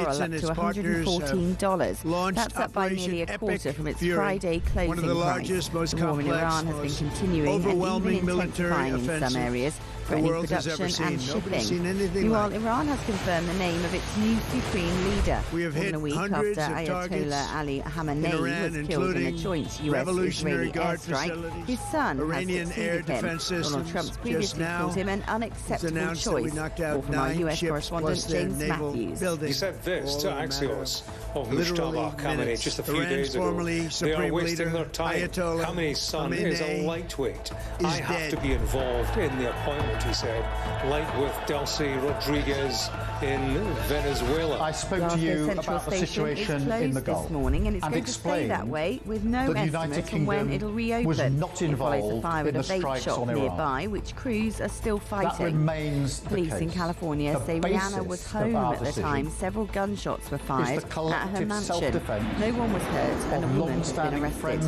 barrel up to $114. That's up by nearly a quarter from its Friday closing one of the largest, most complex, Iran has been continuing and even intensifying in some areas, threatening production and shipping. Meanwhile, Iran has confirmed the name of its new supreme leader. We have hit a week hundreds after of targets Ayatollah Ali Khamenei Iran, was killed in a joint US-Israeli airstrike. His son Iranian has air succeeded him. defense systems. Donald Trump's previously Just now, called him an unacceptable choice. More from our US correspondent James Matthews. He said this to Axios of Mustafa Khamenei just a few days ago. They are wasting their time. Khamenei's son is a lightweight. I have to be involved in the appointment, he said, like with Delcy Rodriguez in Venezuela. I spoke to you about the situation in the Gulf this morning, and it's going to stay that way with no estimate on when it'll reopen. Was not involved a fire in at the a vape strikes shop on Iran. nearby, which crews are still fighting. That remains the Police case. in California say Rihanna was home at the time. Several gunshots were fired at her mansion. No one was hurt, and a woman has been arrested.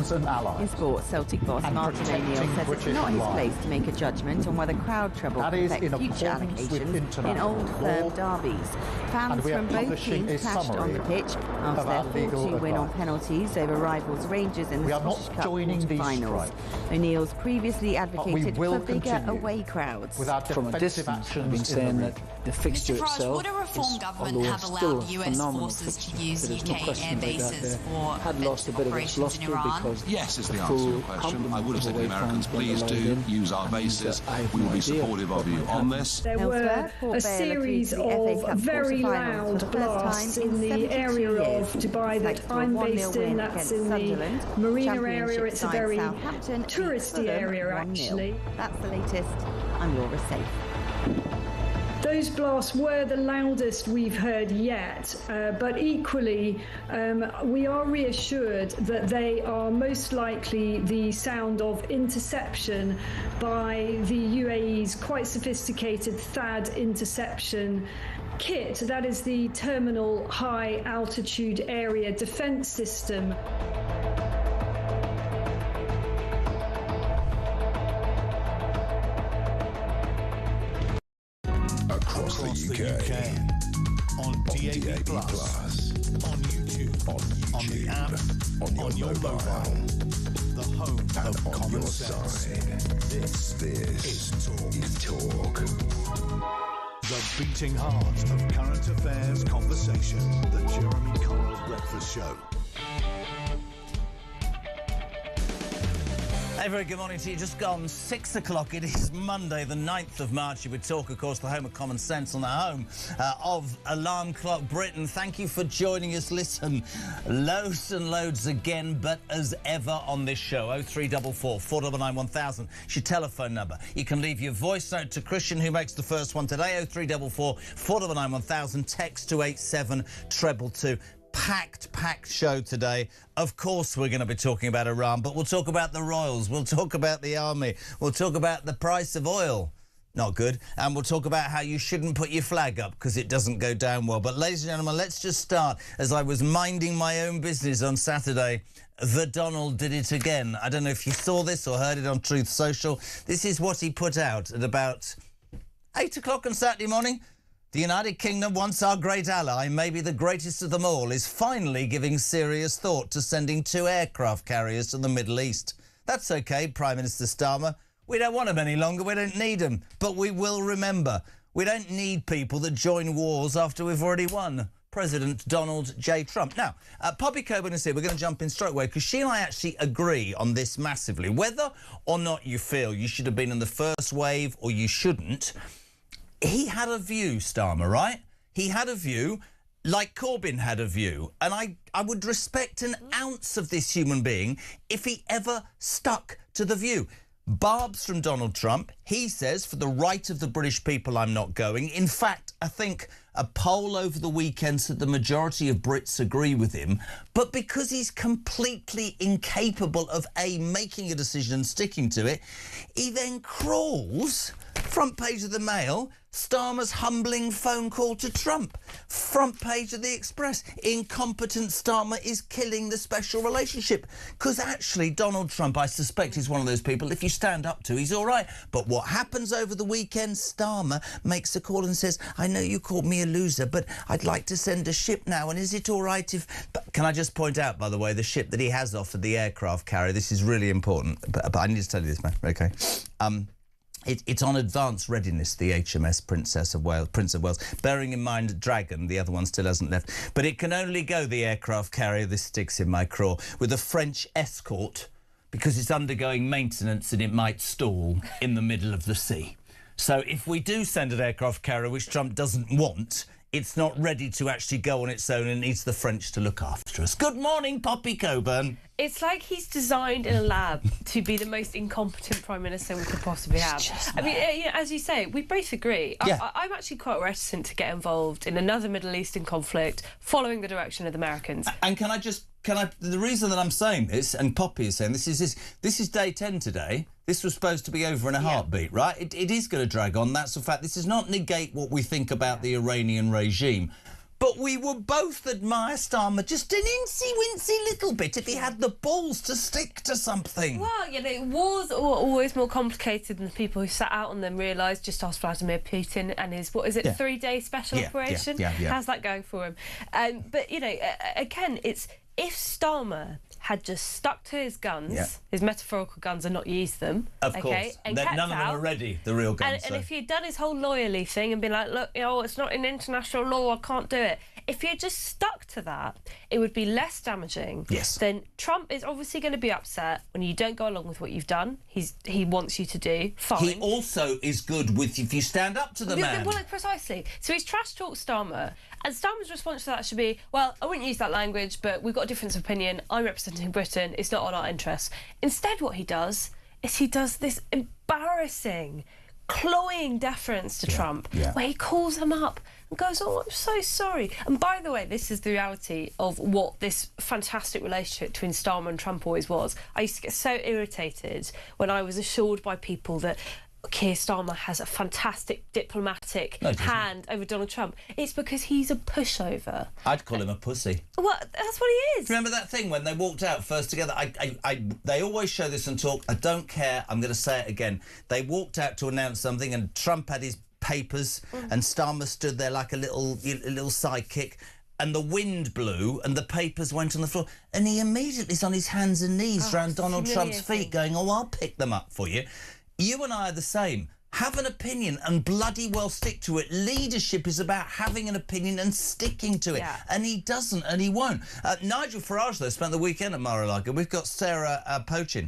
In sport, Celtic boss Martin O'Neill says it's not his place to make a judgment on whether crowd trouble can affect future allocations in old firm derbies. Fans from both teams clashed on the pitch after their 4-2 win on penalties over rivals Rangers in the Scottish Cup quarter-finals. O'Neill's previously advocated for bigger away crowds. From a distance, I've been saying that the fixture itself would a reform government have allowed US forces to use UK air bases for operations in Iran? Yes is the answer to your question. I would have said to the Americans, please do use our bases. We will be supportive of you on this. There were a series of very loud blasts in the area of Dubai that I'm based in. That's in the Marina area. It's a very touristy area, actually. That's the latest. I'm Laura Safe. Those blasts were the loudest we've heard yet, but equally we are reassured that they are most likely the sound of interception by the UAE's quite sophisticated THAAD interception kit. That is the Terminal High Altitude Area Defence System. Across the UK. On DAB+, on YouTube, on the app, on your mobile, the home of common sense. This is Talk. The beating heart of current affairs conversation. The Jeremy Connell Breakfast Show. Hey, very good morning to you. Just gone 6 o'clock. It is Monday, the 9th of March. You would talk, of course, the home of common sense on the home of Alarm Clock Britain. Thank you for joining us. Listen, loads and loads again, but as ever on this show, 0344 499 1000. It's your telephone number. You can leave your voice note to Christian, who makes the first one today, 0344 499 1000. Text to 87222. Packed show today. Of course we're going to be talking about Iran, but we'll talk about the royals, we'll talk about the army, we'll talk about the price of oil. Not good. And we'll talk about how you shouldn't put your flag up because it doesn't go down well. But ladies and gentlemen, let's just start. As I was minding my own business on Saturday, the Donald did it again. I don't know if you saw this or heard it on Truth Social. This is what he put out at about 8 o'clock on Saturday morning. The United Kingdom, once our great ally, maybe the greatest of them all, is finally giving serious thought to sending 2 aircraft carriers to the Middle East. That's OK, Prime Minister Starmer. We don't want them any longer, we don't need them. But we will remember, we don't need people that join wars after we've already won. President Donald J. Trump. Now, Poppy Coburn is here. We're going to jump in straight away because she and I actually agree on this massively. Whether or not you feel you should have been in the first wave or you shouldn't, he had a view, Starmer, right? He had a view, like Corbyn had a view. And I would respect an ounce of this human being if he ever stuck to the view. Barbs from Donald Trump. He says, for the right of the British people, I'm not going. In fact, I think a poll over the weekend said the majority of Brits agree with him. But because he's completely incapable of, A, making a decision and sticking to it, he then crawls Front page of the Mail, Starmer's humbling phone call to Trump. Front page of the Express, incompetent Starmer is killing the special relationship. Because actually, Donald Trump, I suspect, is one of those people, if you stand up to, he's all right. But what happens over the weekend, Starmer makes a call and says, I know you called me a loser, but I'd like to send a ship now, and is it all right if... But can I just point out, by the way, the ship that he has offered, the aircraft carrier, this is really important, but I need to tell you this, man, OK? It's on advanced readiness, the HMS Prince of Wales, bearing in mind Dragon, the other one still hasn't left. But it can only go, the aircraft carrier, this sticks in my craw, with a French escort because it's undergoing maintenance and it might stall in the middle of the sea. So if we do send an aircraft carrier, which Trump doesn't want, it's not ready to actually go on its own and needs the French to look after us. Good morning, Poppy Coburn. It's like he's designed in a lab to be the most incompetent Prime Minister we could possibly have. I mean, as you say, we both agree. Yeah. I'm actually quite reticent to get involved in another Middle Eastern conflict following the direction of the Americans. And the reason that I'm saying this, and Poppy is saying this is day 10 today. This was supposed to be over in a heartbeat, right? It is going to drag on. That's a fact. This does not negate what we think about the Iranian regime. But we would both admire Starmer just an incy-wincy little bit if he had the balls to stick to something. Well, wars are always more complicated than the people who sat out on them realised. Just ask Vladimir Putin and his, 3-day special operation? Yeah. How's that going for him? But, again, it's if Starmer had just stuck to his guns, his metaphorical guns, and not used them. Of course. And none of them are ready, the real guns. And if he'd done his whole lawyerly thing and been like, look, it's not in international law, I can't do it. If he had just stuck to that, it would be less damaging. Yes. Then Trump is obviously going to be upset when you don't go along with what you've done. He wants you to do. Fine. He also is good with if you stand up to the man. Well, precisely. So he's trash talk Starmer. And Starmer's response to that should be, well, I wouldn't use that language, but we've got a difference of opinion. I'm representing Britain. It's not on our interests. Instead, what he does is he does this embarrassing, cloying deference to Trump, where he calls him up and goes, oh, I'm so sorry. And by the way, this is the reality of what this fantastic relationship between Starmer and Trump always was. I used to get so irritated when I was assured by people that Keir Starmer has a fantastic diplomatic hand over Donald Trump. It's because he's a pushover. I'd call him a pussy. Well, that's what he is. Remember that thing when they walked out first together? They always show this and talk. I don't care. I'm going to say it again. They walked out to announce something and Trump had his papers and Starmer stood there like a little sidekick. And the wind blew and the papers went on the floor. And he immediately is on his hands and knees around Donald Trump's feet going, oh, I'll pick them up for you. You and I are the same. Have an opinion and bloody well stick to it. Leadership is about having an opinion and sticking to it. And he doesn't and he won't. Nigel Farage, though, spent the weekend at Mar-a-Lago. We've got Sarah Pochin,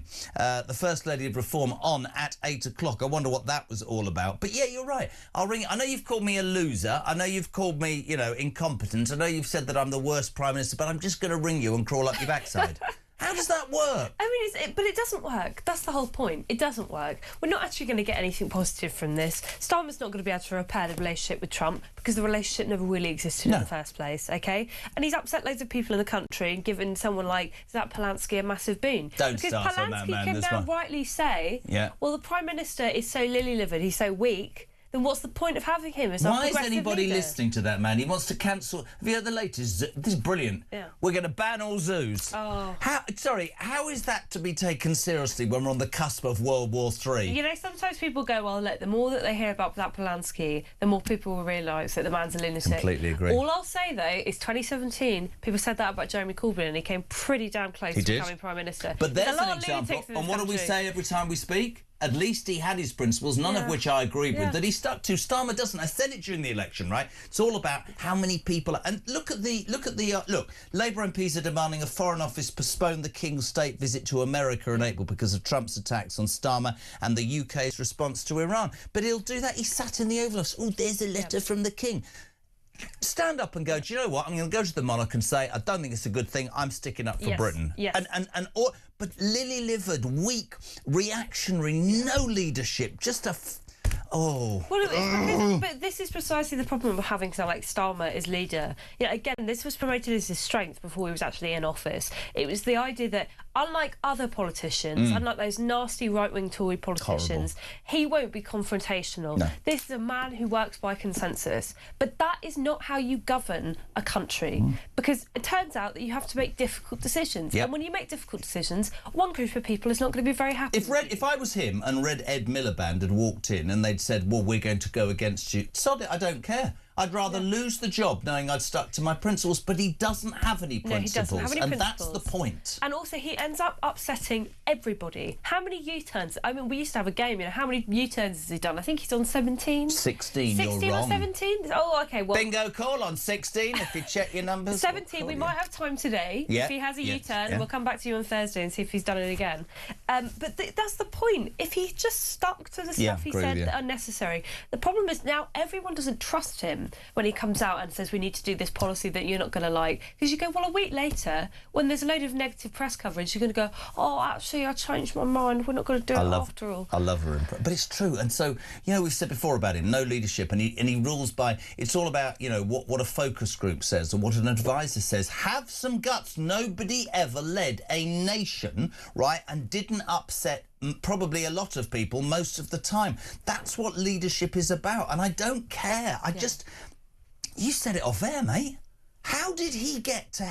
the First Lady of Reform, on at 8 o'clock. I wonder what that was all about. But, yeah, you're right. I'll ring. I know you've called me a loser. I know you've called me, incompetent. I know you've said that I'm the worst Prime Minister, but I'm just going to ring you and crawl up your backside. How does that work? I mean, but it doesn't work. That's the whole point. It doesn't work. We're not actually going to get anything positive from this. Starmer's not going to be able to repair the relationship with Trump because the relationship never really existed in the first place, OK? And he's upset loads of people in the country and given someone like Zach Polanski a massive boon. Don't start on that, man. Because Polanski can now rightly say, well, the Prime Minister is so lily-livered, he's so weak, then what's the point of having him as our progressive Why is anybody leader? listening to that man? He wants to cancel. Have you heard the latest? This is brilliant. Yeah. We're going to ban all zoos. Oh. How is that to be taken seriously when we're on the cusp of World War III? Sometimes people go, well, look, the more that they hear about that Polanski, the more people will realise that the man's a lunatic. Completely agree. All I'll say, though, is 2017, people said that about Jeremy Corbyn and he came pretty damn close to becoming Prime Minister. But there's an example. And what do we say every time we speak? At least he had his principles, none of which I agreed with, that he stuck to. Starmer doesn't. I said it during the election, right? It's all about how many people and look. Labour MPs are demanding a Foreign Office postpone the King's state visit to America in April because of Trump's attacks on Starmer and the UK's response to Iran. But he'll do that. He sat in the Oval Office. Oh, there's a letter from the King. Stand up and go, do you know what? I'm going to go to the monarch and say, I don't think it's a good thing. I'm sticking up for Britain. Yes. But lily-livered, weak, reactionary, no leadership, just Oh. Well, it's because, but this is precisely the problem of having someone like Starmer as leader. You know, again, this was promoted as his strength before he was actually in office. It was the idea that, unlike other politicians, unlike those nasty right-wing Tory politicians, he won't be confrontational. No. This is a man who works by consensus. But that is not how you govern a country, because it turns out that you have to make difficult decisions. Yep. And when you make difficult decisions, one group of people is not going to be very happy. If I was him and Red Ed Miliband had walked in and they'd said, well, we're going to go against you, sod it, I don't care. I'd rather lose the job knowing I'd stuck to my principles, but he doesn't have any principles. No, he doesn't have any and principles. That's the point. And also, he ends up upsetting everybody. How many U-turns? I mean, we used to have a game, you know, how many U-turns has he done? I think he's on 17. 16, 16 you're or wrong. 17? Oh, OK, well... Bingo call on 16, if you check your numbers. 17, we might have time today. Yeah, if he has a U-turn, yeah. we'll come back to you on Thursday and see if he's done it again. But that's the point. If he just stuck to the stuff he said that are unnecessary. The problem is now everyone doesn't trust him when he comes out and says we need to do this policy that you're not going to like. Because you go, well, a week later, when there's a load of negative press coverage, you're going to go, oh, actually, I changed my mind. We're not going to do it after all. I love her. But it's true. And so, you know, we've said before about him, no leadership. And he rules by, it's all about, you know, what a focus group says or what an advisor says. Have some guts. Nobody ever led a nation, right, and didn't upset probably a lot of people most of the time. That's what leadership is about. And I don't care. You said it off air, mate. How did he get to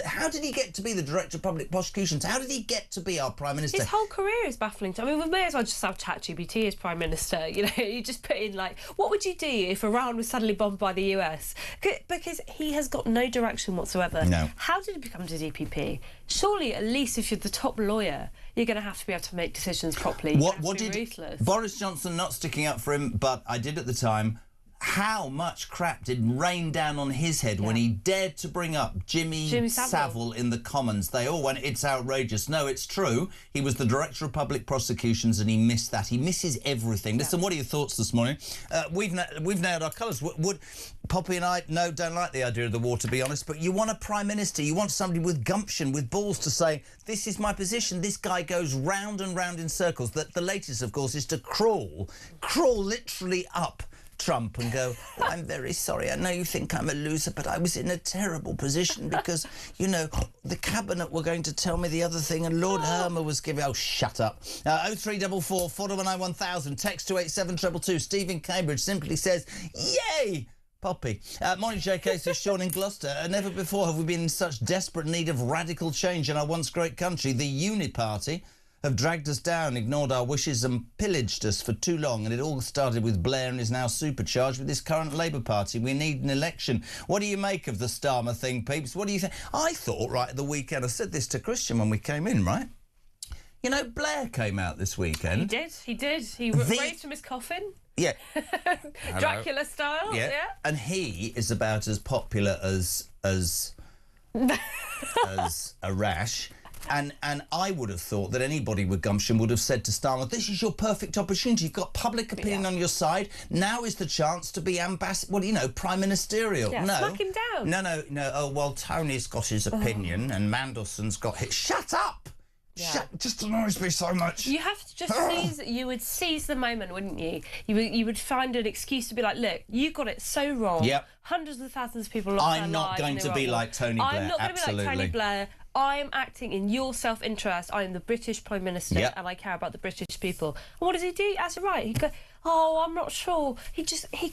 how did he get to be the Director of Public Prosecutions? How did he get to be our Prime Minister? His whole career is baffling. I mean, we may as well just have ChatGPT as Prime Minister. You know, you just put in, like, what would you do if Iran was suddenly bombed by the US? Because he has got no direction whatsoever. No. How did he become the DPP? Surely, at least if you're the top lawyer, you're going to have to be able to make decisions properly. What did ruthless. Boris Johnson, not sticking up for him, but I did at the time, how much crap did rain down on his head when he dared to bring up Jimmy Savile in the Commons? They all went, it's outrageous. No, it's true. He was the Director of Public Prosecutions and he missed that. He misses everything. Listen, what are your thoughts this morning? We've nailed our colours. Would Poppy and I, don't like the idea of the war, to be honest, but you want a Prime Minister, you want somebody with gumption, with balls to say, this is my position. This guy goes round and round in circles. The latest, of course, is to crawl literally up Trump and go, oh, I'm very sorry, I know you think I'm a loser, but I was in a terrible position because, you know, the Cabinet were going to tell me the other thing and Lord Hermer was giving... Oh, shut up. 0344 419 1000, text to 87222. Stephen Cambridge simply says, yay! Poppy. Morning, JK, says Sean in Gloucester. Never before have we been in such desperate need of radical change in our once great country. The Unit Party have dragged us down, ignored our wishes and pillaged us for too long, and it all started with Blair and is now supercharged with this current Labour Party. We need an election. What do you make of the Starmer thing, peeps? What do you think? I thought, right, at the weekend, I said this to Christian when we came in, right? You know, Blair came out this weekend. He did. He raised from his coffin. Yeah. Dracula style. Yeah. And he is about as popular as a rash. And I would have thought that anybody with gumption would have said to Starmer, this is your perfect opportunity. You've got public opinion on your side. Now is the chance to be prime ministerial. Yeah, no. smack him down. No. Oh, well, Tony's got his opinion and Mandelson's got his... Shut up! Yeah. Just annoys me so much. You have to just seize the moment, wouldn't you? You would find an excuse to be like, look, you got it so wrong. Yep. Hundreds of thousands of people lost their lives. I'm not going to be like Tony Blair. I'm not going to be like Tony Blair. I am acting in your self-interest. I am the British Prime Minister and I care about the British people. And what does he do? That's right. He goes, oh, I'm not sure. He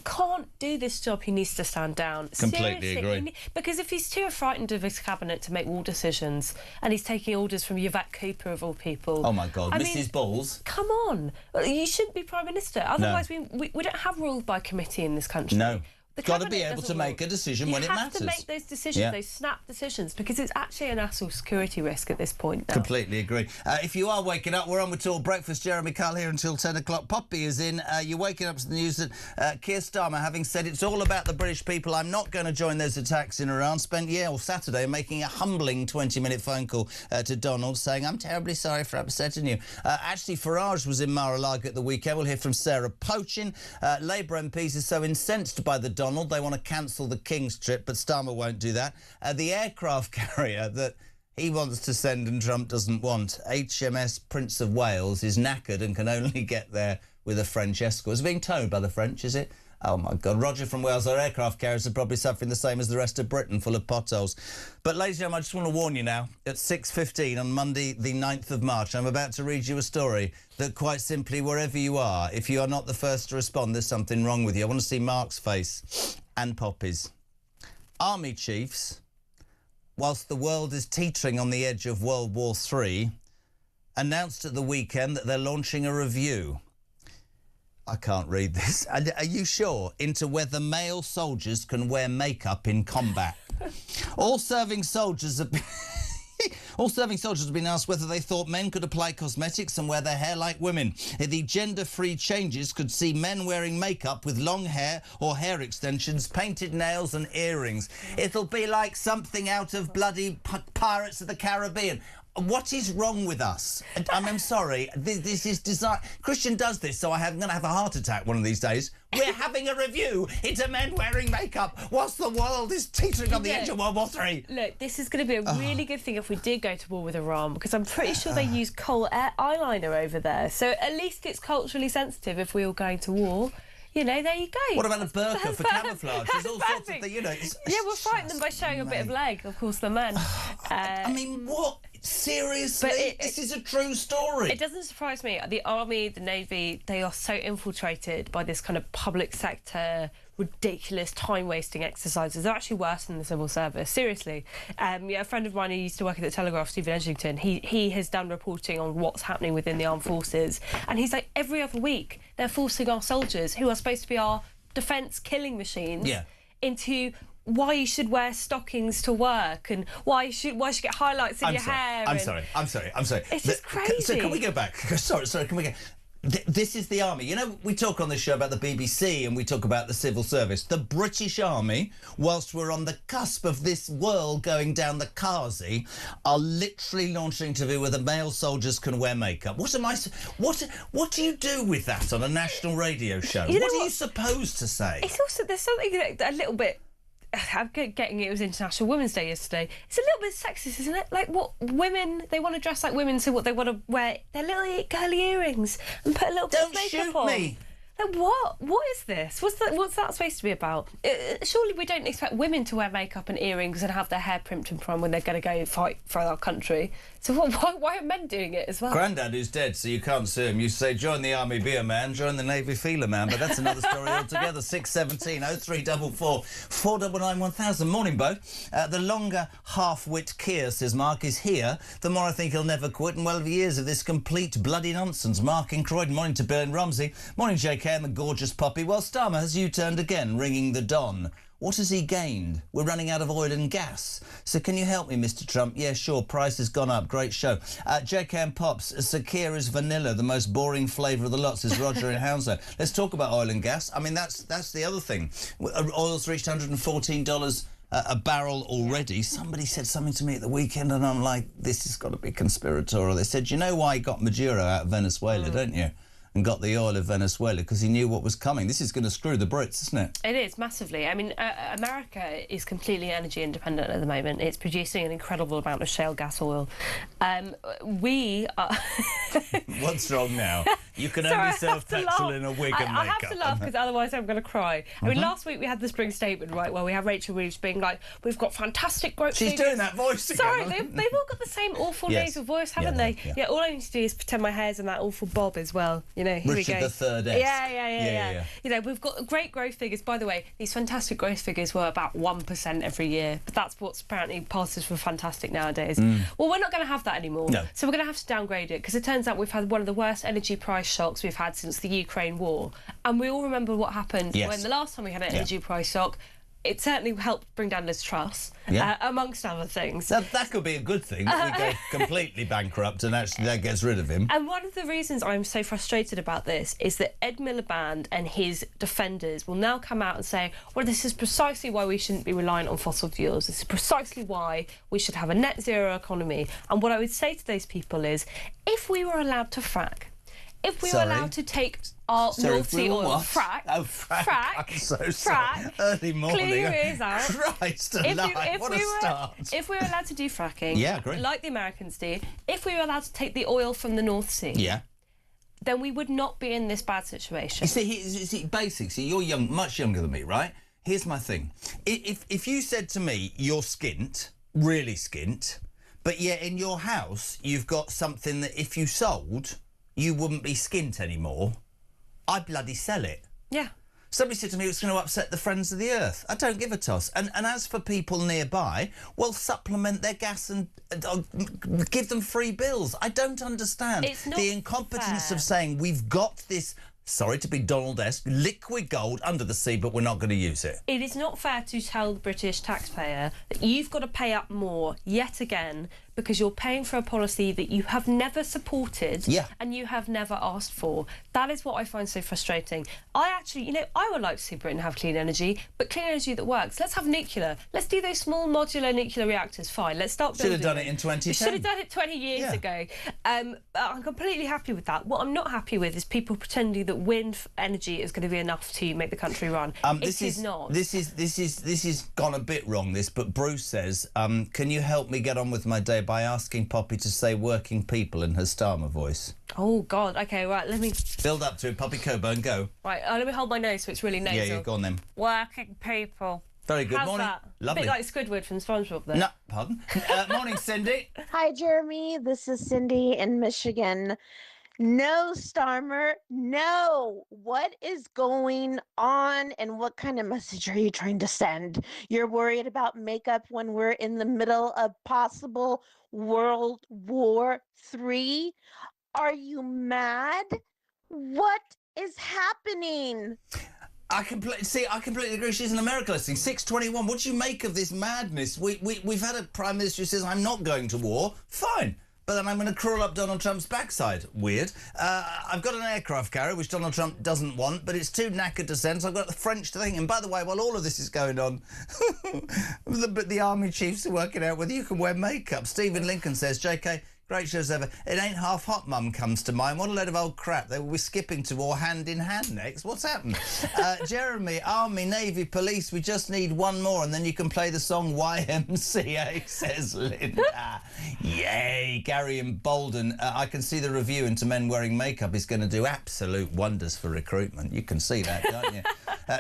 can't do this job. He needs to stand down. Completely agree. Because if he's too frightened of his cabinet to make all decisions and he's taking orders from Yvette Cooper of all people. Oh, my God. Mrs. Balls. Come on. You shouldn't be Prime Minister. Otherwise, we don't have rule by committee in this country. No. Got to be able to make a decision when it matters. You have to make those decisions, those snap decisions, because it's actually a national security risk at this point now. Completely agree. If you are waking up, we're on with All Breakfast. Jeremy Kyle here until 10 o'clock. Poppy is in. You're waking up to the news that Keir Starmer, having said it's all about the British people, I'm not going to join those attacks in Iran, spent Saturday making a humbling 20-minute phone call to Donald saying, I'm terribly sorry for upsetting you. Actually, Farage was in Mar-a-Lago at the weekend. We'll hear from Sarah Pochin. Labour MPs are so incensed by the Donald, they want to cancel the King's trip, but Starmer won't do that. The aircraft carrier that he wants to send and Trump doesn't want, HMS Prince of Wales, is knackered and can only get there with a French escort. It's being towed by the French, is it? Oh, my God. Roger from Wales, our aircraft carriers are probably suffering the same as the rest of Britain, full of potholes. But, ladies and gentlemen, I just want to warn you now, at 6:15 on Monday, the 9th of March, I'm about to read you a story that, quite simply, wherever you are, if you are not the first to respond, there's something wrong with you. I want to see Mark's face and Poppy's. Army chiefs, whilst the world is teetering on the edge of World War III, announced at the weekend that they're launching a review. I can't read this. Are you sure? Into whether male soldiers can wear makeup in combat. All serving soldiers have been asked whether they thought men could apply cosmetics and wear their hair like women. The gender-free changes could see men wearing makeup with long hair or hair extensions, painted nails and earrings. It'll be like something out of bloody Pirates of the Caribbean. What is wrong with us? I'm sorry. This is design. Christian does this, so I'm going to have a heart attack one of these days. We're having a review into men wearing makeup whilst the world is teetering on the edge of World War III. Look, this is going to be a really good thing if we did go to war with Iran, because I'm pretty sure they use kohl eyeliner over there. So at least it's culturally sensitive if we were going to war. You know, there you go. What about a burqa for camouflage? There's all sorts of things, you know. Yeah, we'll frighten them by showing a bit of leg, of course, the men. I mean, what? Seriously? This is a true story. It doesn't surprise me. The Army, the Navy, they are so infiltrated by this kind of public sector, ridiculous time-wasting exercises. They're actually worse than the civil service. Seriously. A friend of mine who used to work at the Telegraph, Stephen Edgington, he has done reporting on what's happening within the armed forces, and he's like, every other week they're forcing our soldiers, who are supposed to be our defence killing machines, into why you should wear stockings to work, and why you should get highlights in your hair. I'm sorry. It's just crazy. So can we go back? Sorry, can we go... This is the Army. You know, we talk on this show about the BBC and we talk about the civil service. The British Army, whilst we're on the cusp of this world going down the Kazi, are literally launching to do whether male soldiers can wear makeup. What do you do with that on a national radio show? What are you supposed to say? It's also, there's something a little bit... I'm getting it was International Women's Day yesterday. It's a little bit sexist, isn't it? Like, what women, they want to dress like women, so what they want to wear, their little curly earrings and put a little bit of makeup on. Don't shoot me. Like, what is this? What's that supposed to be about? Surely we don't expect women to wear makeup and earrings and have their hair primped and prime when they're going to go fight for our country. So why are men doing it as well? Grandad is dead, so you can't sue him. You say, join the Army, be a man, join the Navy, feel a man. But that's another story altogether. 617 0344 499 1000. Morning, Bo. The longer half-wit Keir, says Mark, is here. The more I think he'll never quit. And 12 years of this complete bloody nonsense. Mark in Croydon. Morning to Bill and Rumsey. Morning, JK and the gorgeous Poppy. Well, Starmer has U-turned again, ringing the Don. What has he gained? We're running out of oil and gas. So can you help me, Mr Trump? Yeah, sure. Price has gone up. Great show. JK and Pops. Sir Keir is vanilla, the most boring flavour of the lot, says Roger in Hounslow. Let's talk about oil and gas. I mean, that's the other thing. Oil's reached $114 a barrel already. Somebody said something to me at the weekend and I'm like, this has got to be conspiratorial. They said, you know why he got Maduro out of Venezuela, don't you? And got the oil of Venezuela because he knew what was coming. This is going to screw the Brits, isn't it? It is, massively. I mean, America is completely energy independent at the moment. It's producing an incredible amount of shale gas oil. We are... What's wrong now? You can only self-petrol in a wig and makeup. I have to laugh because otherwise I'm going to cry. I mean, last week we had the spring statement, right, where we have Rachel Reeves being like, we've got fantastic growth figures. She's doing that voice again. Sorry, they've all got the same awful nasal voice, haven't they? Yeah, all I need to do is pretend my hair's in that awful bob as well. You know, here Richard we go. III-esque. Yeah. You know, we've got great growth figures. By the way, these fantastic growth figures were about 1% every year, but that's what's apparently passes for fantastic nowadays. Well, we're not going to have that anymore. No. So we're going to have to downgrade it because it turns out we've had one of the worst energy price shocks we've had since the Ukraine war. And we all remember what happened when the last time we had an energy price shock. It certainly helped bring down Liz Truss, amongst other things. That could be a good thing, that we go completely bankrupt and actually that gets rid of him. And one of the reasons I'm so frustrated about this is that Ed Miliband and his defenders will now come out and say, well, this is precisely why we shouldn't be reliant on fossil fuels. This is precisely why we should have a net zero economy. And what I would say to those people is, if we were allowed to frack, if we were allowed to take our North Sea oil, frack. I'm so sorry. Early morning. Clear your ears out. Christ alive, what a start. If we were allowed to do fracking, agree. like the Americans do, if we were allowed to take the oil from the North Sea, then we would not be in this bad situation. You see, basically, you're young, much younger than me, right? Here's my thing. If you said to me, you're skint, really skint, but yet in your house you've got something that if you sold, you wouldn't be skint anymore, I'd bloody sell it. Yeah. Somebody said to me it's going to upset the friends of the earth. I don't give a toss. And as for people nearby, well, supplement their gas and give them free bills. I don't understand the incompetence of saying we've got this, sorry to be Donald-esque, liquid gold under the sea, but we're not going to use it. It is not fair to tell the British taxpayer that you've got to pay up more yet again because you're paying for a policy that you have never supported and you have never asked for. That is what I find so frustrating. I actually, you know, I would like to see Britain have clean energy, but clean energy that works. Let's have nuclear. Let's do those small modular nuclear reactors. Fine, let's start building. Should have done it in 2010. Should have done it 20 years ago. I'm completely happy with that. What I'm not happy with is people pretending that wind energy is going to be enough to make the country run. It is not. This is gone a bit wrong, but Bruce says, can you help me get on with my day by asking Poppy to say working people in her Starmer voice? Oh, God. OK, right, let me... Build up to it. Poppy Coburn, go. Right, let me hold my nose so it's really nasal. Yeah, go on then. Working people. Very good. How's Morning. That? Lovely. A bit like Squidward from SpongeBob there. No, pardon. Morning, Cindy. Hi, Jeremy. This is Cindy in Michigan. No, Starmer, no. What is going on and what kind of message are you trying to send? You're worried about makeup when we're in the middle of possible World War III? Are you mad? What is happening? I completely agree. She's an America listing. 621. What do you make of this madness? We've had a Prime Minister who says, I'm not going to war. Fine. But then I'm going to crawl up Donald Trump's backside. Weird. I've got an aircraft carrier, which Donald Trump doesn't want, but it's too knackered to send, so I've got the French to think. And by the way, while all of this is going on, the army chiefs are working out whether you can wear makeup. Stephen Lincoln says, JK, great shows ever. It ain't half hot, Mum comes to mind. What a load of old crap. They will be skipping to war hand in hand next. What's happened? Jeremy, Army, Navy, Police, we just need one more and then you can play the song YMCA, says Linda. Yay. Gary and Bolden, I can see the review into men wearing makeup is going to do absolute wonders for recruitment. You can see that, can't you?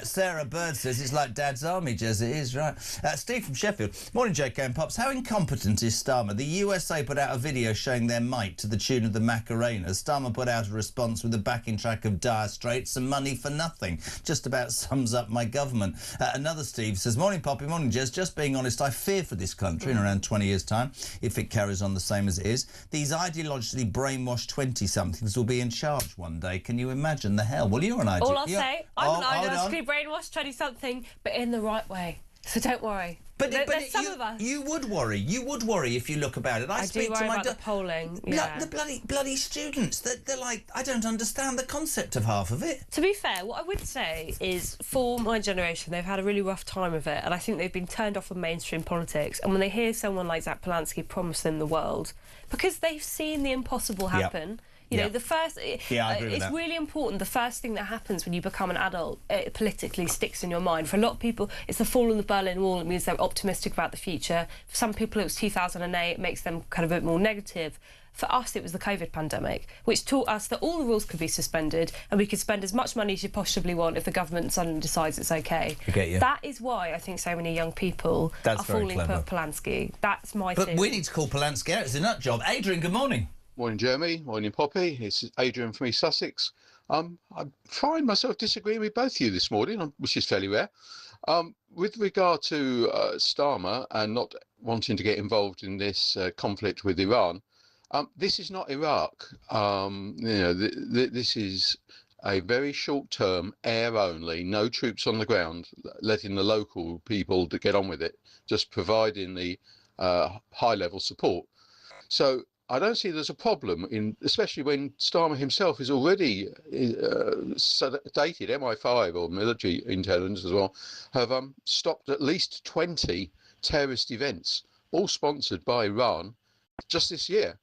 Sarah Bird says it's like Dad's army jazz. It is, right. Steve from Sheffield. Morning, JK and Pops. How incompetent is Starmer? The USA put out a video showing their might to the tune of the Macarena. Starmer put out a response with the backing track of Dire Straits and money for nothing. Just about sums up my government. Another Steve says, morning, Poppy, morning, Jez. Just being honest, I fear for this country in around 20 years' time, if it carries on the same as it is. These ideologically brainwashed 20-somethings will be in charge one day. Can you imagine the hell? Well, you're an ideologist. All I'll say, I'm an ideologically brainwashed 20-something, but in the right way. So don't worry. But some of us. You would worry. You would worry if you look about it. I speak do worry to my about the polling. Yeah. The bloody students. They're like, I don't understand the concept of half of it. To be fair, what I would say is, for my generation, they've had a really rough time of it, and I think they've been turned off of mainstream politics. And when they hear someone like Zach Polanski promise them the world, because they've seen the impossible happen. Yep. You know, the first... Yeah, I agree with it's that. really important. The first thing that happens when you become an adult, it politically sticks in your mind. For a lot of people, it's the fall of the Berlin Wall. It means they're optimistic about the future. For some people, it was 2008. It makes them kind of a bit more negative. For us, it was the COVID pandemic, which taught us that all the rules could be suspended and we could spend as much money as you possibly want if the government suddenly decides it's OK. I get you. That is why I think so many young people are falling for Polanski. That's my theory. But we need to call Polanski out. It's a nut job. Adrian, good morning. Morning, Jeremy. Morning, Poppy. It's Adrian from East Sussex. I find myself disagreeing with both of you this morning, which is fairly rare. With regard to Starmer and not wanting to get involved in this conflict with Iran, this is not Iraq. This is a very short-term, air only, no troops on the ground, letting the local people to get on with it, just providing the high-level support. So I don't see there's a problem, especially when Starmer himself is already dated, MI5 or military intelligence as well, have stopped at least 20 terrorist events, all sponsored by Iran, just this year.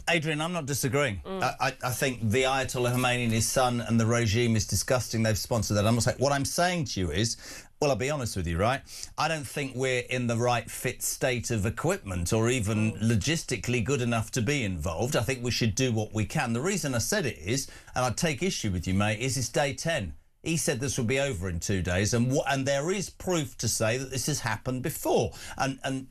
Adrian, I'm not disagreeing. I think the Ayatollah Khomeini and his son and the regime is disgusting. They've sponsored that. I'm not saying. What I'm saying to you is, Well, I'll be honest with you, right? I don't think we're in the right fit state of equipment or even logistically good enough to be involved. I think we should do what we can. The reason I said it is, and I take issue with you, mate, is it's day 10. He said this would be over in 2 days, and there is proof to say that this has happened before. And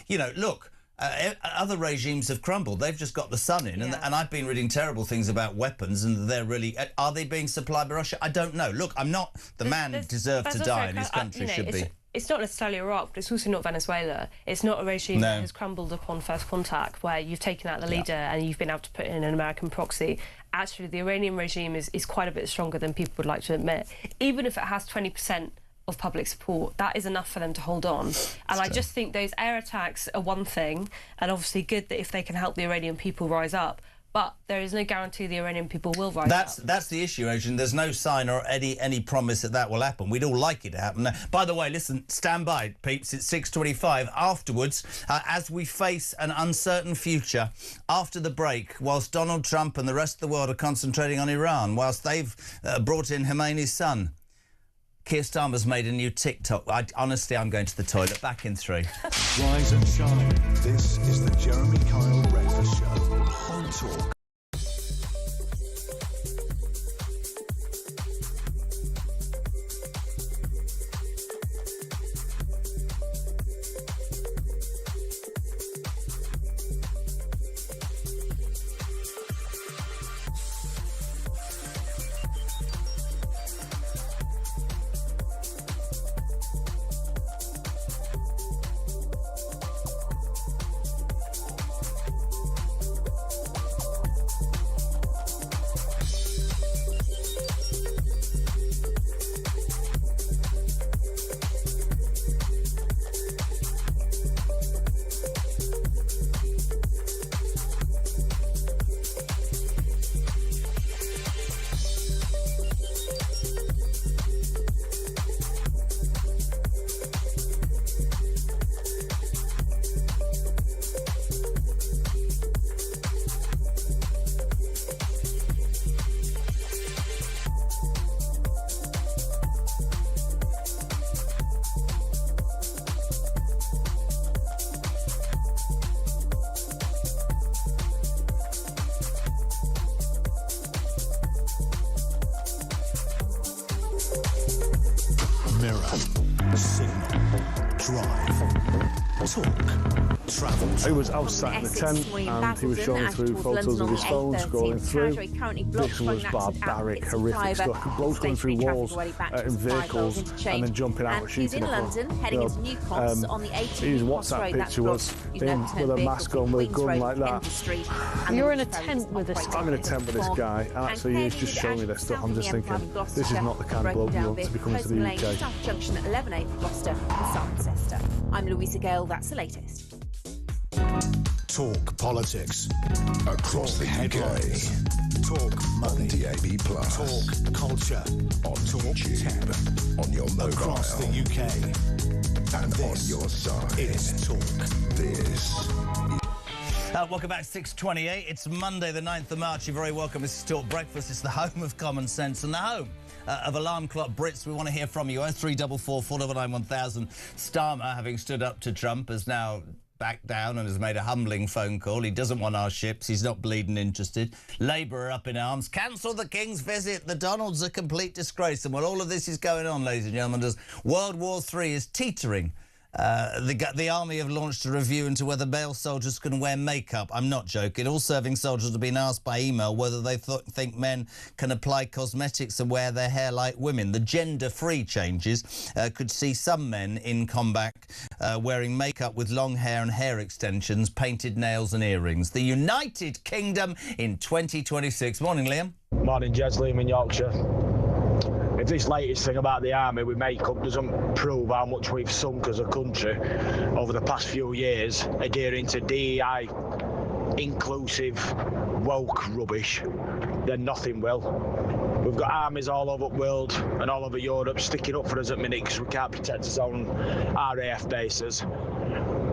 you know, look, other regimes have crumbled. They've just got the sun in, and I've been reading terrible things about weapons, and they're really... Are they being supplied by Russia? I don't know. Look, I'm not... The man deserved to die, and his country should be. It's not necessarily Iraq, but it's also not Venezuela. It's not a regime that has crumbled upon first contact, where you've taken out the leader and you've been able to put in an American proxy. Actually, the Iranian regime is quite a bit stronger than people would like to admit. Even if it has 20% of public support, that is enough for them to hold on. And I just think those air attacks are one thing, and obviously good that if they can help the Iranian people rise up, but there is no guarantee the Iranian people will rise up. That's the issue, Adrian. There's no sign or any promise that will happen. We'd all like it to happen. By the way, listen, stand by, peeps. It's 6:25. Afterwards, as we face an uncertain future, after the break, whilst Donald Trump and the rest of the world are concentrating on Iran, whilst they've brought in Khomeini's son, Keir Starmer's made a new TikTok. Honestly, I'm going to the toilet. Back in 3. Rise and shine. This is the Jeremy Kyle Breakfast Show on Talk. I was sat in the tent and he was showing through photos of his phone, scrolling through. This was barbaric, horrific stuff. Blokes going through walls in vehicles and then jumping out and shooting at them. His WhatsApp picture was him with a mask on with a gun like that. You're in a tent with this guy? I'm in a tent with this guy, and actually he's just showing me this stuff. I'm just thinking, this is not the kind of bloke you want to be coming to the UK. South Junction at 11A, Gloucester and Cirencester. I'm Louisa Gale, that's the latest. Talk politics across the headlines. Talk money on DAB+. Talk culture on Talk YouTube. Tech On your mobile. Across the UK. And on your side. It's Talk. This. Welcome back, 6:28. It's Monday, the 9th of March. You're very welcome. This is Talk Breakfast. It's the home of common sense and the home of alarm clock Brits. We want to hear from you. 0344 499 1000. Starmer, having stood up to Trump, has now backed down and has made a humbling phone call. He doesn't want our ships. He's not bleeding interested. Labour are up in arms. Cancel the King's visit. The Donald's a complete disgrace. And while all of this is going on, ladies and gentlemen, as World War III is teetering, the army have launched a review into whether male soldiers can wear makeup. I'm not joking. All serving soldiers have been asked by email whether they think men can apply cosmetics and wear their hair like women. The gender-free changes could see some men in combat wearing makeup with long hair and hair extensions, painted nails and earrings. The United Kingdom in 2026. Morning, Liam. Morning, Jez. Liam in Yorkshire. If this latest thing about the army with makeup doesn't prove how much we've sunk as a country over the past few years adhering to DEI, inclusive, woke rubbish, then nothing will. We've got armies all over the world and all over Europe sticking up for us at minute because we can't protect our own RAF bases.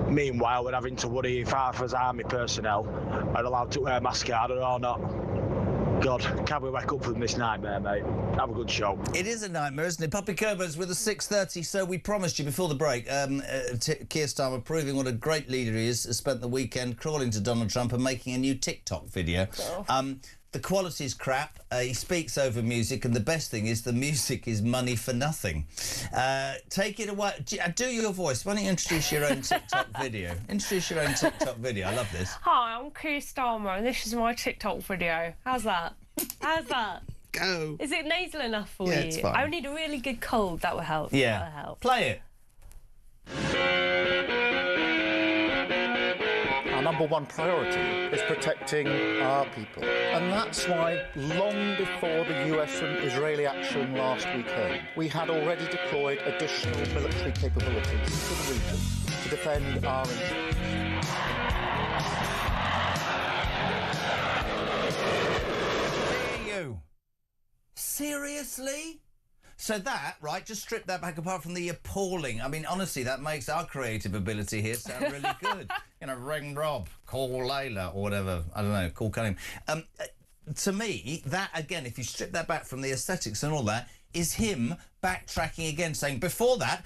Meanwhile, we're having to worry if half of us army personnel are allowed to wear mascara or not. God, can't we wake up from this nightmare, mate? Have a good show. It is a nightmare, isn't it? Puppy Kerber's with a 6:30, so we promised you before the break, Keir Starmer proving what a great leader he is, has spent the weekend crawling to Donald Trump and making a new TikTok video. Oh. The quality's crap, he speaks over music, and the best thing is the music is money for nothing. Take it away. Do your voice. Why don't you introduce your own TikTok video? Introduce your own TikTok video. I love this. Hi, I'm Keir Starmer, and this is my TikTok video. How's that? How's that? Go. Is it nasal enough for you? Yeah, it's fine. I need a really good cold. That will help. Yeah. That will help. Play it. Our number one priority is protecting our people. And that's why, long before the US and Israeli action last weekend, we had already deployed additional military capabilities to the region to defend our interests. You. Seriously? So that, right, just strip that back apart from the appalling. I mean, honestly, that makes our creative ability here sound really good. You know, ring Rob, call Layla, or whatever. I don't know, call Cunningham. To me, that, again, if you strip that back from the aesthetics and all that, is him backtracking again, saying, before that,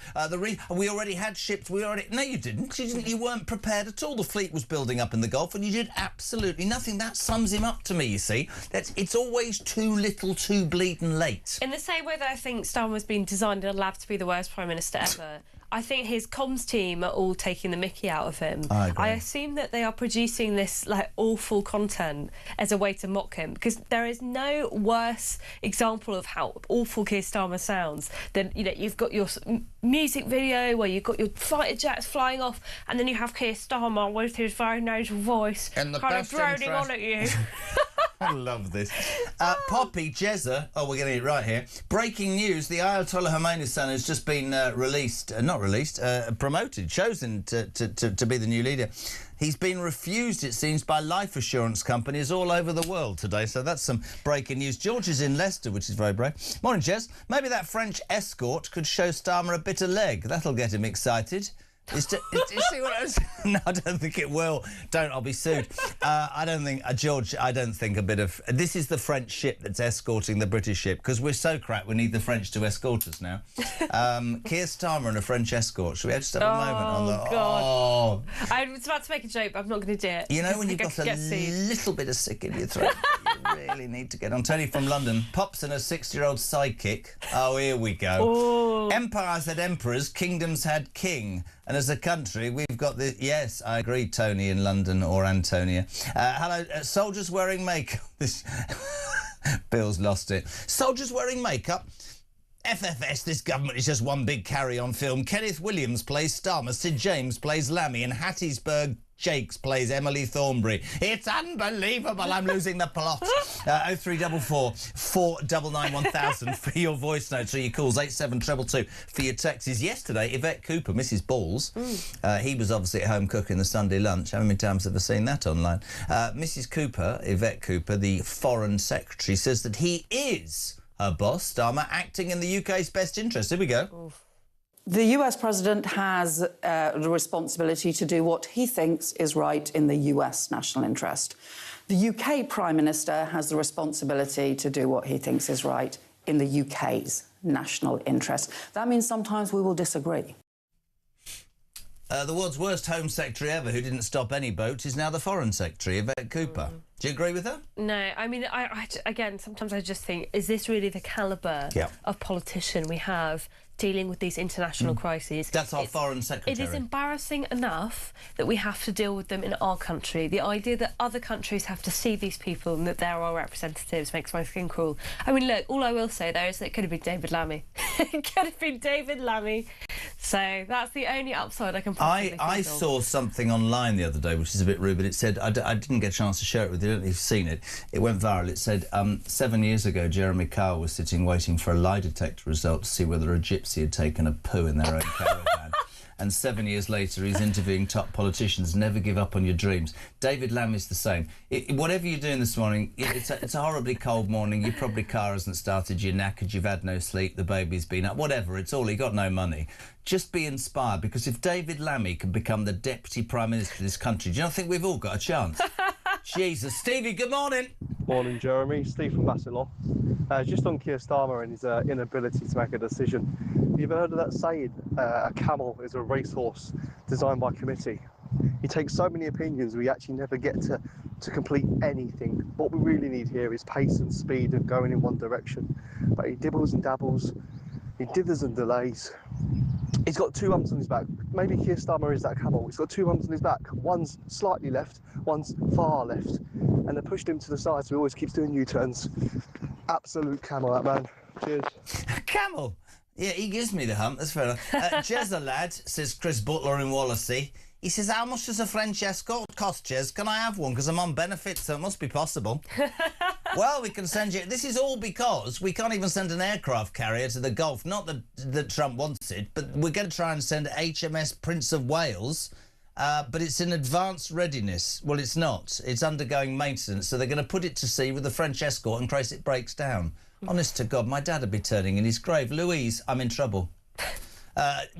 we already had ships, No, you didn't. You weren't prepared at all. The fleet was building up in the Gulf, and you did absolutely nothing. That sums him up to me, you see. It's always too little, too bleeding late. In the same way that I think Starmer's been designed in a lab to be the worst Prime Minister ever, I think his comms team are all taking the mickey out of him. I assume that they are producing this like awful content as a way to mock him, because there is no worse example of how awful Keir Starmer sounds than, you know, you've got your music video where you've got your fighter jets flying off, and then you have Keir Starmer with his very nasal voice and the kind of droning on at you. I love this. Poppy Jezza, we're getting it right here. Breaking news, the Ayatollah Khomeini's son has just been promoted, chosen to be the new leader. He's been refused, it seems, by life assurance companies all over the world today, so that's some breaking news. George is in Leicester, which is very brave. Morning, Jez. Maybe that French escort could show Starmer a bit of leg. That'll get him excited. You see what I was... No, I don't think it will. I'll be sued. I don't think, George, I don't think a bit of... This is the French ship that's escorting the British ship, because we're so crap, we need the French to escort us now. Keir Starmer and a French escort. Should we just have a moment on the... God. Oh, I was about to make a joke, but I'm not going to do it. you know when you've got a little bit of sick in your throat, you really need to get on. Tony from London. Pops and a 60-year-old sidekick. Oh, here we go. Oh. Empires had emperors, kingdoms had king. And as a country, we've got the... Yes, I agree, Tony in London, or Antonia. Hello, soldiers wearing makeup. Bill's lost it. Soldiers wearing makeup. FFS, this government is just one big carry-on film. Kenneth Williams plays Starmer, Sid James plays Lammy, and Hattiesburg Jakes plays Emily Thornberry. It's unbelievable. I'm losing the plot. 0344 499 1000 for your voice notes or your calls. 87222 for your texts. Yesterday, Yvette Cooper, Mrs. Balls, he was obviously at home cooking the Sunday lunch. How many times have I seen that online? Mrs. Cooper, Yvette Cooper, the Foreign Secretary, says that he is her boss, Starmer, acting in the UK's best interest. Here we go. Oof. The US president has the responsibility to do what he thinks is right in the US national interest. The UK Prime Minister has the responsibility to do what he thinks is right in the UK's national interest. That means sometimes we will disagree. The world's worst Home Secretary ever, who didn't stop any boats, is now the Foreign Secretary, Yvette Cooper. Do you agree with her? No, I mean, again, sometimes I just think, is this really the calibre of politician we have dealing with these international crises? That's our Foreign Secretary. It is embarrassing enough that we have to deal with them in our country. The idea that other countries have to see these people and that they're our representatives makes my skin crawl. I mean, look, all I will say, though, is that it could have been David Lammy. It could have been David Lammy. So that's the only upside I can possibly think of. I saw something online the other day, which is a bit rude, but it said, I didn't get a chance to share it with you, I don't know if you've seen it. It went viral. It said, 7 years ago, Jeremy Kyle was sitting waiting for a lie detector result to see whether a gypsy had taken a poo in their own caravan. And 7 years later, he's interviewing top politicians. Never give up on your dreams. David Lammy's the same. Whatever you're doing this morning, it's a horribly cold morning. Your probably car hasn't started. You're knackered. You've had no sleep. The baby's been up. Whatever. It's all. You got no money. Just be inspired, because if David Lammy can become the Deputy Prime Minister of this country, do you not think we've all got a chance? Jesus. Stevie, good morning. Morning, Jeremy. Steve from Bassetlaw. Just on Keir Starmer and his inability to make a decision. Have you ever heard of that saying, a camel is a racehorse designed by committee? He takes so many opinions, we actually never get to complete anything. What we really need here is pace and speed and going in one direction. But he dibbles and dabbles, he dithers and delays. He's got two humps on his back. Maybe Keir Starmer is that camel. He's got two humps on his back. One's slightly left, one's far left. And they pushed him to the side, so he always keeps doing U-turns. Absolute camel, that man. Cheers. Camel? Yeah, he gives me the hump, that's fair enough. Jez, lad, says Chris Butler in Wallasey. He says, how much does a French escort cost, Jez? Can I have one? Because I'm on benefits, so it must be possible. Well, we can send you... This is all because we can't even send an aircraft carrier to the Gulf. Not that Trump wants it, but we're going to try and send HMS Prince of Wales, but it's in advanced readiness. Well, it's not. It's undergoing maintenance, so they're going to put it to sea with the French escort in case it breaks down. Honest to God, my dad would be turning in his grave. Louise, I'm in trouble.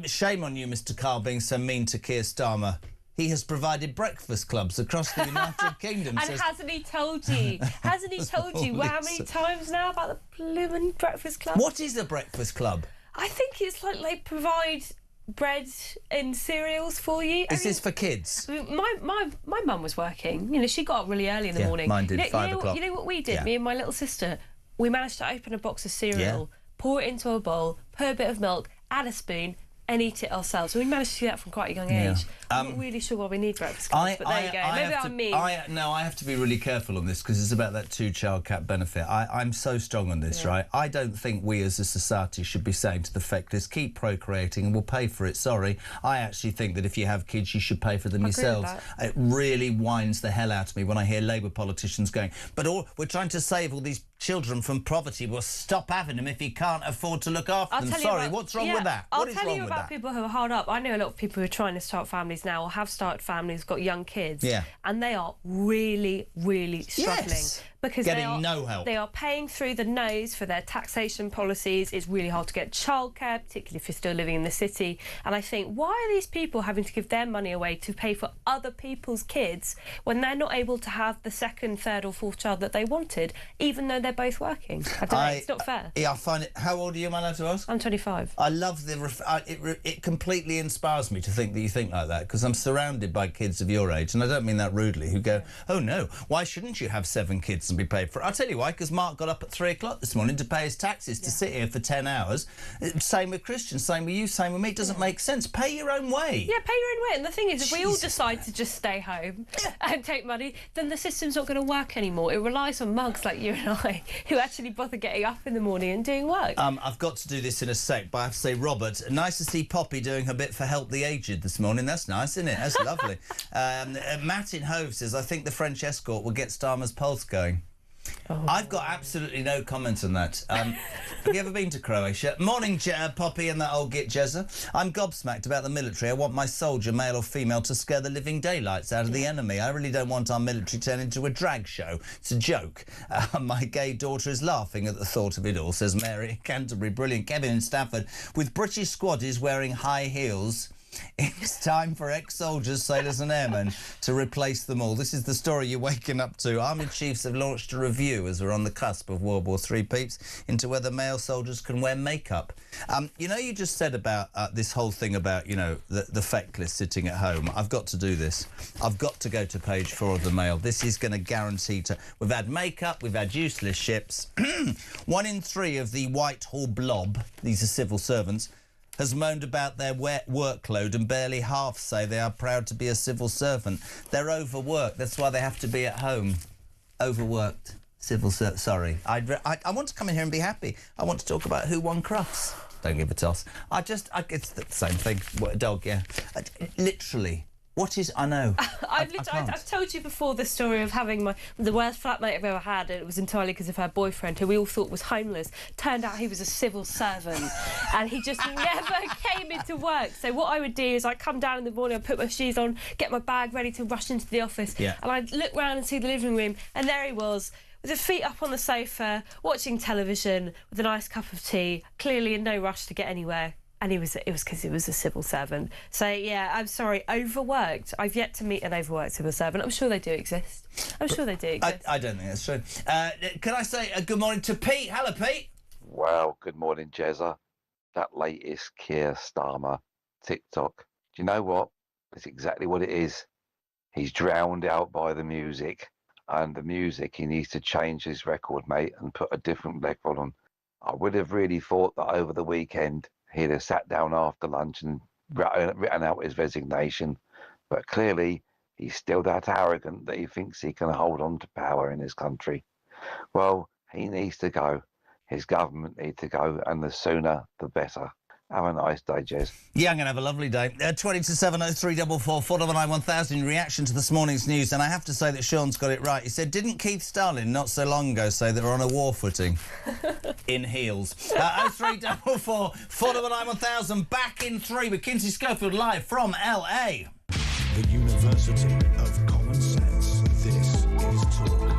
Shame on you, Mr. Carl, being so mean to Keir Starmer. He has provided breakfast clubs across the United Kingdom. And hasn't he told you? Hasn't he told you how many times now about the blooming breakfast club? What is a breakfast club? I think it's like they provide bread and cereals for you. Is this for kids? I mean, my mum was working. You know, she got up really early in the morning. Mine did, 5 o'clock. You know what we did? Me and my little sister, we managed to open a box of cereal, pour it into a bowl, put a bit of milk, add a spoon, and eat it ourselves. We managed to do that from quite a young age. I'm not really sure why we need breakfast clubs, but there you go. Maybe I'm mean. I have to be really careful on this because it's about that two-child cap benefit. I'm so strong on this, right? I don't think we as a society should be saying to the feckless, keep procreating and we'll pay for it, sorry. I actually think that if you have kids, you should pay for them yourselves. It really winds the hell out of me when I hear Labour politicians going, but we're trying to save all these children from poverty. Well, stop having them if you can't afford to look after them. Sorry, what's wrong with that? I'll tell you about people who are hard up. I know a lot of people who are trying to start families now or have started families, got young kids, and they are really, really struggling. Because no help. They are paying through the nose for their taxation policies. It's really hard to get childcare, particularly if you're still living in the city. And I think, why are these people having to give their money away to pay for other people's kids when they're not able to have the second, third or fourth child that they wanted, even though they're both working? I don't know, it's not fair. Yeah, I find it... How old are you, am I allowed to ask? I'm 25. I love it completely inspires me to think that you think like that, because I'm surrounded by kids of your age, and I don't mean that rudely, who go, oh no, why shouldn't you have 7 kids and be paid for it? I'll tell you why, because Mark got up at 3 o'clock this morning to pay his taxes to sit here for 10 hours. Same with Christian, same with you, same with me. It doesn't make sense. Pay your own way. Yeah, pay your own way. And the thing is, if we all decide to just stay home and take money, then the system's not going to work anymore. It relies on mugs like you and I who actually bother getting up in the morning and doing work. I've got to do this in a sec, but I have to say, Robert, nice to see Poppy doing her bit for Help the Aged this morning. That's nice, isn't it? That's lovely. Matt in Hove says, I think the French escort will get Starmer's pulse going. Oh. I've got absolutely no comment on that. Have you ever been to Croatia? Morning, Poppy and that old git Jezza. I'm gobsmacked about the military. I want my soldier, male or female, to scare the living daylights out of the enemy. I really don't want our military turned into a drag show. It's a joke. My gay daughter is laughing at the thought of it all, says Mary Canterbury. Brilliant. Kevin in Stafford. With British squaddies wearing high heels, it's time for ex-soldiers, sailors and airmen to replace them all. This is the story you're waking up to. Army chiefs have launched a review as we're on the cusp of World War III, peeps, into whether male soldiers can wear makeup. You know, you just said about this whole thing about, you know, the feckless sitting at home. I've got to do this. I've got to go to page 4 of the Mail. This is going to guarantee to... We've had makeup, we've had useless ships. 1 in 3 of the Whitehall blob, these are civil servants, has moaned about their workload, and barely half say they are proud to be a civil servant. They're overworked. That's why they have to be at home. Overworked. Civil servant. Sorry. I want to come in here and be happy. I want to talk about who won Crufts. Don't give a toss. It's the same thing. What a dog, yeah. Literally. What is... I know. I've told you before the story of having the worst flatmate I've ever had, and it was entirely because of her boyfriend, who we all thought was homeless. Turned out he was a civil servant, and he just never came into work. So what I would do is I'd come down in the morning, I'd put my shoes on, get my bag ready to rush into the office, and I'd look round and see the living room, and there he was, with his feet up on the sofa, watching television, with a nice cup of tea, clearly in no rush to get anywhere. And it was because he was a civil servant. So, yeah, I'm sorry, overworked. I've yet to meet an overworked civil servant. I'm sure they do exist. I don't think that's true. Can I say good morning to Pete? Hello, Pete. Well, good morning, Jezza. That latest Keir Starmer TikTok. Do you know what? That's exactly what it is. He's drowned out by the music. And the music, he needs to change his record, mate, and put a different record on. I would have really thought that over the weekend he'd have sat down after lunch and written out his resignation. But clearly, he's still that arrogant that he thinks he can hold on to power in his country. Well, he needs to go. His government needs to go, and the sooner, the better. Have a nice day, Jez. Yeah, I'm going to have a lovely day. 20 to 70344 499 1000 in reaction to this morning's news. And I have to say that Sean's got it right. He said, didn't Keith Stalin not so long ago say that we're on a war footing? In heels. 0344 499 1000 back in 3 with Kinsey Schofield live from LA. The University of Common Sense. This is Talk.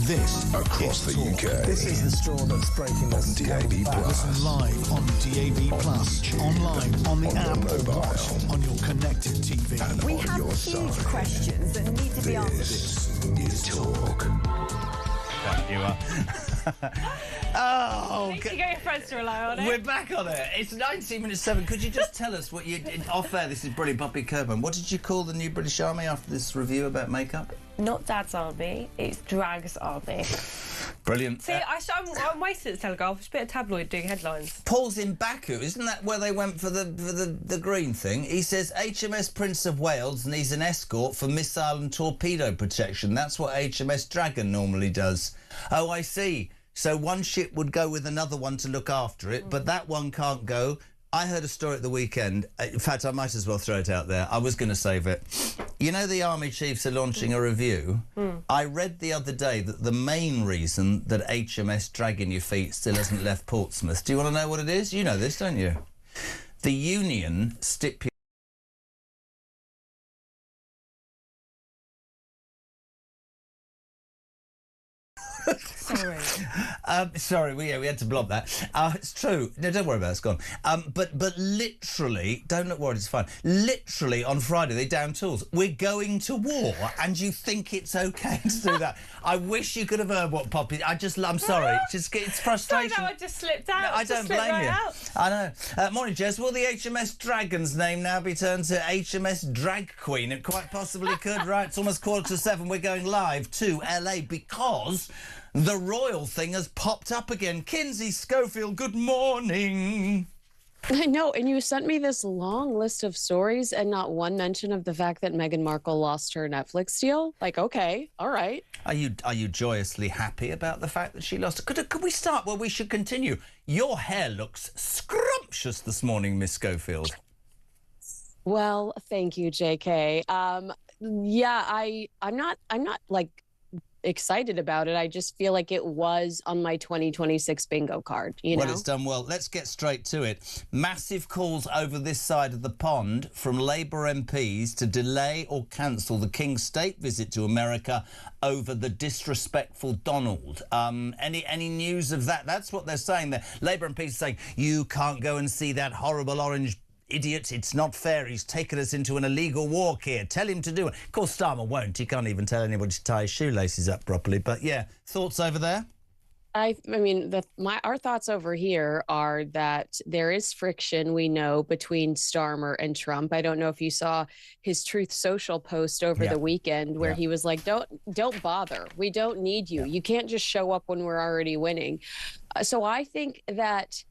This across the UK. This is the straw that's breaking us. DAB+. Listen live on DAB+, online, on the app, or on your connected TV. We have huge questions that need to be answered. This is Talk. You are. Oh, you get your friends to rely on it. We're back on it. It's 19 minutes 7. Could you just tell us what you did off air? This is brilliant, Poppy Kerban. What did you call the new British Army after this review about makeup? Not Dad's Army, it's Drag's Army. Brilliant. See, I'm wasting at the Telegraph. It's a bit of tabloid doing headlines. Paul's in Baku, isn't that where they went for the green thing? He says HMS Prince of Wales needs an escort for missile and torpedo protection. That's what HMS Dragon normally does. Oh, I see. So one ship would go with another one to look after it, but that one can't go. I heard a story at the weekend. In fact, I might as well throw it out there. I was going to save it. You know the Army Chiefs are launching a review? I read the other day that the main reason that HMS Dragging Your Feet still hasn't left Portsmouth, do you want to know what it is? You know this, don't you? The union stipulates Sorry, we had to block that. It's true. No, don't worry about it, it's gone. But literally, don't look worried, it's fine. Literally, on Friday, they downed tools. We're going to war, and you think it's okay to do that. I wish you could have heard what Poppy... I'm sorry. It's frustration. No, I just slipped out. No, I don't blame you. I know. Morning, Jess. Will the HMS Dragon's name now be turned to HMS Drag Queen? It quite possibly could, right? It's almost 7:15. We're going live to LA because... the royal thing has popped up again. Kinsey Schofield, good morning. I know, and you sent me this long list of stories and not one mention of the fact that Meghan Markle lost her Netflix deal. Like, okay, all right. Are you joyously happy about the fact that she lost it? Could we start where we should continue? Your hair looks scrumptious this morning, Miss Schofield. Well, thank you, JK. Yeah, I'm not like excited about it. I just feel like it was on my 2026 bingo card, you know? Well, it's done well. Let's get straight to it. Massive calls over this side of the pond from Labour MPs to delay or cancel the King's state visit to America over the disrespectful Donald. Any news of that? That's what they're saying there. Labour MPs are saying, you can't go and see that horrible orange idiot, it's not fair. He's taken us into an illegal walk here. Tell him to do it. Of course, Starmer won't. He can't even tell anybody to tie his shoelaces up properly. But, yeah, thoughts over there? I mean, our thoughts over here are that there is friction, we know, between Starmer and Trump. I don't know if you saw his Truth Social post over the weekend where he was like, don't bother. We don't need you. You can't just show up when we're already winning. So I think that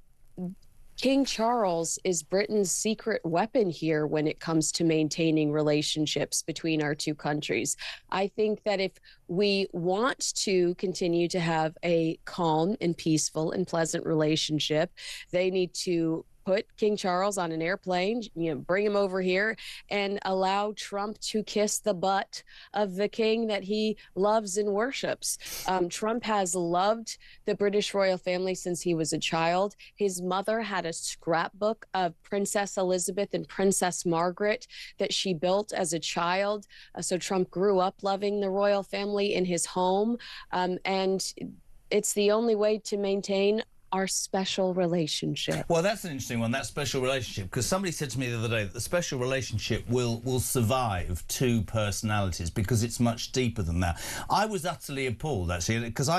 King Charles is Britain's secret weapon here when it comes to maintaining relationships between our two countries. I think that if we want to continue to have a calm and peaceful and pleasant relationship, they need to put King Charles on an airplane, bring him over here and allow Trump to kiss the butt of the king that he loves and worships. Trump has loved the British royal family since he was a child. His mother had a scrapbook of Princess Elizabeth and Princess Margaret that she built as a child. So Trump grew up loving the royal family in his home. And it's the only way to maintain our special relationship. Well, that's an interesting one, that special relationship, because somebody said to me the other day that the special relationship will survive two personalities because it's much deeper than that. I was utterly appalled, actually, because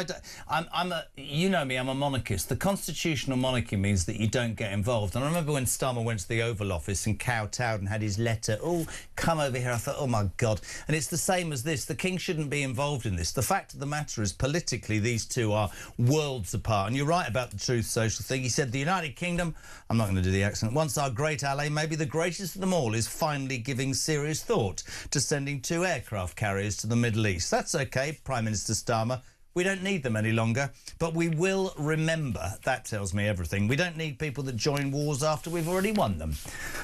you know me, I'm a monarchist. The constitutional monarchy means that you don't get involved. And I remember when Starmer went to the Oval Office and kowtowed and had his letter, oh, come over here. I thought, oh, my God. And it's the same as this. The king shouldn't be involved in this. The fact of the matter is, politically, these two are worlds apart. And you're right about the Truth Social thing. He said the United Kingdom, I'm not going to do the accent, once our great ally, maybe the greatest of them all, is finally giving serious thought to sending 2 aircraft carriers to the Middle East. That's OK, Prime Minister Starmer. We don't need them any longer, but we will remember. That tells me everything. We don't need people that join wars after we've already won them.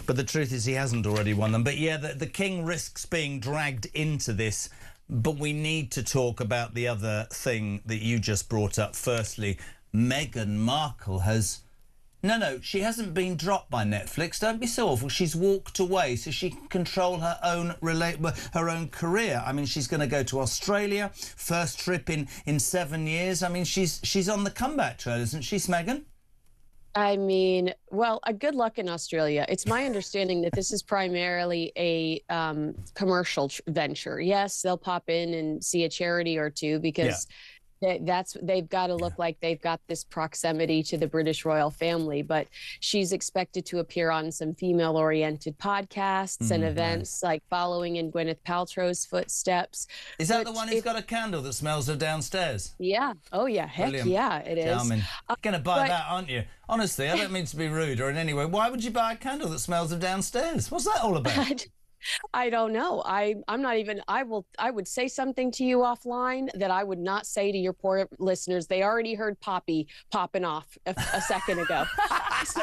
But the truth is he hasn't already won them. But, yeah, the king risks being dragged into this. But we need to talk about the other thing that you just brought up. Firstly, Meghan Markle has... No, she hasn't been dropped by Netflix. Don't be so awful. She's walked away so she can control her own career. I mean, she's going to go to Australia. First trip in 7 years. I mean, she's on the comeback trail, isn't she, Meghan? I mean, well, good luck in Australia. It's my understanding that this is primarily a commercial venture. Yes, they'll pop in and see a charity or two because... Yeah. They've got to look like they've got this proximity to the British royal family, but she's expected to appear on some female-oriented podcasts and events, like following in Gwyneth Paltrow's footsteps. Is that the one who's got a candle that smells of downstairs? Yeah. Oh, yeah. Heck Brilliant. Yeah, it is. Charming. Going to buy that, aren't you? Honestly, I don't mean to be rude or in any way. Why would you buy a candle that smells of downstairs? What's that all about? I don't know. I'm not even, I would say something to you offline that I would not say to your poor listeners. They already heard Poppy popping off a second ago. So,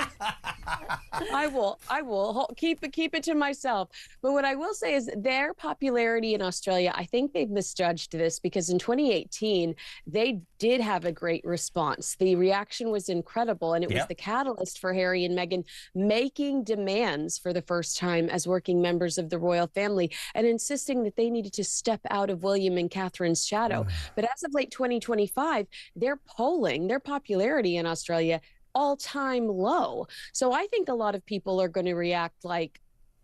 I will keep it to myself. But what I will say is their popularity in Australia, I think they've misjudged this because in 2018, they did have a great response. The reaction was incredible. And it was the catalyst for Harry and Meghan making demands for the first time as working members of the royal family and insisting that they needed to step out of William and Catherine's shadow. But as of late 2025, their popularity in Australia, all-time low. So I think a lot of people are going to react like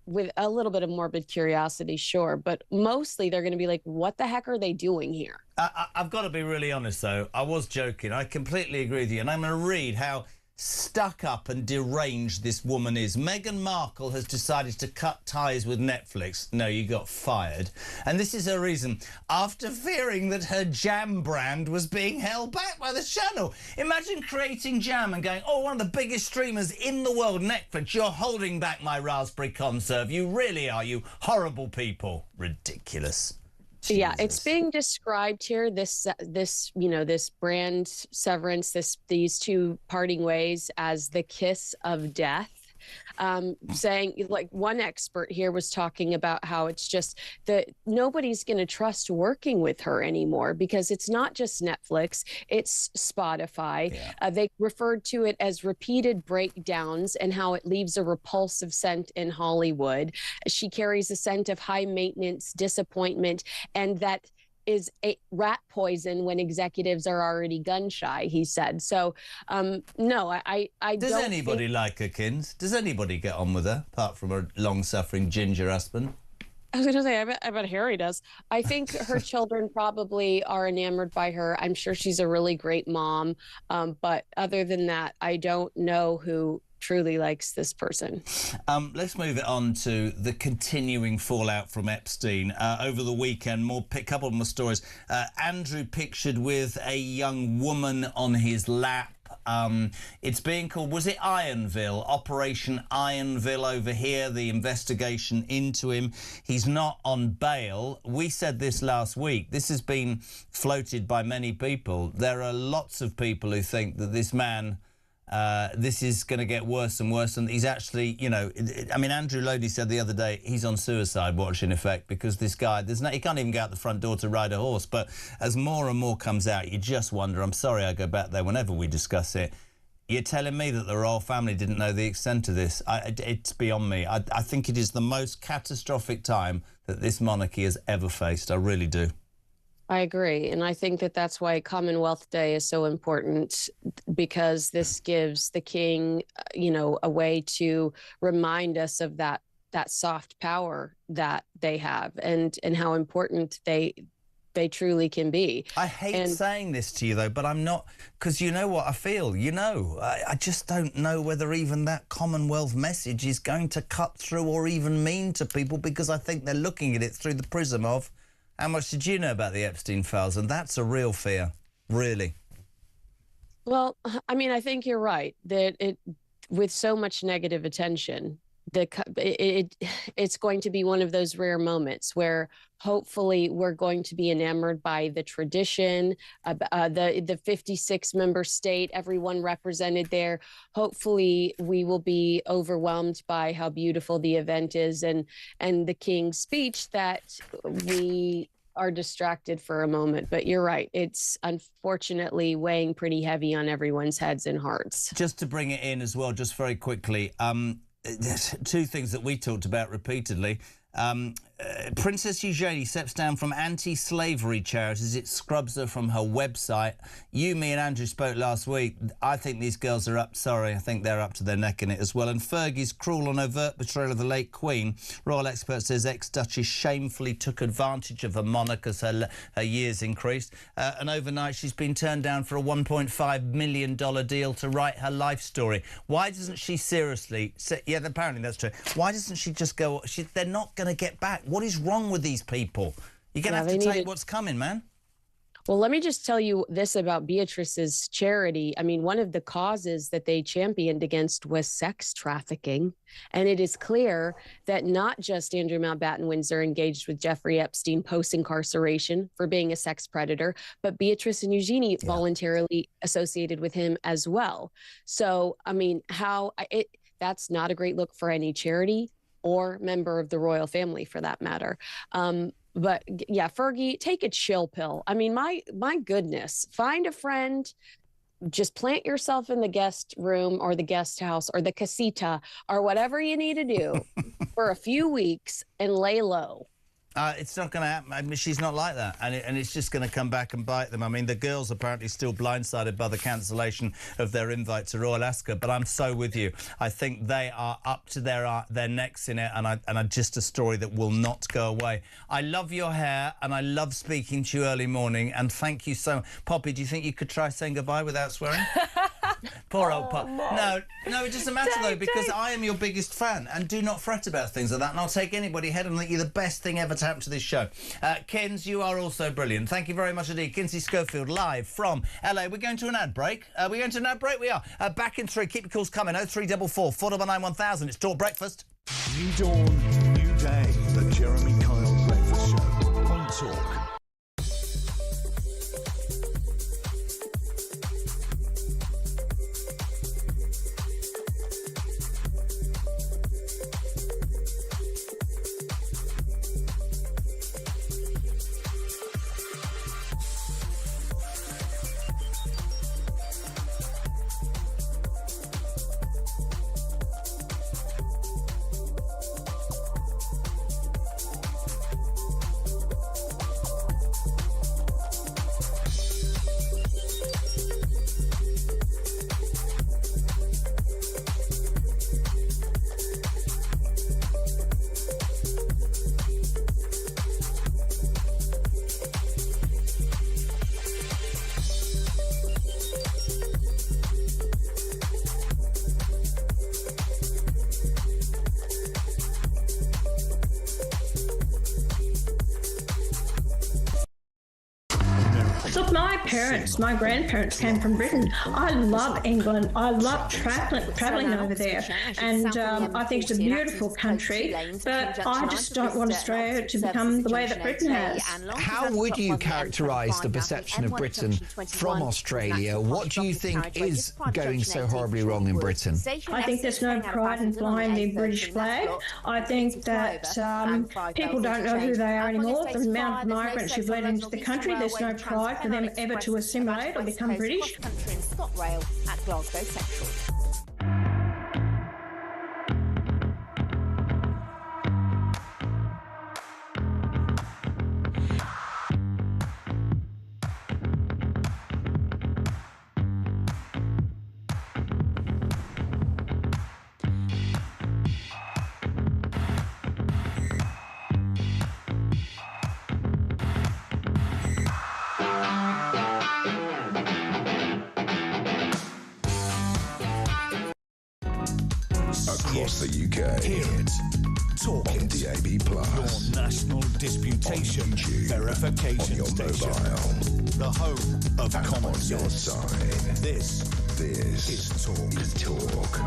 with a little bit of morbid curiosity, sure, but mostly they're going to be like, what the heck are they doing here? I've got to be really honest, though. I was joking. I completely agree with you. And I'm going to read how stuck up and deranged this woman is. Meghan Markle has decided to cut ties with Netflix. No, you got fired. And this is her reason. After fearing that her jam brand was being held back by the channel. Imagine creating jam and going, oh, one of the biggest streamers in the world, Netflix, you're holding back my raspberry conserve. You really are, you horrible people. Ridiculous. Jesus. Yeah, it's being described here, this brand severance, these two parting ways as the kiss of death. saying, like, one expert here was talking about how it's just that nobody's going to trust working with her anymore because it's not just Netflix, it's Spotify. They referred to it as repeated breakdowns and how it leaves a repulsive scent in Hollywood. She carries a scent of high maintenance, disappointment, and that is a rat poison when executives are already gun shy, he said. So, no, I Does don't anybody think... like her, Kins? Does anybody get on with her, apart from her long-suffering ginger husband? I was going to say, I bet Harry does. I think her children probably are enamored by her. I'm sure she's a really great mom. But other than that, I don't know who truly likes this person. Let's move it on to the continuing fallout from Epstein. Over the weekend, couple more stories. Andrew pictured with a young woman on his lap. It's being called, was it Ironville? Operation Ironville over here, the investigation into him. He's not on bail. We said this last week. This has been floated by many people. There are lots of people who think that this man... this is going to get worse and worse, and he's actually, you know, I mean, Andrew Lodi said the other day he's on suicide watch, in effect, because this guy, he can't even go out the front door to ride a horse. But as more and more comes out, you just wonder, I'm sorry I go back there whenever we discuss it, you're telling me that the royal family didn't know the extent of this. It's beyond me. I think it is the most catastrophic time that this monarchy has ever faced. I really do. I agree. And I think that that's why Commonwealth Day is so important, because this gives the king, you know, a way to remind us of that soft power that they have and how important they truly can be. I hate saying this to you, though, but I'm not, because you know what I feel. You know, I just don't know whether even that Commonwealth message is going to cut through or even mean to people, because I think they're looking at it through the prism of, how much did you know about the Epstein files? And that's a real fear, really. Well, I mean, I think you're right that with so much negative attention, it's going to be one of those rare moments where hopefully we're going to be enamored by the tradition, the 56-member state, everyone represented there. Hopefully we will be overwhelmed by how beautiful the event is and the king's speech, that we are distracted for a moment. But you're right, it's unfortunately weighing pretty heavy on everyone's heads and hearts. Just to bring it in as well, just very quickly, there's two things that we talked about repeatedly. Princess Eugenie steps down from anti-slavery charities. It scrubs her from her website. You, me and Andrew spoke last week. I think these girls are I think they're up to their neck in it as well. And Fergie's cruel and overt betrayal of the late Queen. Royal expert says ex-Duchess shamefully took advantage of her monarch as her years increased. And overnight she's been turned down for a $1.5 million deal to write her life story. Why doesn't she seriously... Yeah, apparently that's true. Why doesn't she just go... They're not going to get back. What is wrong with these people? You're going to have to take what's coming, man. Well, let me just tell you this about Beatrice's charity. I mean, one of the causes that they championed against was sex trafficking. And it is clear that not just Andrew Mountbatten Windsor engaged with Jeffrey Epstein post-incarceration for being a sex predator, but Beatrice and Eugenie voluntarily associated with him as well. So, I mean, that's not a great look for any charity or member of the royal family, for that matter. But yeah, Fergie, take a chill pill. I mean, my goodness, find a friend, just plant yourself in the guest room or the guest house or the casita or whatever you need to do for a few weeks and lay low. It's not going to happen. I mean, she's not like that, and it's just going to come back and bite them. I mean, the girls apparently still blindsided by the cancellation of their invite to Royal Ascot, but I'm so with you. I think they are up to their necks in it, and just a story that will not go away. I love your hair, and I love speaking to you early morning, and thank you so much. Poppy, do you think you could try saying goodbye without swearing? Poor old Pop. No, it doesn't matter, though, because I am your biggest fan, and do not fret about things like that, and I'll take anybody ahead and think you're the best thing ever to happen to this show. Kins, you are also brilliant. Thank you very much indeed. Kinsey Schofield, live from LA. We're going to an ad break. We're going to an ad break? We are. Back in 3. Keep your calls coming. 0344 499 1000. It's Talk Breakfast. New dawn, new day. The Jeremy Kyle Breakfast Show on Talk. Look, my grandparents came from Britain. I love England. I love travelling over there. And I think it's a beautiful country, but I just don't want Australia to become the way that Britain has. How would you characterise the perception of Britain from Australia? What do you think is going so horribly wrong in Britain? I think there's no pride in flying the British flag. I think that people don't know who they are anymore. The amount of migrants who've led into the country, there's no pride for them ever to assimilate or become British. ScotRail at Glasgow Central. Across the UK. Hit. Talk on DAB Plus. Your national disputation verification on your station. Mobile. The home of and common on sense. your side. This is Talk.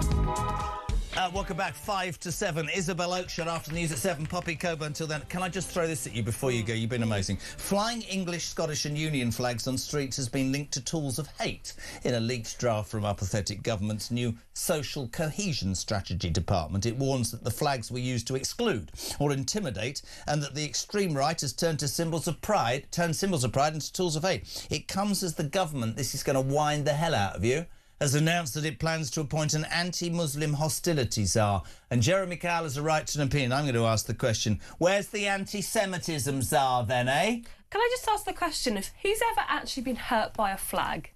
Welcome back, 5 to 7. Isabel Oakeshott after news at 7. Poppy Coburn until then. Can I just throw this at you before you go? You've been amazing. Flying English, Scottish and Union flags on streets has been linked to tools of hate in a leaked draft from our pathetic government's new social cohesion strategy department. It warns that the flags were used to exclude or intimidate, and that the extreme right has turned symbols of pride into tools of hate. It comes as the government, this is going to wind the hell out of you, has announced that it plans to appoint an anti-Muslim hostility czar. And Jeremy Kyle has a right to an opinion. I'm going to ask the question, where's the anti-Semitism czar then, eh? Can I just ask the question of who's ever actually been hurt by a flag?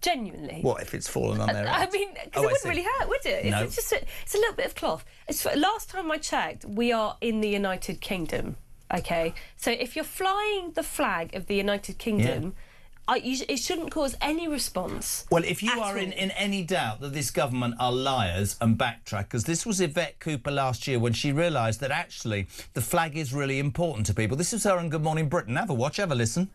Genuinely. What, if it's fallen on their head? I mean, because it wouldn't really hurt, would it? No. It's a little bit of cloth. Last time I checked, we are in the United Kingdom, OK? So if you're flying the flag of the United Kingdom... it shouldn't cause any response. Well, if you are in any doubt that this government are liars and backtrack, because this was Yvette Cooper last year when she realised that actually the flag is really important to people. This is her on Good Morning Britain. Have a watch, have a listen.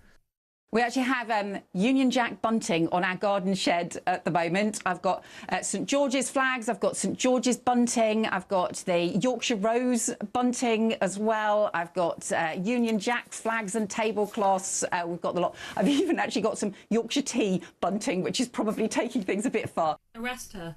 We actually have Union Jack bunting on our garden shed at the moment. I've got St George's flags, I've got St George's bunting, I've got the Yorkshire Rose bunting as well. I've got Union Jack flags and tablecloths. We've got the lot. I've even actually got some Yorkshire tea bunting, which is probably taking things a bit far. Arrest her.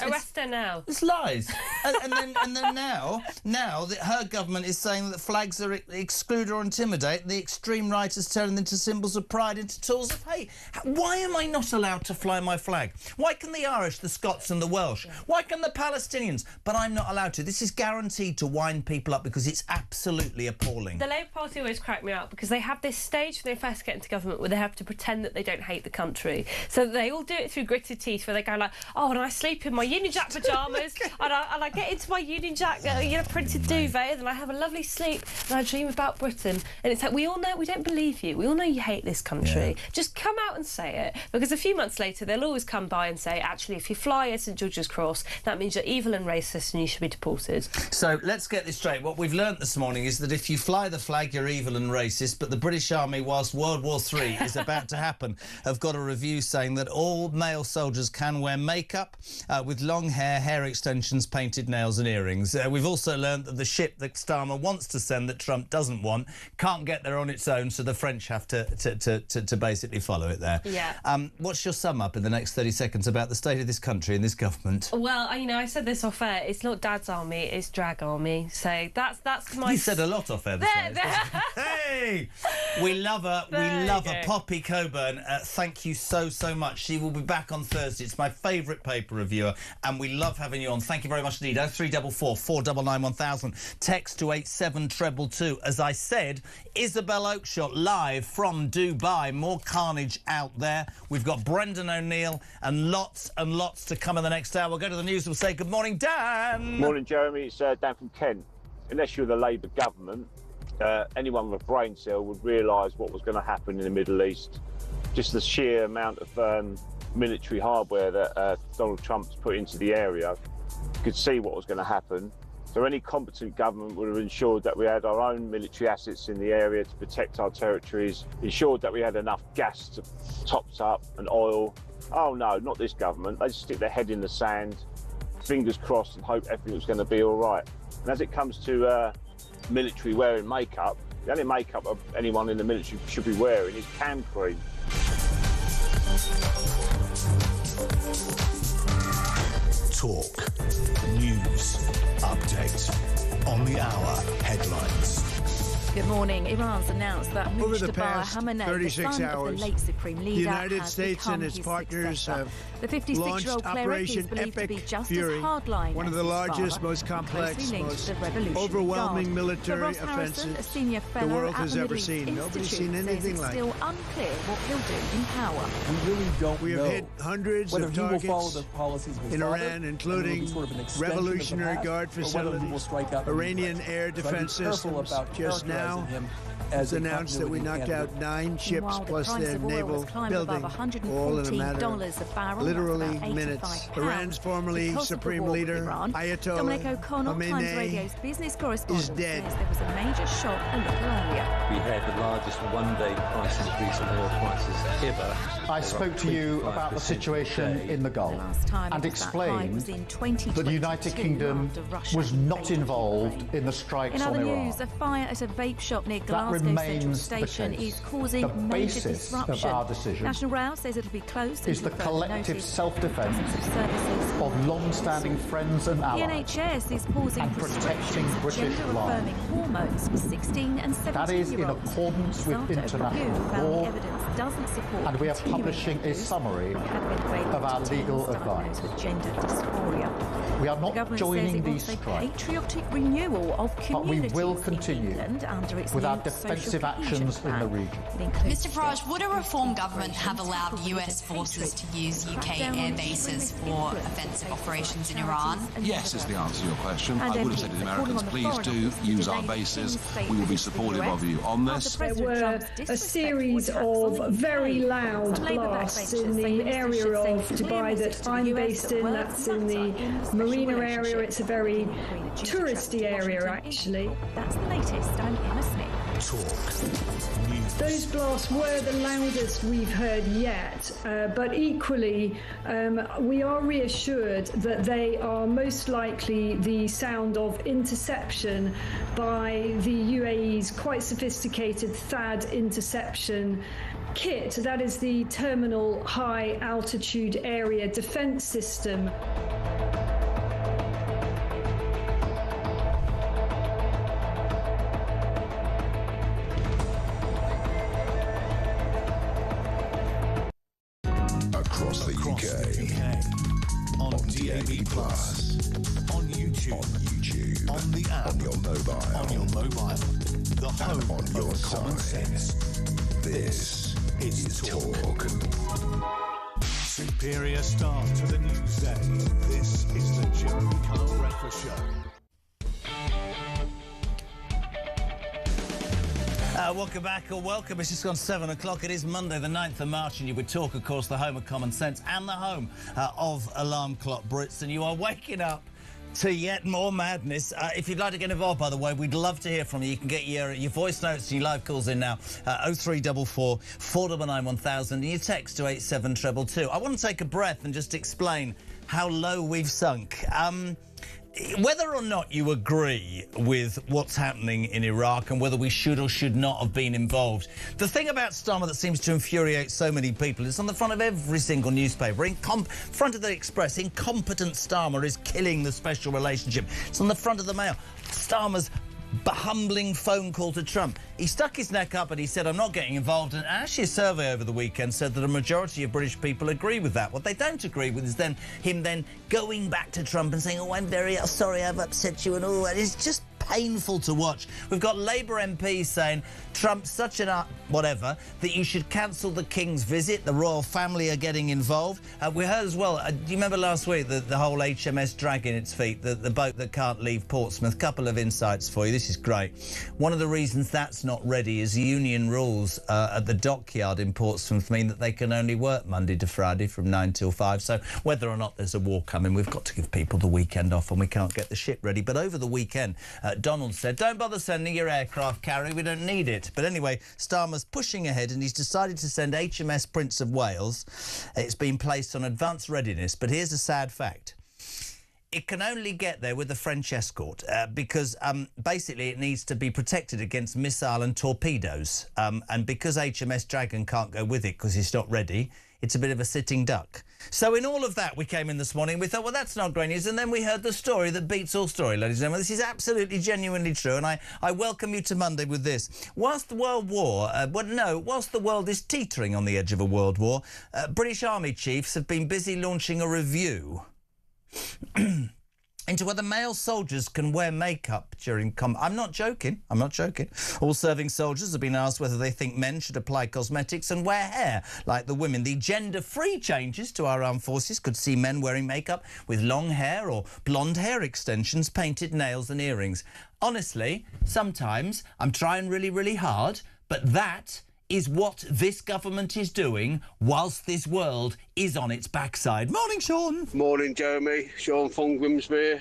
Arrest her now. It's lies. and then now that her government is saying that flags are exclude or intimidate, the extreme right has turned them into symbols of pride, into tools of hate. Why am I not allowed to fly my flag? Why can the Irish, the Scots and the Welsh? Why can the Palestinians? But I'm not allowed to. This is guaranteed to wind people up because it's absolutely appalling. The Labour Party always crack me up because they have this stage when they first get into government where they have to pretend that they don't hate the country. So they all do it through gritted teeth, where they go like, oh, and I sleep in my Union Jack pyjamas and I get into my Union Jack printed duvet and I have a lovely sleep and I dream about Britain. And it's like, we all know, we don't believe you. We all know you hate this country. Yeah. Just come out and say it, because a few months later they'll always come by and say, actually, if you fly at St George's Cross, that means you're evil and racist and you should be deported. So let's get this straight. What we've learnt this morning is that if you fly the flag, you're evil and racist, but the British Army, whilst World War III is about to happen, have got a review saying that all male soldiers can wear makeup with long hair extensions, painted nails and earrings. We've also learned that the ship that Starmer wants to send that Trump doesn't want can't get there on its own, so the French have to basically follow it there. Yeah. What's your sum up in the next 30 seconds about the state of this country and this government? Well, I said this off air. It's not Dad's army, it's drag army. So that's my... You said a lot off air this Hey! We love her. We love her. Poppy Coburn, thank you so much. She will be back on Thursday. It's my favourite paper reviewer, and we love having you on. Thank you very much indeed. 0344 499 1000. Text to 87222. As I said, Isabel Oakeshott live from Dubai. More carnage out there. We've got Brendan O'Neill and lots to come in the next hour. We'll go to the news. We'll say good morning, Dan. Morning, Jeremy. It's Dan from Kent. Unless you're the Labour government, anyone with a brain cell would realise what was going to happen in the Middle East. Just the sheer amount of military hardware that Donald Trump's put into the area. You could see what was going to happen. So any competent government would have ensured that we had our own military assets in the area to protect our territories, ensured that we had enough gas to topped up and oil. Oh no, not this government. They just stick their head in the sand, fingers crossed, and hope everything's going to be all right. And as it comes to military wearing makeup, the only makeup anyone in the military should be wearing is cam cream. Talk, news, update, on the hour headlines. Good morning. Iran's announced that over the past 36 hours, the late Supreme Leader, the United States and its partners have launched Operation Epic Fury, one of the largest, most complex, most overwhelming military offensives the world has ever seen. Nobody's seen anything like it. Still unclear what he'll do in power. We really don't know. We have hit hundreds of targets in Iran, including Revolutionary Guard facilities, Iranian air defense systems. Just now, has announced that we knocked out 9 ships plus their naval building, all in a matter of literally minutes. Iran's formerly Supreme Leader, Ayatollah Khamenei, is dead. There was a major shock a little earlier. We had the largest one-day price increase in oil prices ever. I spoke to you about the situation in the Gulf and explained that the United Kingdom was not involved in the strikes on Iran. In other news, a fire at a vape shop near Glasgow Central Station is causing major disruption. Of our decision National Rail says it'll be closed is the collective self-defence of long-standing friends and allies. The NHS is pausing and protecting British lives. Hormones for 16 and 17-year-olds. That is in accordance with international law, and we are publishing a summary of our legal advice. We are not joining these strikes, patriotic renewal of but we will continue with our defensive actions in the region. Mr Farage, would a reform government have allowed US forces to use UK air bases for offensive operations in Iran? Yes is the answer to your question. I would have said to the Americans, please do use our bases. We will be supportive of you on this. There were a series of very loud blasts in the area of Dubai that I'm based in. That's in the marina area. It's a very touristy area, actually. That's the latest. I'm Emma Smith. Talk, news. Those blasts were the loudest we've heard yet, but equally we are reassured that they are most likely the sound of interception by the UAE's quite sophisticated THAAD interception kit. That is the Terminal High Altitude Area Defence System. Across the UK. On DAB+, on YouTube, on the app, on your mobile, the home on your of common sense. This is Talk. Superior start to the news day. This is the Jeremy Kyle Breakfast Show. Welcome back, or welcome. It's just gone 7 o'clock. It is Monday, the 9th of March, and you would Talk, of course, the home of common sense and the home of Alarm Clock Brits. And you are waking up to yet more madness. If you'd like to get involved, by the way, we'd love to hear from you. You can get your voice notes and your live calls in now. 0344 499 1000 and your text to 87222. I want to take a breath and just explain how low we've sunk. Whether or not you agree with what's happening in Iraq and whether we should or should not have been involved, the thing about Starmer that seems to infuriate so many people is on the front of every single newspaper, front of the Express, incompetent Starmer is killing the special relationship. It's on the front of the Mail. Starmer's humbling phone call to Trump. He stuck his neck up and he said, I'm not getting involved. And actually a survey over the weekend said that a majority of British people agree with that. What they don't agree with is him going back to Trump and saying, oh, I'm very sorry I've upset you and all that. It's just painful to watch. We've got Labour MPs saying Trump's such an whatever that you should cancel the King's visit. The royal family are getting involved. We heard as well, do you remember last week the whole HMS dragging its feet, the boat that can't leave Portsmouth? Couple of insights for you. This is great. One of the reasons that's not ready is the union rules at the dockyard in Portsmouth mean that they can only work Monday to Friday from 9 till 5. So whether or not there's a war coming, we've got to give people the weekend off and we can't get the ship ready. But over the weekend, Donald said, don't bother sending your aircraft carrier, we don't need it. But anyway, Starmer's pushing ahead and he's decided to send HMS Prince of Wales. It's been placed on advanced readiness, but here's a sad fact. It can only get there with a French escort because basically it needs to be protected against missile and torpedoes. And because HMS Dragon can't go with it because it's not ready, it's a bit of a sitting duck. So in all of that, we came in this morning and we thought, well, that's not great news. And then we heard the story that beats all story, ladies and gentlemen. This is absolutely, genuinely true. And I welcome you to Monday with this. Whilst the world war, whilst the world is teetering on the edge of a world war, British Army chiefs have been busy launching a review into whether male soldiers can wear makeup during combat. I'm not joking. All serving soldiers have been asked whether they think men should apply cosmetics and wear hair like the women. The gender-free changes to our armed forces could see men wearing makeup with long hair or blonde hair extensions, painted nails and earrings. Honestly, sometimes I'm trying really, really hard, but that is what this government is doing whilst this world is on its backside. Morning, Sean. Morning, Jeremy. Sean from Grimsby.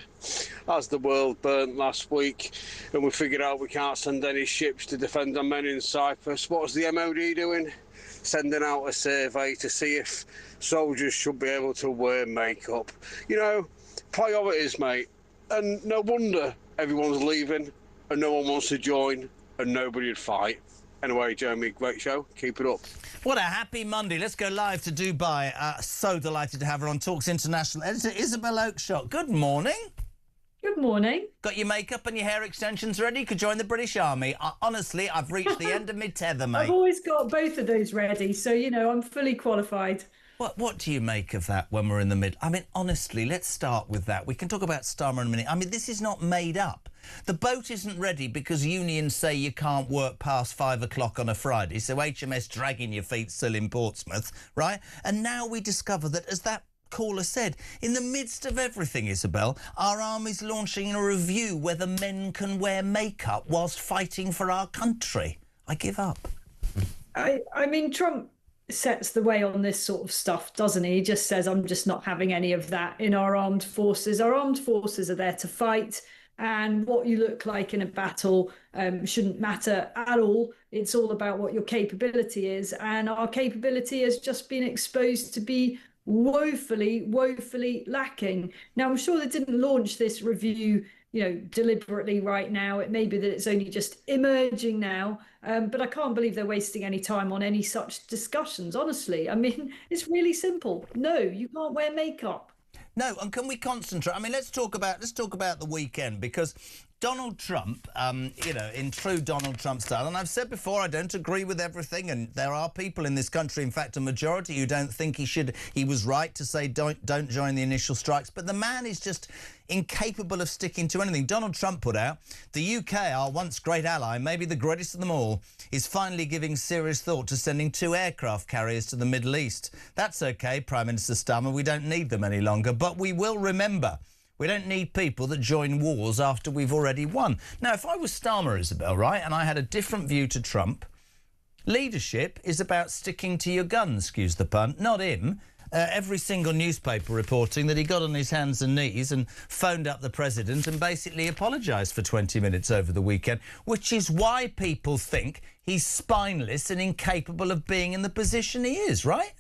As the world burnt last week and we figured out we can't send any ships to defend our men in Cyprus, what's the MOD doing? Sending out a survey to see if soldiers should be able to wear makeup. You know, priorities, mate. And no wonder everyone's leaving and no one wants to join and nobody would fight. Anyway, Jeremy, great show. Keep it up. What a happy Monday. Let's go live to Dubai. So delighted to have her on Talks International editor, Isabel Oakeshott. Good morning. Good morning. Got your makeup and your hair extensions ready? You could join the British Army. Honestly, I've reached the end of my tether, mate. I've always got both of those ready, so, you know, I'm fully qualified. What do you make of that when we're in the middle? I mean, honestly, let's start with that. We can talk about Starmer in a minute. I mean, this is not made up. The boat isn't ready because unions say you can't work past 5 o'clock on a Friday, so HMS dragging your feet still in Portsmouth, right? And now we discover that, as that caller said, in the midst of everything, Isabel, our army's launching a review whether men can wear makeup whilst fighting for our country. I give up. I mean, Trump sets the way on this sort of stuff, doesn't he? He just says, I'm just not having any of that in our armed forces. Our armed forces are there to fight, and what you look like in a battle shouldn't matter at all. It's all about what your capability is, and our capability has just been exposed to be woefully lacking. Now, I'm sure they didn't launch this review, you know, deliberately right now. It may be that it's only just emerging now, but I can't believe they're wasting any time on any such discussions, honestly. I mean, it's really simple. No, you can't wear makeup. No, and can we concentrate? I mean, let's talk about the weekend, because Donald Trump, you know, in true Donald Trump style, and I've said before, I don't agree with everything, and there are people in this country, in fact, a majority, who don't think he was right to say don't join the initial strikes, but the man is just incapable of sticking to anything. Donald Trump put out, the UK, our once great ally, maybe the greatest of them all, is finally giving serious thought to sending 2 aircraft carriers to the Middle East. That's OK, Prime Minister Starmer, we don't need them any longer, but we will remember, we don't need people that join wars after we've already won. Now, if I was Starmer, Isabel, right, and I had a different view to Trump, leadership is about sticking to your guns, excuse the pun, not him. Every single newspaper reporting that he got on his hands and knees and phoned up the president and basically apologised for 20 minutes over the weekend, which is why people think he's spineless and incapable of being in the position he is, right?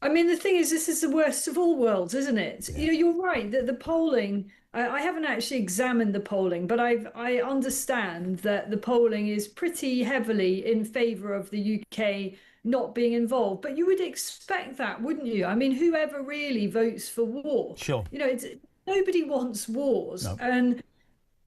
I mean, the thing is, this is the worst of all worlds, isn't it? Yeah. You know, you're right that the polling, I haven't actually examined the polling, but I understand that the polling is pretty heavily in favour of the UK not being involved. But you would expect that, wouldn't you? I mean, whoever really votes for war? Sure. You know, nobody wants wars. No. And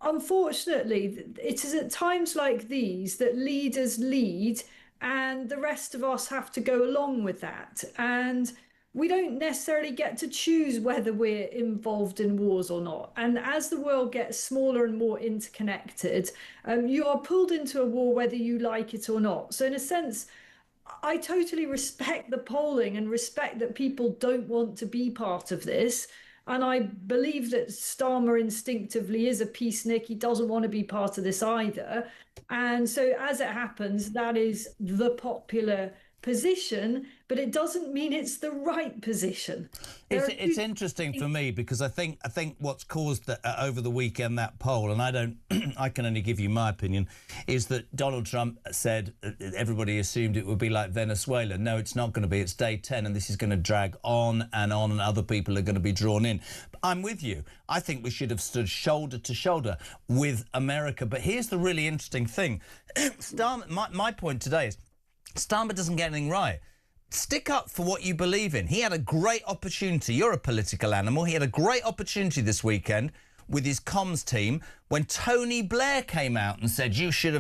unfortunately, it is at times like these that leaders lead, and the rest of us have to go along with that. And we don't necessarily get to choose whether we're involved in wars or not. And as the world gets smaller and more interconnected, you are pulled into a war whether you like it or not. So in a sense, I totally respect the polling and respect that people don't want to be part of this. And I believe that Starmer instinctively is a peacenik. He doesn't want to be part of this either. And so as it happens, that is the popular position, but it doesn't mean it's the right position. It's interesting for me because I think what's caused over the weekend that poll, and I can only give you my opinion, is that Donald Trump said everybody assumed it would be like Venezuela. No, it's not going to be. It's day 10, and this is going to drag on, and other people are going to be drawn in. But I'm with you. I think we should have stood shoulder to shoulder with America. But here's the really interesting thing. My point today is Starmer doesn't get anything right. Stick up for what you believe in. He had a great opportunity. You're a political animal. He had a great opportunity this weekend with his comms team when Tony Blair came out and said, you should.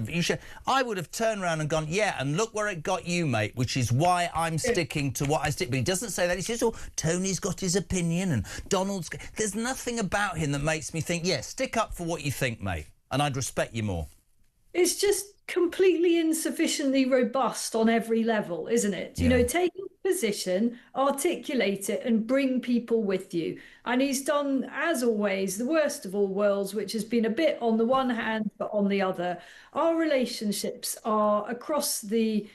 I would have turned around and gone, yeah, and look where it got you, mate, which is why I'm sticking to what I stick. But he doesn't say that. He says, oh, Tony's got his opinion and Donald's... There's nothing about him that makes me think, yeah, stick up for what you think, mate, and I'd respect you more. It's just completely insufficiently robust on every level, isn't it? You know, take a position, articulate it, and bring people with you. And he's done, as always, the worst of all worlds, which has been a bit on the one hand, but on the other. Our relationships are across the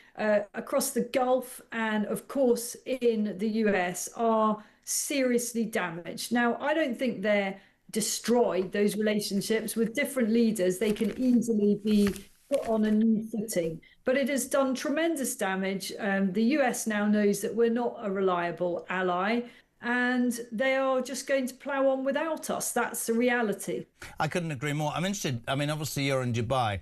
Gulf and, of course, in the US are seriously damaged. Now, I don't think they're destroyed, those relationships. With different leaders, they can easily be put on a new footing, but it has done tremendous damage. The US now knows that we're not a reliable ally, and they are just going to plough on without us. That's the reality. I couldn't agree more. I'm interested, I mean, obviously you're in Dubai,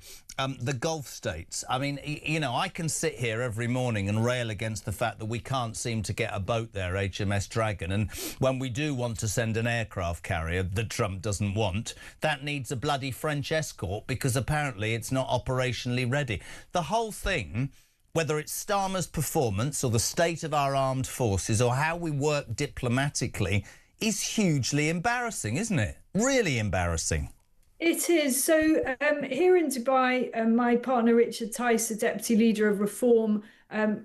the Gulf states. I mean, you know, I can sit here every morning and rail against the fact that we can't seem to get a boat there, HMS Dragon, and when we do want to send an aircraft carrier that Trump doesn't want, that needs a bloody French escort because apparently it's not operationally ready. The whole thing, whether it's Starmer's performance or the state of our armed forces or how we work diplomatically, is hugely embarrassing, isn't it? Really embarrassing. It is. So here in Dubai, my partner Richard Tice, the Deputy Leader of Reform,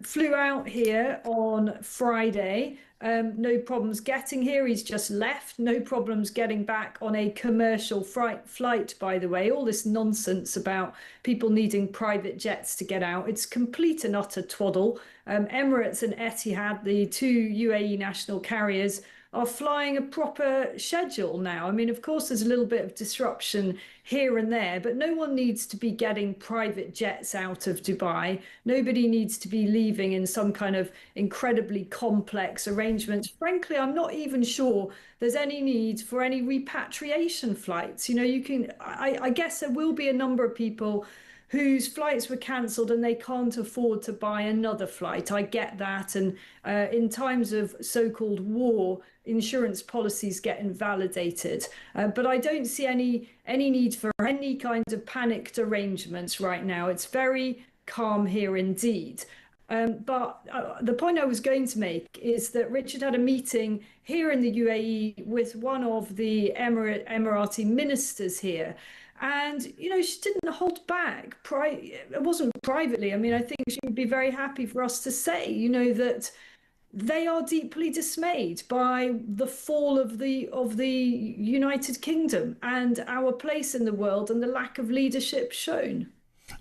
flew out here on Friday. No problems getting here. He's just left. No problems getting back on a commercial flight, by the way. All this nonsense about people needing private jets to get out. It's complete and utter twaddle. Emirates and Etihad, the two UAE national carriers, are flying a proper schedule now. I mean, of course, there's a little bit of disruption here and there, but no one needs to be getting private jets out of Dubai. Nobody needs to be leaving in some kind of incredibly complex arrangements. Frankly, I'm not even sure there's any need for any repatriation flights. You know, I guess there will be a number of people whose flights were cancelled and they can't afford to buy another flight. I get that. And in times of so-called war, insurance policies get invalidated. But I don't see any need for any kind of panicked arrangements right now. It's very calm here indeed. But the point I was going to make is that Richard had a meeting here in the UAE with one of the Emirati ministers here. And, you know, she didn't hold back. It wasn't privately. I mean, I think she would be very happy for us to say, you know, that they are deeply dismayed by the fall of the United Kingdom and our place in the world and the lack of leadership shown.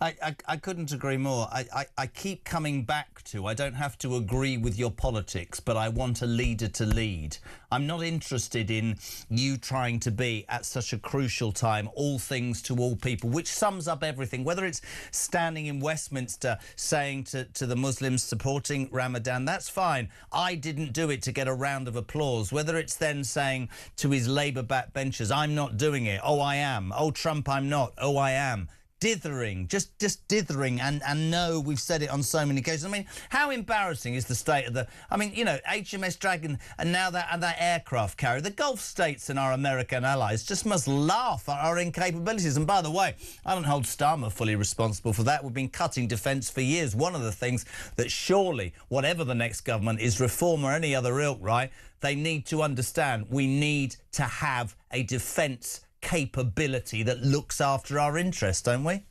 I couldn't agree more. I keep coming back to, I don't have to agree with your politics, but I want a leader to lead. I'm not interested in you trying to be, at such a crucial time, all things to all people, which sums up everything, whether it's standing in Westminster saying to the Muslims supporting Ramadan, that's fine. I didn't do it to get a round of applause. Whether it's then saying to his Labour backbenchers, I'm not doing it. Oh, I am. Oh, Trump, I'm not. Oh, I am. dithering, just dithering, and no, we've said it on so many occasions. I mean, how embarrassing is the state of the... I mean, you know, HMS Dragon and now that aircraft carrier, the Gulf states and our American allies just must laugh at our incapabilities. And by the way, I don't hold Starmer fully responsible for that. We've been cutting defence for years. One of the things that surely, whatever the next government is, Reform or any other ilk, right, they need to understand we need to have a defence capability that looks after our interests, don't we?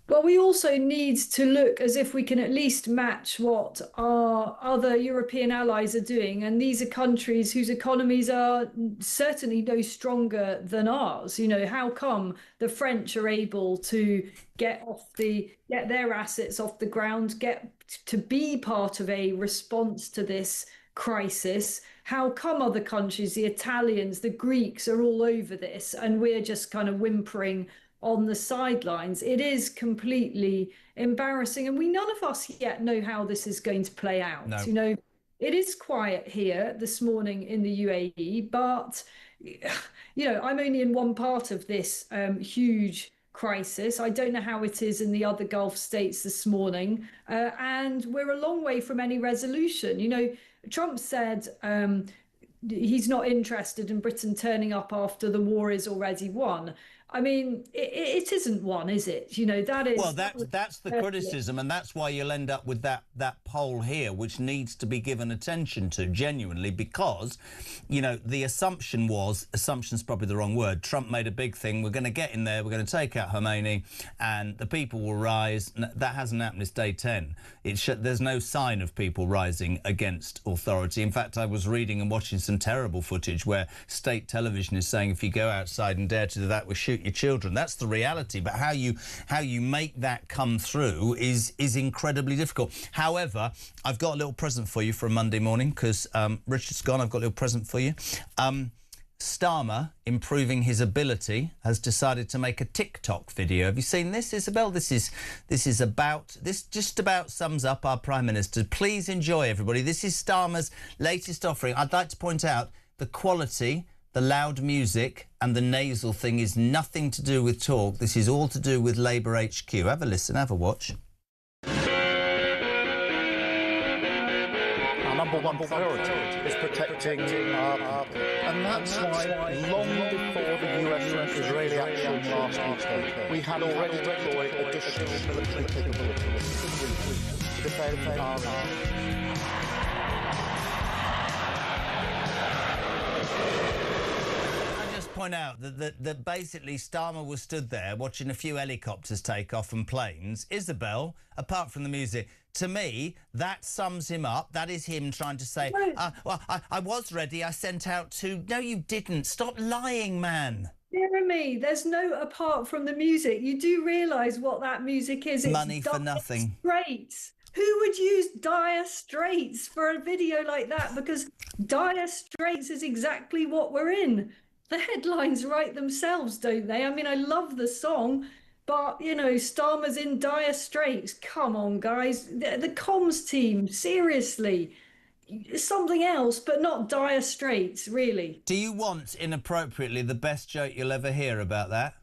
Well, we also need to look as if we can at least match what our other European allies are doing. And these are countries whose economies are certainly no stronger than ours. You know, how come the French are able to get their assets off the ground, get to be part of a response to this crisis? How come other countries, the Italians, the Greeks, are all over this and we're just kind of whimpering on the sidelines? It is completely embarrassing, and none of us yet know how this is going to play out. No. You know, it is quiet here this morning in the UAE, but you know, I'm only in one part of this huge crisis. I don't know how it is in the other Gulf states this morning, and we're a long way from any resolution. You know, Trump said he's not interested in Britain turning up after the war is already won. I mean, it isn't one, is it? You know, that is... Well, that's the criticism, and that's why you'll end up with that poll here, which needs to be given attention to, genuinely, because, you know, the assumption's probably the wrong word. Trump made a big thing. We're going to get in there, we're going to take out Khomeini, and the people will rise. That hasn't happened. It's day 10. There's no sign of people rising against authority. In fact, I was reading and watching some terrible footage where state television is saying if you go outside and dare to do that, we'll shoot your children. That's the reality, but how you make that come through is incredibly difficult. However, I've got a little present for you for a Monday morning, because Richard's gone. I've got a little present for you. Starmer, improving his ability, has decided to make a TikTok video. Have you seen this, Isabel? This just about sums up our Prime Minister. Please enjoy, everybody. This is Starmer's latest offering. I'd like to point out the quality, the loud music and the nasal thing is nothing to do with talk. This is all to do with Labour HQ. Have a listen, have a watch. Our number one priority is protecting our people. And that's why, long before the US-Israeli action last weekend, we had already deployed additional military capabilities to defend our point out that basically Starmer was stood there watching a few helicopters take off and planes. Isabel, apart from the music, to me, that sums him up. That is him trying to say, well, I was ready, I sent out two... No, you didn't. Stop lying, man. Jeremy, there's no apart from the music. You do realise what that music is. It's money for nothing. Straits. Who would use Dire Straits for a video like that? Because Dire Straits is exactly what we're in. The headlines write themselves, don't they? I mean, I love the song, but, you know, Starmer's in dire straits. Come on, guys. The comms team, seriously. Something else, but not dire straits, really. Do you want, inappropriately, the best joke you'll ever hear about that?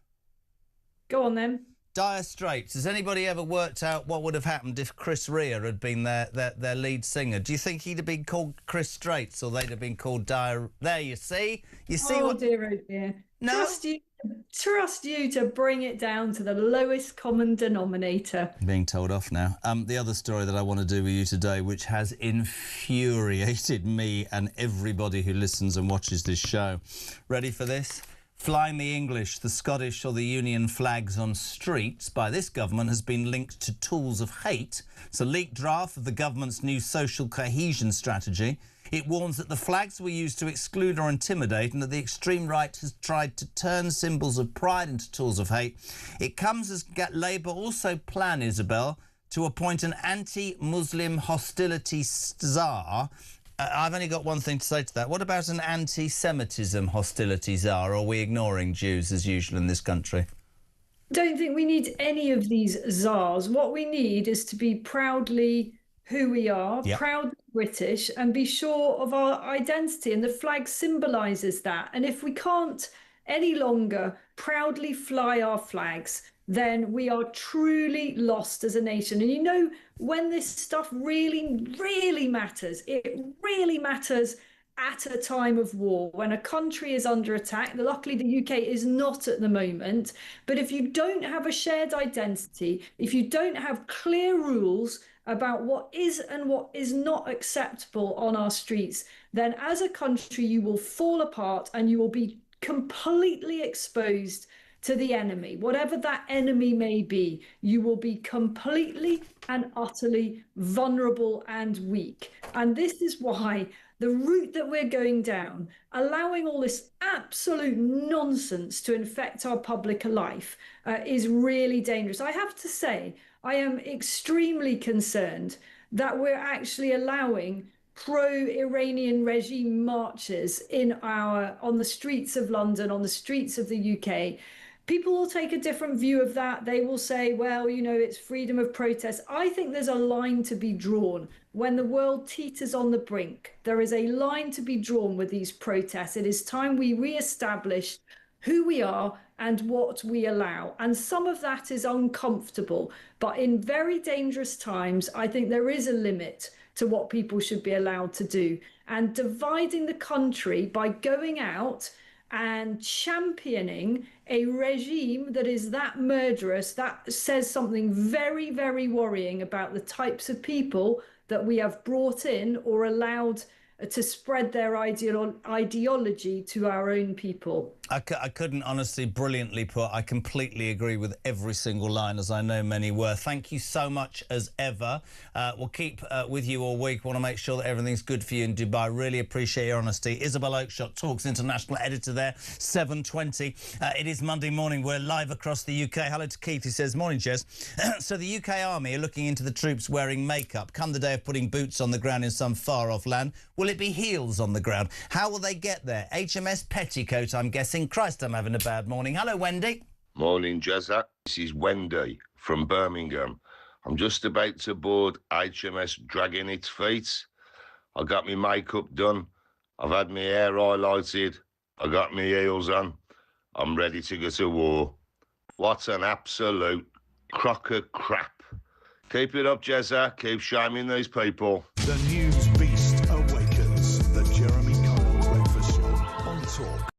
Go on, then. Dire Straits. Has anybody ever worked out what would have happened if Chris Rea had been their lead singer? Do you think he'd have been called Chris Straits or they'd have been called Dire... There, you see? You see oh, what... dear, oh, dear. No? Trust you to bring it down to the lowest common denominator. Being told off now. The other story that I want to do with you today, which has infuriated me and everybody who listens and watches this show. Ready for this? Flying the English, the Scottish or the Union flags on streets by this government has been linked to tools of hate. It's a leaked draft of the government's new social cohesion strategy. It warns that the flags were used to exclude or intimidate and that the extreme right has tried to turn symbols of pride into tools of hate. It comes as Labour also plan, Isabel, to appoint an anti-Muslim hostility czar. I've only got one thing to say to that. What about an anti-Semitism hostility czar? Or are we ignoring Jews as usual in this country? I don't think we need any of these czars. What we need is to be proudly who we are, proud British, and be sure of our identity. And the flag symbolises that. And if we can't any longer proudly fly our flags, then we are truly lost as a nation. And you know, when this stuff really, really matters, it really matters at a time of war, when a country is under attack. Luckily, the UK is not at the moment. But if you don't have a shared identity, if you don't have clear rules about what is and what is not acceptable on our streets, then as a country, you will fall apart and you will be completely exposed to the enemy. Whatever that enemy may be, you will be completely and utterly vulnerable and weak. And this is why the route that we're going down, allowing all this absolute nonsense to infect our public life, is really dangerous. I have to say, I am extremely concerned that we're actually allowing pro-Iranian regime marches on the streets of London, on the streets of the UK. People will take a different view of that. They will say, well, you know, it's freedom of protest. I think there's a line to be drawn when the world teeters on the brink. There is a line to be drawn with these protests. It is time we re-establish who we are and what we allow. And some of that is uncomfortable. But in very dangerous times, I think there is a limit to what people should be allowed to do. And dividing the country by going out and championing a regime that is that murderous, that says something very, very worrying about the types of people that we have brought in or allowed to spread their ideology to our own people. I couldn't honestly brilliantly put. I completely agree with every single line, as I know many were. Thank you so much as ever. We'll keep with you all week. Want to make sure that everything's good for you in Dubai. Really appreciate your honesty. Isabel Oakeshott, Talk's international editor there, 7:20. It is Monday morning. We're live across the UK. Hello to Keith, who says, morning, Jez. So the UK Army are looking into the troops wearing makeup. Come the day of putting boots on the ground in some far-off land, will it be heels on the ground? How will they get there? HMS Petticoat, I'm guessing. Christ, I'm having a bad morning. Hello, Wendy. Morning, Jezza. This is Wendy from Birmingham. I'm just about to board HMS Dragging Its Feet. I got my makeup done. I've had my hair highlighted. I got my heels on. I'm ready to go to war. What an absolute crock of crap. Keep it up, Jezza. Keep shaming these people. The news beast awakens. The Jeremy Kyle Breakfast Show on Talk.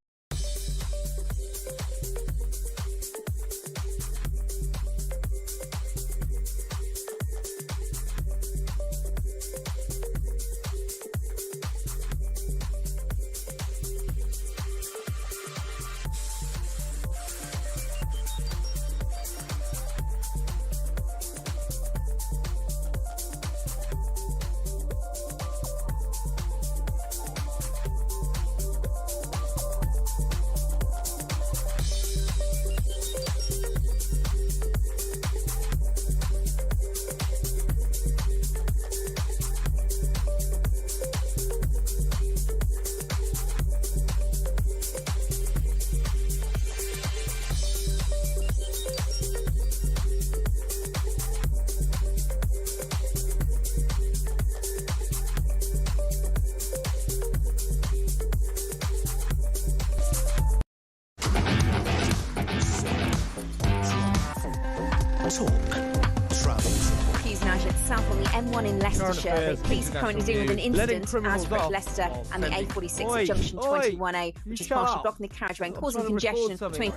Police are currently dealing with an incident as for Leicester and the A46 at junction 21A, which is partially blocking the carriageway and causing congestion between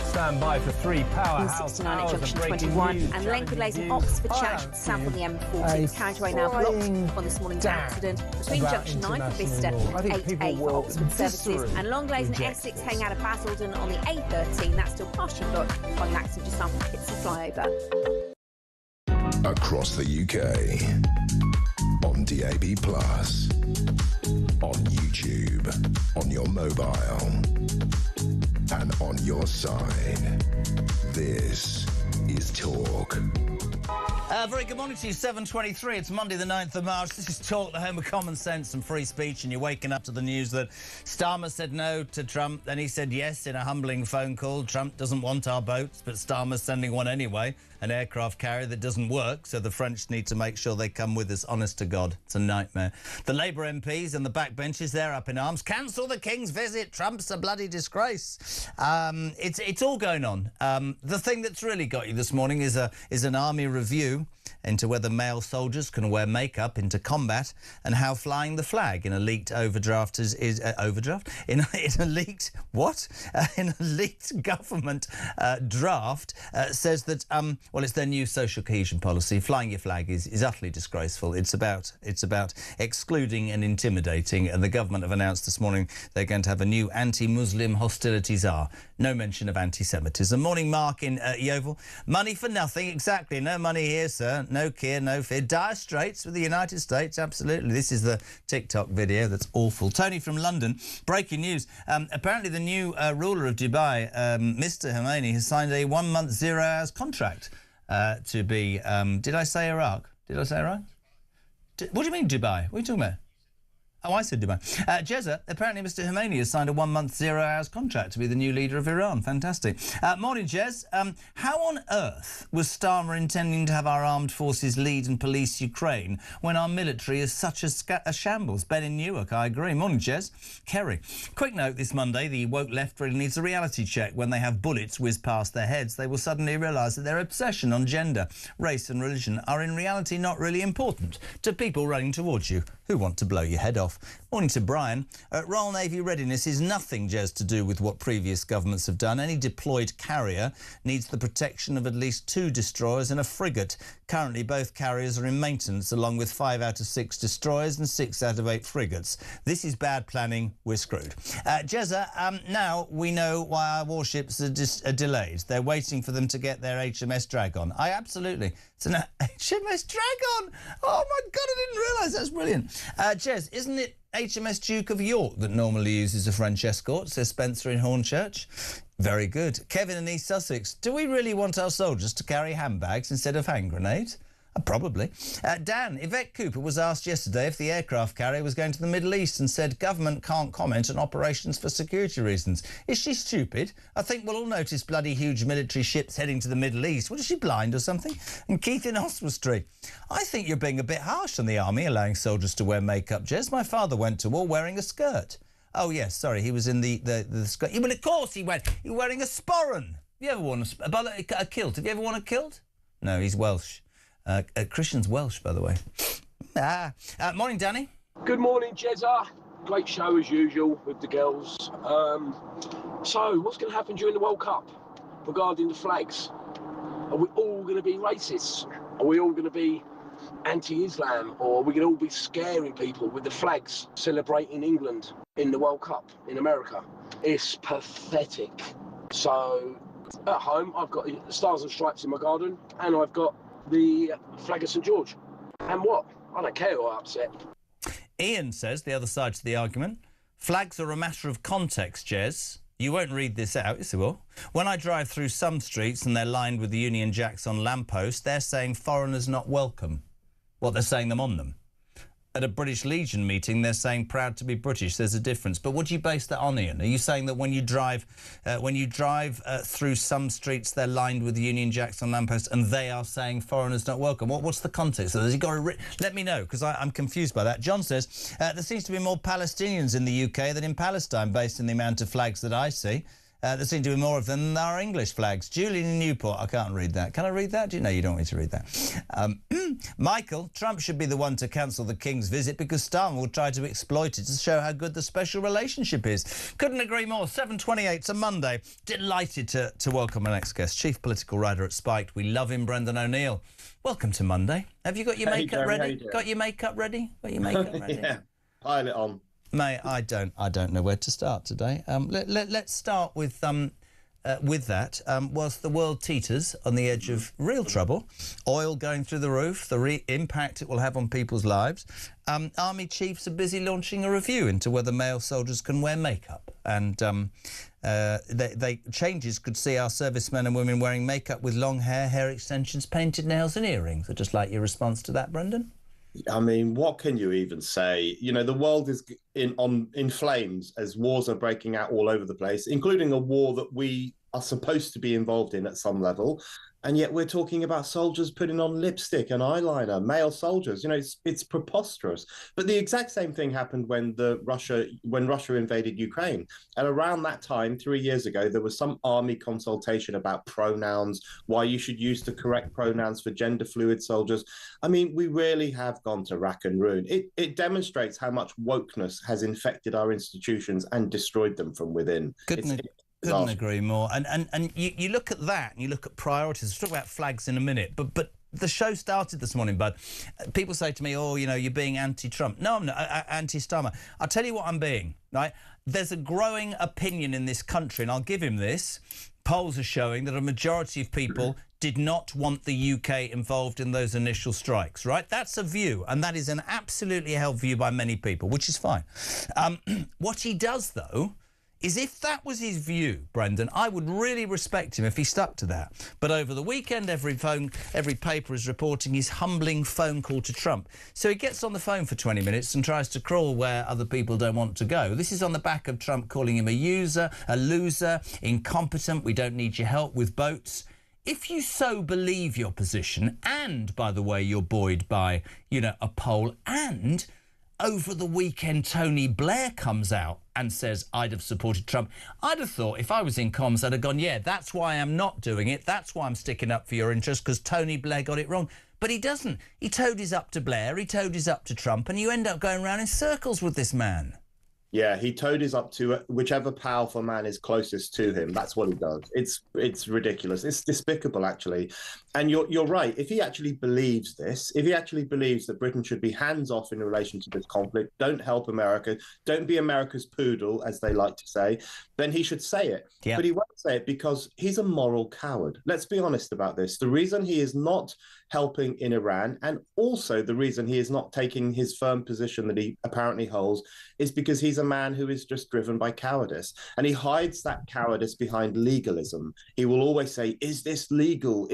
Stand by for 3 powerhouse 69 at junction 21 and Lakewood Lays in Oxford Church south on the M40. The carriageway now blocked on this morning's accident between junction 9 for Bicester and 8A for Oxford services, and Long Lays and S6 heading out of Basildon on the A13. That's still partially blocked following an accident just after Pitsea flyover. Across the UK, on DAB+, on YouTube, on your mobile, and on your side. This is Talk. Very good morning to you, 7:23. It's Monday the 9th of March. This is Talk, the home of common sense and free speech, and you're waking up to the news that Starmer said no to Trump, then he said yes in a humbling phone call. Trump doesn't want our boats, but Starmer's sending one anyway, an aircraft carrier that doesn't work, so the French need to make sure they come with us, honest to God. It's a nightmare. The Labour MPs and the backbenchers, they're up in arms. Cancel the King's visit. Trump's a bloody disgrace. It's all going on. The thing that's really got you this morning is an army review into whether male soldiers can wear makeup into combat and how flying the flag in a leaked overdraft in a leaked government draft says that it's their new social cohesion policy. Flying your flag is utterly disgraceful. It's about excluding and intimidating, and the government have announced this morning they're going to have a new anti-Muslim hostilities czar. No mention of anti-Semitism. Morning, Mark in Yeovil. Money for nothing, exactly. No money here, sir. No care, no fear. Dire straits with the United States, absolutely. This is the TikTok video that's awful. Tony from London, breaking news. Apparently the new ruler of Dubai, Mr. Khomeini, has signed a 1 month 0 hours contract to be... did I say Iraq? Did I say Iraq? What do you mean Dubai? What are you talking about? Oh, I said Dubai. Jezza, apparently Mr. Khomeini has signed a 1 month 0 hours contract to be the new leader of Iran. Fantastic. Morning, Jez. How on earth was Starmer intending to have our armed forces lead and police Ukraine when our military is such a shambles? Ben in Newark, I agree. Morning, Jez. Kerry. Quick note this Monday, the woke left really needs a reality check. When they have bullets whiz past their heads, they will suddenly realise that their obsession on gender, race and religion are in reality not really important to people running towards you who want to blow your head off. Morning to Brian. Royal Navy readiness is nothing, Jez, to do with what previous governments have done. Any deployed carrier needs the protection of at least 2 destroyers and a frigate. Currently, both carriers are in maintenance, along with 5 out of 6 destroyers and 6 out of 8 frigates. This is bad planning. We're screwed. Jezza, now we know why our warships are delayed. They're waiting for them to get their HMS Dragon. Absolutely. It's an HMS Dragon! Oh, my God, I didn't realise. That's brilliant. Jez, isn't it HMS Duke of York that normally uses a French escort, says Spencer in Hornchurch? Very good. Kevin in East Sussex. Do we really want our soldiers to carry handbags instead of hand grenades? Probably. Dan, Yvette Cooper was asked yesterday if the aircraft carrier was going to the Middle East and said government can't comment on operations for security reasons. Is she stupid? I think we'll all notice bloody huge military ships heading to the Middle East. What, is she blind or something? And Keith in Oswestry. I think you're being a bit harsh on the army, allowing soldiers to wear makeup, Jez. My father went to war wearing a skirt. Oh, yes, sorry, he was in the skirt. Well, of course he went. He was wearing a sporran. Have you ever worn a kilt? Have you ever worn a kilt? No, he's Welsh. Christian's Welsh, by the way. Morning, Danny. Good morning, Jezza. Great show as usual with the girls. So, what's going to happen during the World Cup regarding the flags? Are we all going to be racists? Are we all going to be anti-Islam? Or are we going to all be scaring people with the flags celebrating England in the World Cup in America? It's pathetic. So, at home, I've got the Stars and Stripes in my garden, and I've got the flag of St George. And what? I don't care who I upset. Ian says, the other side to the argument, flags are a matter of context, Jez. You won't read this out, yes you will. When I drive through some streets and they're lined with the Union Jacks on lampposts, they're saying foreigners not welcome. Well, they're saying them on them. At a British Legion meeting, they're saying proud to be British. There's a difference. But what do you base that on, Ian? Are you saying that when you drive through some streets, they're lined with the Union Jacks on lampposts and they are saying foreigners not welcome? What's the context? Has he got let me know, because I'm confused by that. John says, there seems to be more Palestinians in the UK than in Palestine, based on the amount of flags that I see. There seem to be more of them than there are English flags. Julian in Newport, I can't read that. Can I read that? No, you don't want me to read that. Michael, Trump should be the one to cancel the King's visit because Starmer will try to exploit it to show how good the special relationship is. Couldn't agree more. 7:28, it's a Monday. Delighted to welcome our next guest, Chief Political Writer at Spiked. We love him, Brendan O'Neill. Welcome to Monday. Have you got your makeup ready? Got your makeup ready? Got your makeup ready? Yeah, pile it on. Mate, I don't know where to start today. Let's start with with that, whilst the world teeters on the edge of real trouble, oil going through the roof, the impact it will have on people's lives, army chiefs are busy launching a review into whether male soldiers can wear makeup. And changes could see our servicemen and women wearing makeup with long hair, hair extensions, painted nails and earrings. I'd just like your response to that, Brendan. I mean, what can you even say? You know, the world is in flames as wars are breaking out all over the place, including a war that we are supposed to be involved in at some level. And yet we're talking about soldiers putting on lipstick and eyeliner, male soldiers. You know, it's preposterous. But the exact same thing happened when Russia invaded Ukraine. And around that time, 3 years ago, there was some army consultation about pronouns, why you should use the correct pronouns for gender fluid soldiers. I mean, we really have gone to rack and ruin. It demonstrates how much wokeness has infected our institutions and destroyed them from within. Couldn't agree more. And you look at that and you look at priorities. We'll talk about flags in a minute, but the show started this morning, Bud. People say to me, oh, you know, you're being anti-Trump. No, I'm not, anti-Starmer. I'll tell you what I'm being, right? There's a growing opinion in this country, and I'll give him this. Polls are showing that a majority of people did not want the UK involved in those initial strikes, right? That's a view, and that is an absolutely held view by many people, which is fine. What he does, though, is if that was his view, Brendan, I would really respect him if he stuck to that. But over the weekend, every paper is reporting his humbling phone call to Trump. So he gets on the phone for 20 minutes and tries to crawl where other people don't want to go. This is on the back of Trump calling him a loser, incompetent, we don't need your help with boats. If you so believe your position, and, by the way, you're buoyed by, you know, a poll, and over the weekend Tony Blair comes out and says, I'd have supported Trump, I'd have thought if I was in comms, I'd have gone, yeah, that's why I'm not doing it. That's why I'm sticking up for your interests, because Tony Blair got it wrong. But he doesn't. He toadies up to Blair, he toadies up to Trump, and you end up going around in circles with this man. Yeah, he toadies up to whichever powerful man is closest to him. That's what he does. It's ridiculous. It's despicable, actually. And you're right. If he actually believes this, if he actually believes that Britain should be hands off in relation to this conflict, don't help America, don't be America's poodle, as they like to say, then he should say it. Yep. But he won't say it because he's a moral coward. Let's be honest about this. The reason he is not helping in Iran, and also the reason he is not taking his firm position that he apparently holds, is because he's a man who is just driven by cowardice. And he hides that cowardice behind legalism. He will always say, is this legal?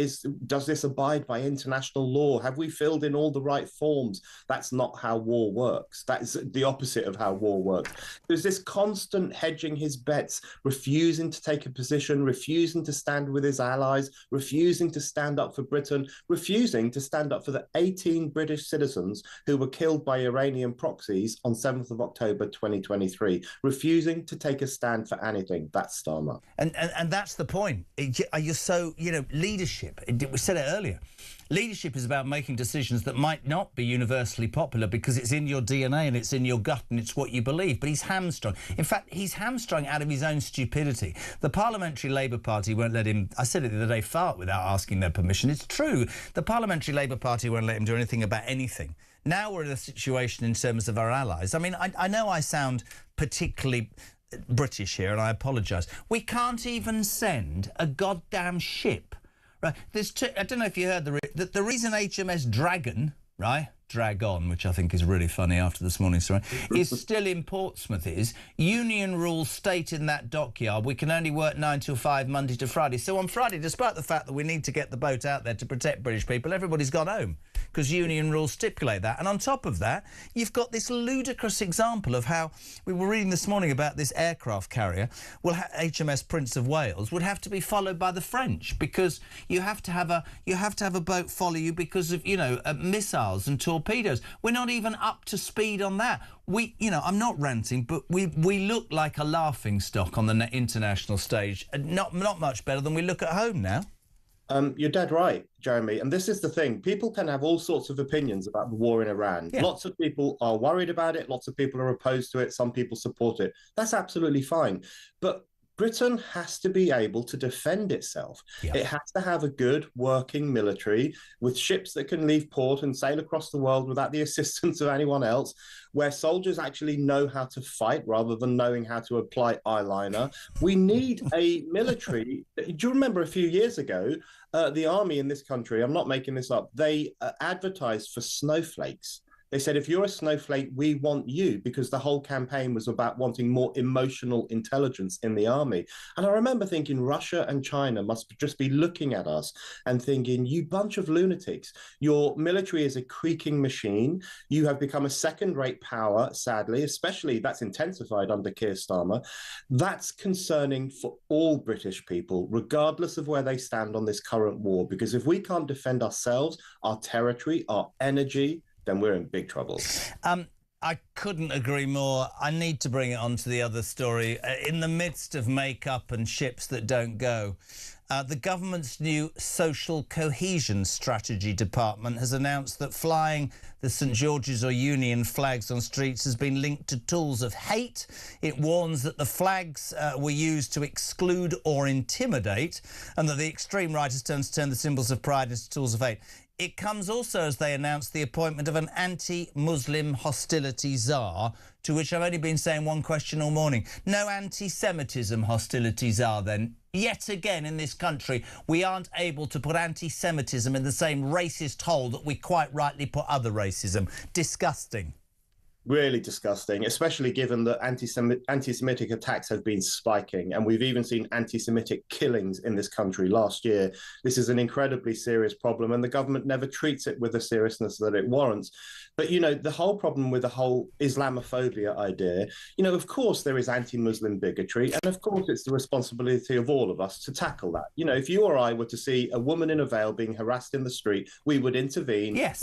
Does this abide by international law? Have we filled in all the right forms? That's not how war works. That's the opposite of how war works. There's this constant hedging his bets, refusing to take a position, refusing to stand with his allies, refusing to stand up for Britain, refusing to stand up for the 18 British citizens who were killed by Iranian proxies on 7th of October 2023, refusing to take a stand for anything. That's Starmer. And that's the point. You're so, you know, leadership, we said it earlier, leadership is about making decisions that might not be universally popular because it's in your DNA and it's in your gut and it's what you believe, but he's hamstrung. In fact, he's hamstrung out of his own stupidity. The Parliamentary Labour Party won't let him, I said it the other day, fart without asking their permission. It's true. The Parliamentary Labour Party won't let him do anything about anything. Now we're in a situation in terms of our allies. I mean, I know I sound particularly British here and I apologise. We can't even send a goddamn ship. Right, I don't know if you heard the reason HMS Dragon, right, Dragon, which I think is really funny after this morning's story, is still in Portsmouth is union rules state in that dockyard we can only work 9 till 5 Monday to Friday. So on Friday, despite the fact that we need to get the boat out there to protect British people, everybody's gone home because union rules stipulate that. And on top of that, you've got this ludicrous example of how we were reading this morning about this aircraft carrier. Well, HMS Prince of Wales would have to be followed by the French because you have to have a boat follow you because of, you know, missiles and torpedoes. We're not even up to speed on that. You know, I'm not ranting, but we look like a laughing stock on the international stage. Not much better than we look at home now. You're dead right, Jeremy. And this is the thing. People can have all sorts of opinions about the war in Iran. Yeah. Lots of people are worried about it. Lots of people are opposed to it. Some people support it. That's absolutely fine. But Britain has to be able to defend itself. Yeah. It has to have a good working military with ships that can leave port and sail across the world without the assistance of anyone else, where soldiers actually know how to fight rather than knowing how to apply eyeliner. We need a military. Do you remember a few years ago, the army in this country, I'm not making this up, they advertised for snowflakes. They said, if you're a snowflake, we want you, because the whole campaign was about wanting more emotional intelligence in the army. And I remember thinking Russia and China must just be looking at us and thinking, you bunch of lunatics, your military is a creaking machine. You have become a second-rate power, sadly, especially that's intensified under Keir Starmer. That's concerning for all British people, regardless of where they stand on this current war, because if we can't defend ourselves, our territory, our energy, then we're in big trouble. I couldn't agree more. I need to bring it on to the other story. In the midst of make-up and ships that don't go, the government's new Social Cohesion Strategy Department has announced that flying the St George's or Union flags on streets has been linked to tools of hate. It warns that the flags were used to exclude or intimidate, and that the extreme right has turned the symbols of pride into tools of hate. It comes also as they announced the appointment of an anti-Muslim hostility czar, to which I've only been saying one question all morning. No anti-Semitism hostility czar, then. Yet again in this country, we aren't able to put anti-Semitism in the same racist hole that we quite rightly put other racism. Disgusting. Really disgusting, especially given that anti-Semitic attacks have been spiking, and we've even seen anti-Semitic killings in this country last year. This is an incredibly serious problem, and the government never treats it with the seriousness that it warrants. But, you know, the whole problem with the whole Islamophobia idea, you know, of course there is anti-Muslim bigotry, and of course it's the responsibility of all of us to tackle that. You know, if you or I were to see a woman in a veil being harassed in the street, we would intervene. Yes.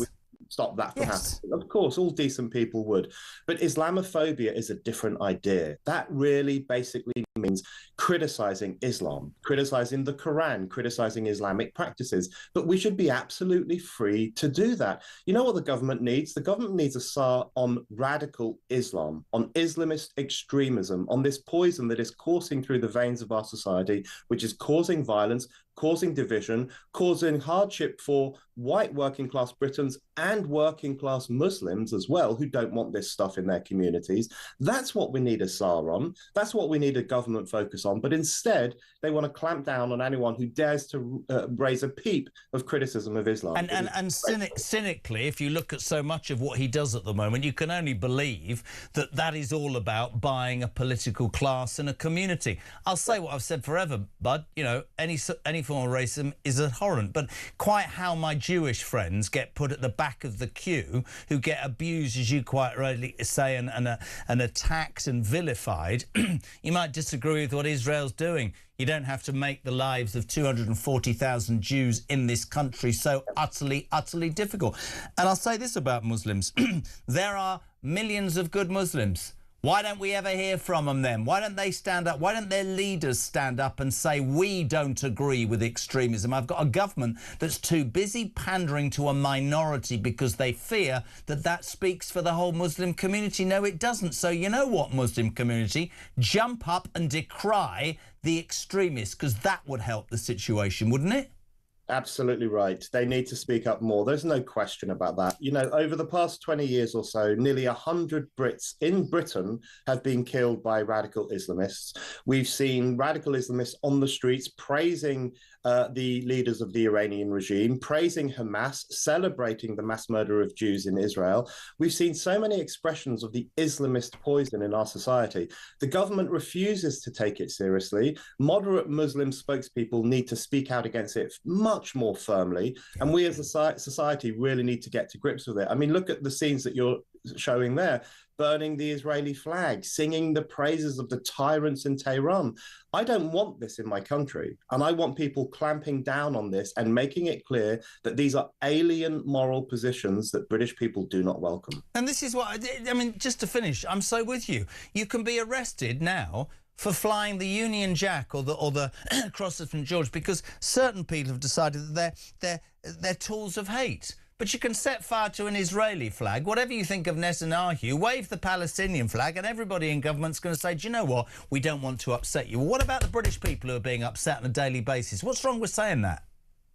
Stop that from happening. Of course, all decent people would. But Islamophobia is a different idea. That really basically means criticizing Islam, criticizing the Quran, criticizing Islamic practices. But we should be absolutely free to do that. You know what the government needs? The government needs a SAR on radical Islam, on Islamist extremism, on this poison that is coursing through the veins of our society, which is causing violence, causing division, causing hardship for white working class Britons and working class Muslims as well, who don't want this stuff in their communities. That's what we need a SAR on. That's what we need a government focus on. But instead, they want to clamp down on anyone who dares to raise a peep of criticism of Islam. And cynically, if you look at so much of what he does at the moment, you can only believe that that is all about buying a political class and a community. I'll say what I've said forever, Bud. You know, any form of racism is abhorrent, but quite how my Jewish friends get put at the back of the queue, who get abused, as you quite rightly say, and attacked and vilified, you might disagree with what Israel's doing. You don't have to make the lives of 240,000 Jews in this country so utterly, utterly difficult. And I'll say this about Muslims. There are millions of good Muslims. Why don't we ever hear from them then? Why don't they stand up? Why don't their leaders stand up and say, we don't agree with extremism? I've got a government that's too busy pandering to a minority because they fear that that speaks for the whole Muslim community. No, it doesn't. So you know what, Muslim community? Jump up and decry the extremists, because that would help the situation, wouldn't it? Absolutely right. They need to speak up more. There's no question about that. You know, over the past 20 years or so, nearly 100 Brits in Britain have been killed by radical Islamists. We've seen radical Islamists on the streets praising the leaders of the Iranian regime, praising Hamas, celebrating the mass murder of Jews in Israel. We've seen so many expressions of the Islamist poison in our society. The government refuses to take it seriously. Moderate Muslim spokespeople need to speak out against it much more firmly, and we as a society really need to get to grips with it. I mean, look at the scenes that you're showing there, burning the Israeli flag, singing the praises of the tyrants in Tehran. I don't want this in my country, and I want people clamping down on this and making it clear that these are alien moral positions that British people do not welcome. And this is what I mean, just to finish, I'm so with you. You can be arrested now for flying the Union Jack or the cross of St George, because certain people have decided that they're tools of hate. But you can set fire to an Israeli flag. Whatever you think of Netanyahu, wave the Palestinian flag, and everybody in government's going to say, do you know what? We don't want to upset you. Well, what about the British people who are being upset on a daily basis? What's wrong with saying that?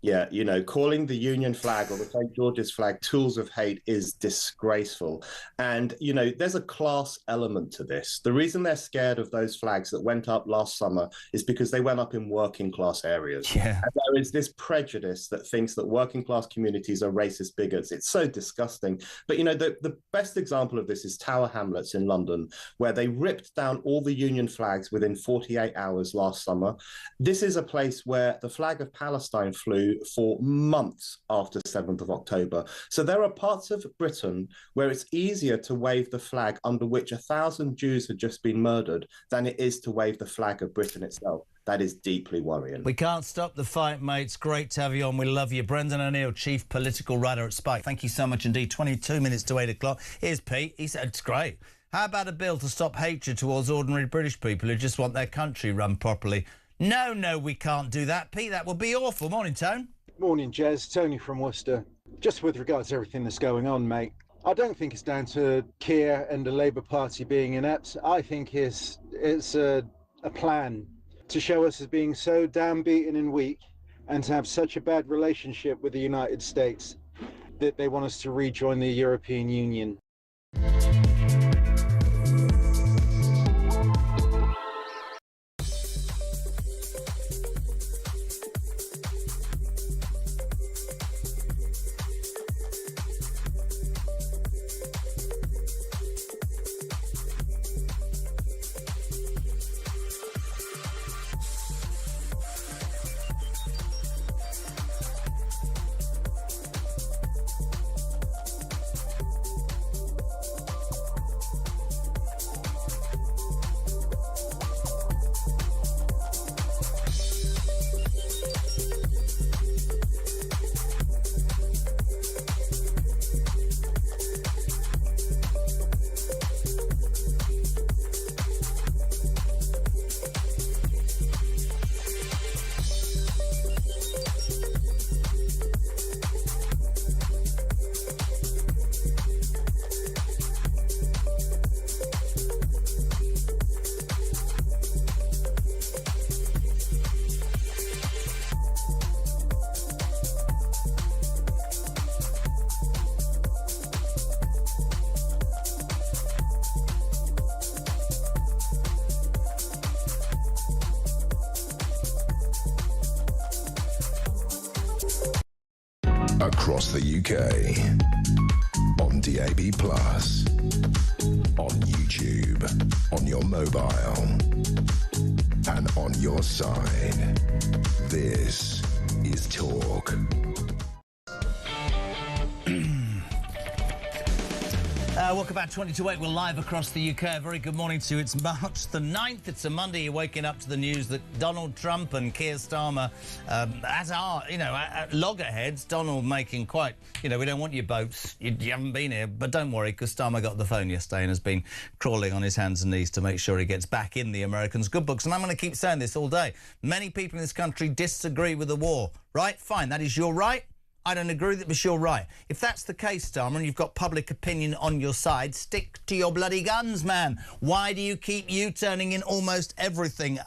Yeah, you know, calling the Union flag or the St. George's flag tools of hate is disgraceful. And, you know, there's a class element to this. The reason they're scared of those flags that went up last summer is because they went up in working class areas. Yeah. And there is this prejudice that thinks that working class communities are racist bigots. It's so disgusting. But, you know, the best example of this is Tower Hamlets in London, where they ripped down all the Union flags within 48 hours last summer. This is a place where the flag of Palestine flew for months after 7th of October. So there are parts of Britain where it's easier to wave the flag under which 1,000 Jews had just been murdered than it is to wave the flag of Britain itself. That is deeply worrying. We can't stop the fight, mate. It's great to have you on. We love you. Brendan O'Neill, Chief Political Writer at Spike. Thank you so much indeed. 22 minutes to 8 o'clock. Here's Pete. He said it's great. How about a bill to stop hatred towards ordinary British people who just want their country run properly? No, we can't do that, Pete. That would be awful. Morning, Tone. Morning, Jez. Tony from Worcester. Just with regards to everything that's going on, mate, I don't think it's down to Keir and the Labour Party being inept. I think it's a plan to show us as being so damn beaten and weak and to have such a bad relationship with the United States that they want us to rejoin the European Union. Across the UK, on DAB+, on YouTube, on your mobile, and on your side. This is Talk. Welcome back, 20 to 8. We're live across the UK. A very good morning to you. It's March the 9th. It's a Monday. You're waking up to the news that Donald Trump and Keir Starmer, as are, loggerheads. Donald making quite, we don't want your boats. You haven't been here. But don't worry, because Starmer got the phone yesterday and has been crawling on his hands and knees to make sure he gets back in the Americans' good books. And I'm going to keep saying this all day. Many people in this country disagree with the war. Right? Fine. That is your right. I don't agree with it, but you're right. If that's the case, Starmer, and you've got public opinion on your side, stick to your bloody guns, man. Why do you keep U-turning in almost everything?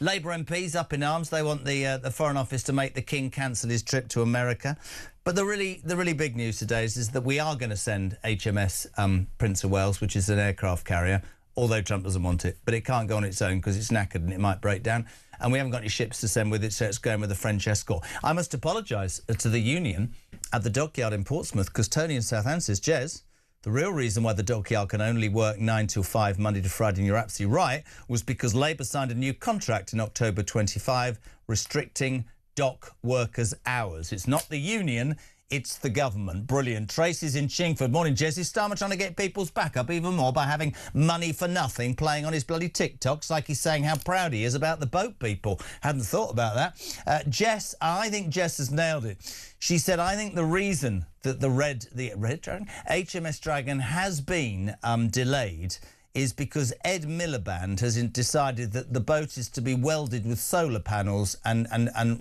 Labour MPs up in arms. They want the Foreign Office to make the King cancel his trip to America. But the really big news today is that we are going to send HMS Prince of Wales, which is an aircraft carrier, although Trump doesn't want it. But it can't go on its own because it's knackered and it might break down. And we haven't got any ships to send with it, so it's going with a French escort. I must apologise to the union at the dockyard in Portsmouth, because Tony in Southend says, Jez, the real reason why the dockyard can only work 9 till 5 Monday to Friday, and you're absolutely right, was because Labour signed a new contract in October 25 restricting dock workers' hours. It's not the union, it's the government. Brilliant. Tracy's in Chingford. Morning, Jez. Is Starmer trying to get people's back up even more by having money for nothing playing on his bloody TikToks like he's saying how proud he is about the boat people? Hadn't thought about that. Jess, I think Jess has nailed it. She said, I think the reason that the Red Dragon, HMS Dragon has been delayed is because Ed Miliband has decided that the boat is to be welded with solar panels and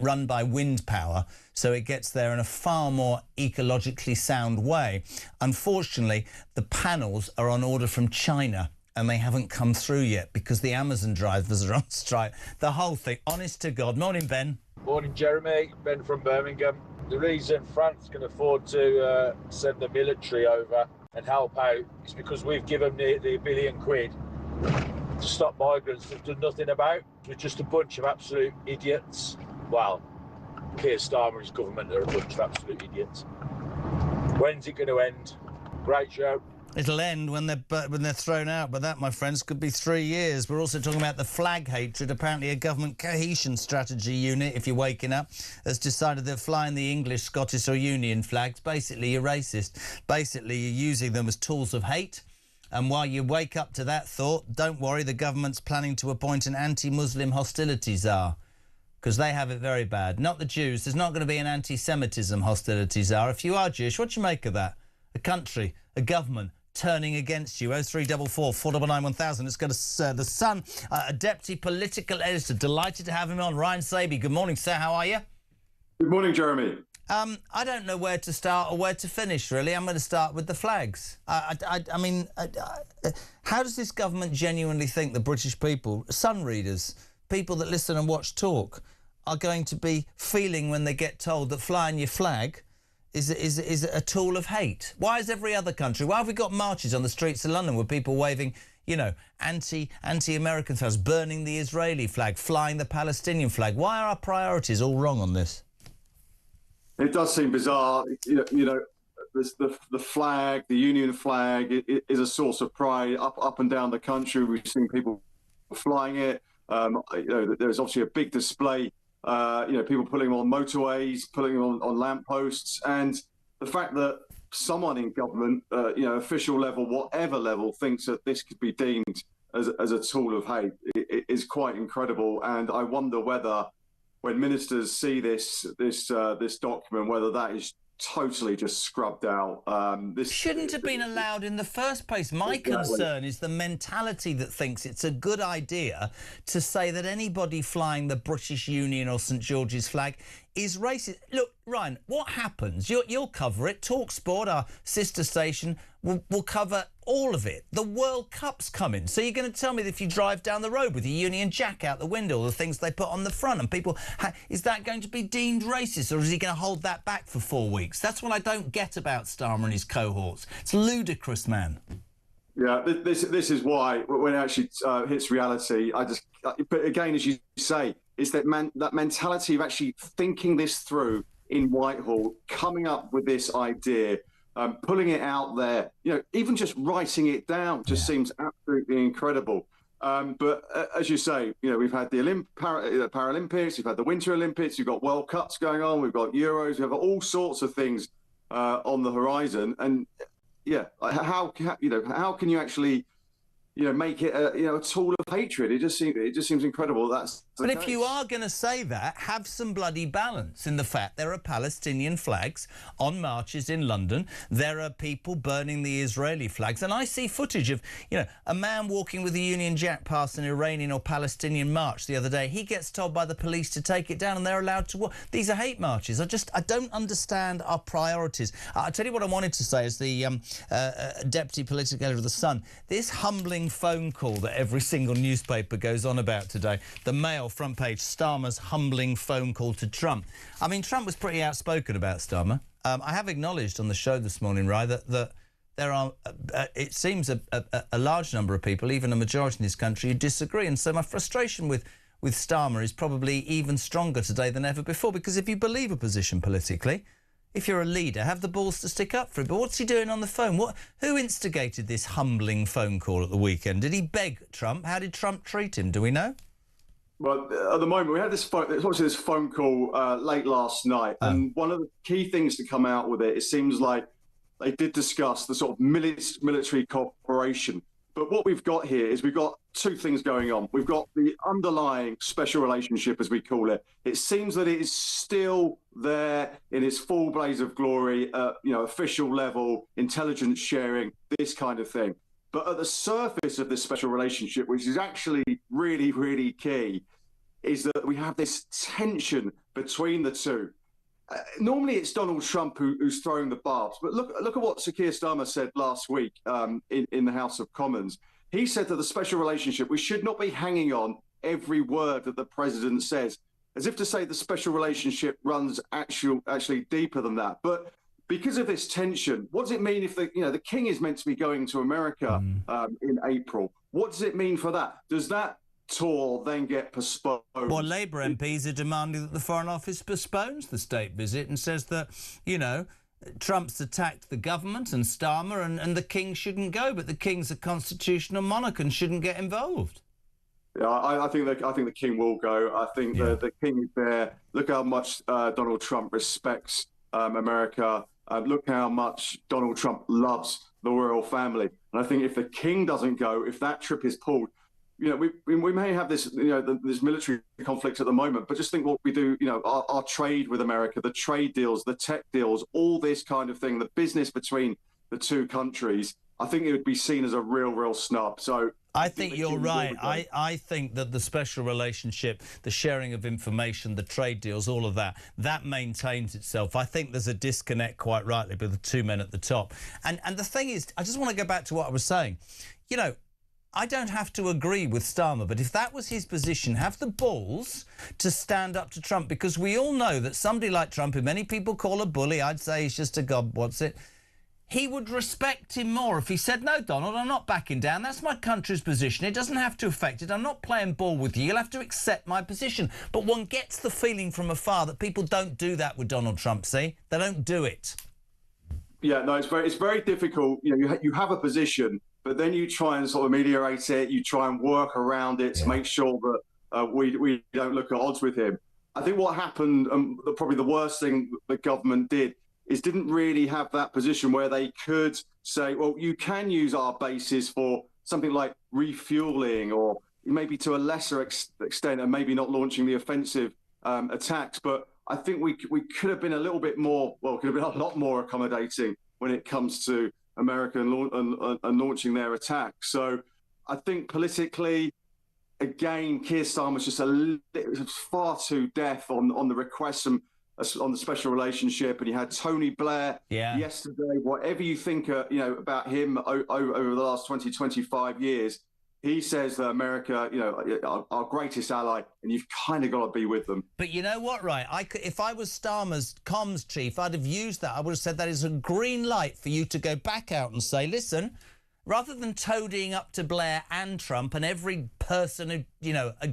run by wind power, so it gets there in a far more ecologically sound way. Unfortunately, the panels are on order from China and they haven't come through yet because the Amazon drivers are on strike. The whole thing, honest to God. Morning, Ben. Morning, Jeremy. Ben from Birmingham. The reason France can afford to send the military over and help out is because we've given the £1 billion to stop migrants we've done nothing about. We're just a bunch of absolute idiots. Well, Keir Starmer and his government are a bunch of absolute idiots. When's it going to end? Great show. It'll end when they're thrown out, but that, my friends, could be 3 years. We're also talking about the flag hatred. Apparently a government cohesion strategy unit, if you're waking up, has decided that flying the English, Scottish or Union flags, basically you're racist. Basically you're using them as tools of hate. And while you wake up to that thought, don't worry, the government's planning to appoint an anti-Muslim hostility czar, because they have it very bad. Not the Jews. There's not going to be an anti-Semitism hostility czar. If you are Jewish, what do you make of that? A country, a government turning against you. 0344 499 1000. Let's go to The Sun, a deputy political editor. Delighted to have him on. Ryan Saby. Good morning, sir. How are you? Good morning, Jeremy. I don't know where to start or where to finish, really. I'm going to start with the flags. I mean, how does this government genuinely think the British people, Sun readers, people that listen and watch talk, are going to be feeling when they get told that flying your flag is a tool of hate? Why is every other country... Why have we got marches on the streets of London with people waving, you know, anti-American flags, burning the Israeli flag, flying the Palestinian flag? Why are our priorities all wrong on this? It does seem bizarre. You know, the flag, the Union flag, is a source of pride up and down the country. We've seen people flying it. You know, there's obviously a big display. You know, people putting them on motorways, putting them on lampposts, and the fact that someone in government, you know, official level, whatever level, thinks that this could be deemed as a tool of hate is quite incredible. And I wonder whether, when ministers see this document, whether that is totally just scrubbed out. This shouldn't have been allowed in the first place. My concern is the mentality that thinks it's a good idea to say that anybody flying the British Union or St George's flag is racist. Look, Ryan, what happens? You'll cover it. TalkSport, our sister station, will cover all of it. The World Cup's coming. So you're going to tell me that if you drive down the road with your Union Jack out the window, the things they put on the front, and people... is that going to be deemed racist, or is he going to hold that back for 4 weeks? That's what I don't get about Starmer and his cohorts. It's ludicrous, man. Yeah, this is why, when it actually hits reality, but again, as you say, it's that mentality of actually thinking this through in Whitehall, coming up with this idea, pulling it out there, you know, even just writing it down just seems absolutely incredible. But as you say, you know, we've had the Paralympics, we've had the Winter Olympics, we've got World Cups going on, we've got Euros, we have all sorts of things on the horizon. And yeah, how can you actually, you know, make it a tool of hatred? It just seems incredible. But if you are going to say that, have some bloody balance in the fact there are Palestinian flags on marches in London. There are people burning the Israeli flags, and I see footage of, you know, a man walking with a Union Jack past an Iranian or Palestinian march the other day. He gets told by the police to take it down, and they're allowed to walk. These are hate marches. I don't understand our priorities. I'll tell you what I wanted to say as the deputy political editor of The Sun. This humbling phone call that every single newspaper goes on about today. The Mail front page, Starmer's humbling phone call to Trump. I mean, Trump was pretty outspoken about Starmer. I have acknowledged on the show this morning, Ryan, that there are, it seems, a large number of people, even a majority in this country, who disagree. And so my frustration with Starmer is probably even stronger today than ever before, because if you believe a position politically, if you're a leader, have the balls to stick up for it. But what's he doing on the phone? Who instigated this humbling phone call at the weekend? Did he beg Trump? How did Trump treat him? Do we know? Well, at the moment, we had this phone call late last night, and one of the key things to come out with it seems like they did discuss the sort of military cooperation. But what we've got here is we've got two things going on. We've got the underlying special relationship, as we call it. It seems that it is still there in its full blaze of glory, you know, official level, intelligence sharing, this kind of thing. But at the surface of this special relationship, which is actually really, really key, is that we have this tension between the two. Normally, it's Donald Trump who's throwing the barbs, but look at what Sir Keir Starmer said last week in the House of Commons. He said that the special relationship, we should not be hanging on every word that the president says, as if to say the special relationship runs actually deeper than that. But because of this tension, what does it mean if the king is meant to be going to America in April? What does it mean for that? Does that tour then get postponed? Well, Labour MPs are demanding that the Foreign Office postpones the state visit and says that, Trump's attacked the government and Starmer and the king shouldn't go, but the king's a constitutional monarch and shouldn't get involved. Yeah, I think the king will go. I think the king is there. Look how much Donald Trump respects America. Look how much Donald Trump loves the royal family. And I think if the king doesn't go, if that trip is pulled, we may have this, this military conflict at the moment, but just think what we do, our trade with America, the trade deals, the tech deals, all this kind of thing, the business between the two countries, I think it would be seen as a real snub. So I think you're right. I think that the special relationship, the sharing of information, the trade deals, all of that maintains itself. I think there's a disconnect, quite rightly, with the two men at the top. And the thing is, I just want to go back to what I was saying. I don't have to agree with Starmer, but if that was his position, have the balls to stand up to Trump, because we all know that somebody like Trump, who many people call a bully, I'd say he's just a god-what's-it, he would respect him more if he said, no, Donald, I'm not backing down. That's my country's position. It doesn't have to affect it. I'm not playing ball with you. You'll have to accept my position. But one gets the feeling from afar that people don't do that with Donald Trump, see? They don't do it. Yeah, no, it's very difficult. You have a position, but then you try and sort of ameliorate it. You try and work around it to make sure that we don't look at odds with him. I think what happened, probably the worst thing the government did, is didn't really have that position where they could say, well, you can use our bases for something like refueling, or maybe to a lesser extent, and maybe not launching the offensive attacks. But I think we could have been a little bit more, could have been a lot more accommodating when it comes to America and launching their attacks. So I think politically, again, Keir Starmer's just far too deaf on the requests on the special relationship. And you had Tony Blair yesterday. Whatever you think about him over the last 25 years, he says that America, our greatest ally, and you've kind of got to be with them. But you know what, right? If I was Starmer's comms chief, I'd have used that. I would have said that is a green light for you to go back out and say, listen, rather than toadying up to Blair and Trump and every person who,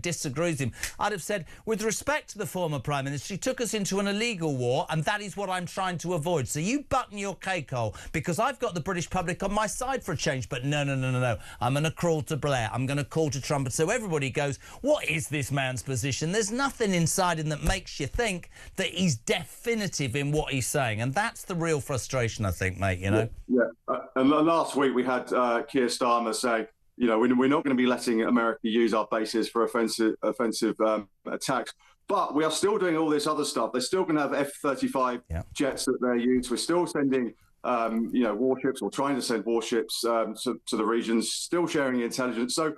disagrees with him, I'd have said, with respect to the former Prime Minister, he took us into an illegal war, and that is what I'm trying to avoid. So you button your cake hole, because I've got the British public on my side for a change. But no. I'm going to crawl to Blair. I'm going to call to Trump. And so everybody goes, what is this man's position? There's nothing inside him that makes you think that he's definitive in what he's saying. And that's the real frustration, I think, mate, Yeah. And last week we had Keir Starmer saying, we're not going to be letting America use our bases for offensive attacks, but we are still doing all this other stuff. They're still going to have F-35 jets that they're used. We're still sending, warships, or trying to send warships to the regions, still sharing intelligence. So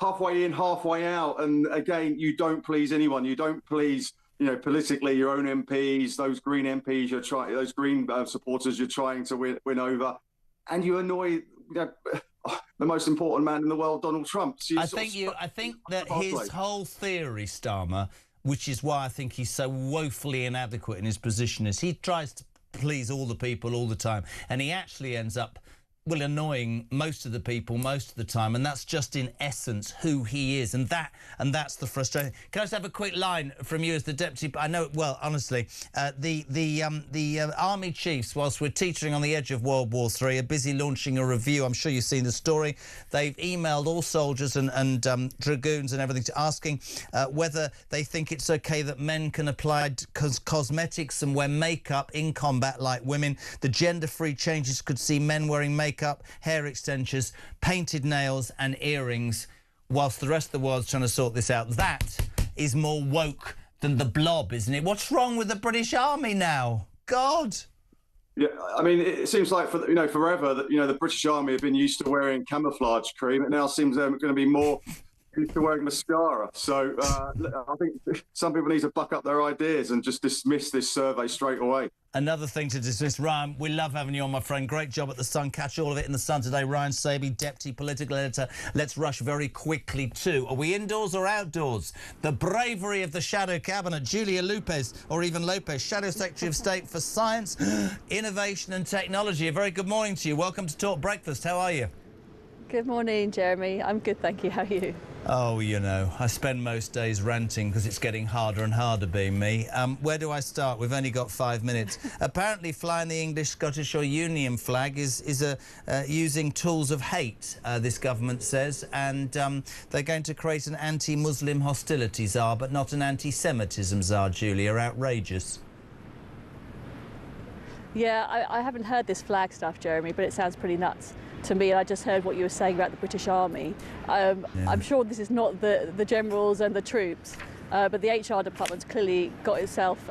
halfway in, halfway out. And again, you don't please anyone. You don't please, politically your own MPs, those Green MPs those Green supporters you're trying to win over, and you annoy the most important man in the world, Donald Trump. So I think that his whole theory, Starmer, which is why I think he's so woefully inadequate in his position, is he tries to please all the people all the time, and he actually ends up annoying most of the people most of the time, and that's just in essence who he is, and that's the frustration. Can I just have a quick line from you as the deputy? I know, well, honestly, the army chiefs, whilst we're teetering on the edge of World War III, are busy launching a review. I'm sure you've seen the story. They've emailed all soldiers and dragoons and everything, asking whether they think it's okay that men can apply cosmetics and wear makeup in combat like women. The gender-free changes could see men wearing makeup, hair extensions, painted nails and earrings, whilst the rest of the world's trying to sort this out. That is more woke than the Blob, isn't it? What's wrong with the British Army now? God! Yeah, I mean, it seems like forever that the British Army have been used to wearing camouflage cream. It now seems they're going to be more used to wearing mascara. So I think some people need to buck up their ideas and just dismiss this survey straight away. Another thing to dismiss, Ryan, we love having you on, my friend. Great job at The Sun. Catch all of it in The Sun today. Ryan Saby, Deputy Political Editor. Let's rush very quickly to, are we indoors or outdoors? The bravery of the Shadow Cabinet, Julia Lopez, or even Lopez, Shadow Secretary of State for Science, Innovation and Technology. A very good morning to you. Welcome to Talk Breakfast. How are you? Good morning, Jeremy. I'm good, thank you. How are you? Oh, I spend most days ranting because it's getting harder and harder being me. Where do I start? We've only got 5 minutes. Apparently flying the English, Scottish or Union flag is using tools of hate, this government says, and they're going to create an anti-Muslim hostility czar, but not an anti-Semitism czar, Julia. Outrageous. Yeah, I haven't heard this flag stuff, Jeremy, but it sounds pretty nuts to me. I just heard what you were saying about the British Army. I'm sure this is not the generals and the troops, but the HR department's clearly got itself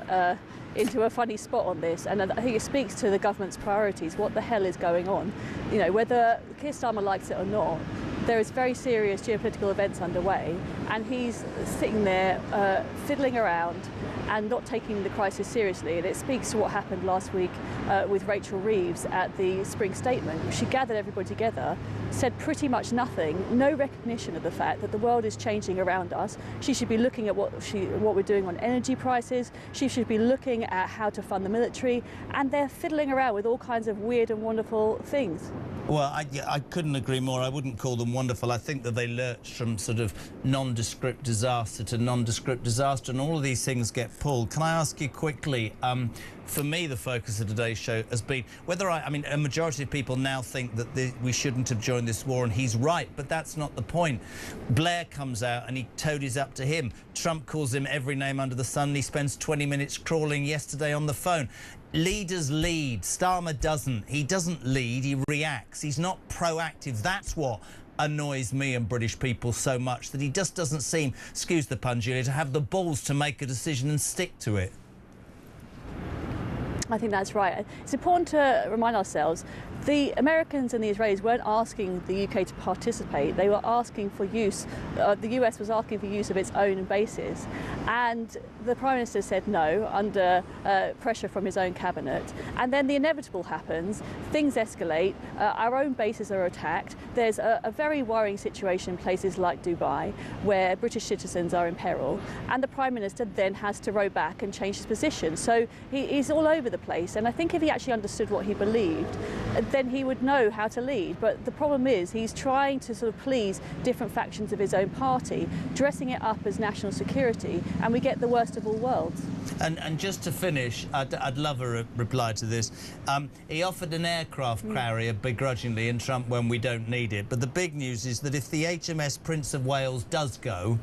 into a funny spot on this, and I think it speaks to the government's priorities. What the hell is going on? Whether Keir Starmer likes it or not, there is very serious geopolitical events underway, and he's sitting there fiddling around and not taking the crisis seriously. And it speaks to what happened last week with Rachel Reeves at the spring statement. She gathered everybody together, said pretty much nothing, no recognition of the fact that the world is changing around us. She should be looking at what we're doing on energy prices. She should be looking at how to fund the military, and they're fiddling around with all kinds of weird and wonderful things. Well, I couldn't agree more. I wouldn't call them wonderful. I think that they lurch from sort of nondescript disaster to nondescript disaster, and all of these things get pulled. Can I ask you quickly, for me, the focus of today's show has been whether I mean, a majority of people now think that we shouldn't have joined this war, and he's right, but that's not the point. Blair comes out and he toadies up to him. Trump calls him every name under the sun, and he spends 20 minutes crawling yesterday on the phone. Leaders lead. Starmer doesn't. He doesn't lead, he reacts. He's not proactive. That's what annoys me and British people so much, that he just doesn't seem, excuse the pun, Julia, to have the balls to make a decision and stick to it. I think that's right. It's important to remind ourselves the Americans and the Israelis weren't asking the UK to participate. They were asking for use. The US was asking for use of its own bases, and the Prime Minister said no under pressure from his own cabinet. And then the inevitable happens. Things escalate. Our own bases are attacked. There's a very worrying situation in places like Dubai, where British citizens are in peril, and the Prime Minister then has to row back and change his position. So he's all over the place. And I think if he actually understood what he believed, then he would know how to lead. But the problem is he's trying to sort of please different factions of his own party, dressing it up as national security, and we get the worst of all worlds. And just to finish, I'd love a reply to this. He offered an aircraft carrier begrudgingly, and Trump when we don't need it. But the big news is that if the HMS Prince of Wales does go,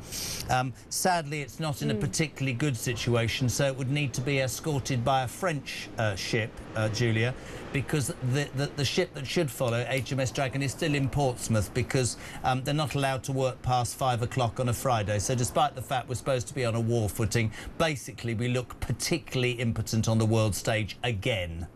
sadly it's not in a particularly good situation, so it would need to be escorted by a French ship, Julia, because the ship that should follow, HMS Dragon, is still in Portsmouth because they're not allowed to work past 5 o'clock on a Friday. So despite the fact we're supposed to be on a war footing, basically we look particularly impotent on the world stage again.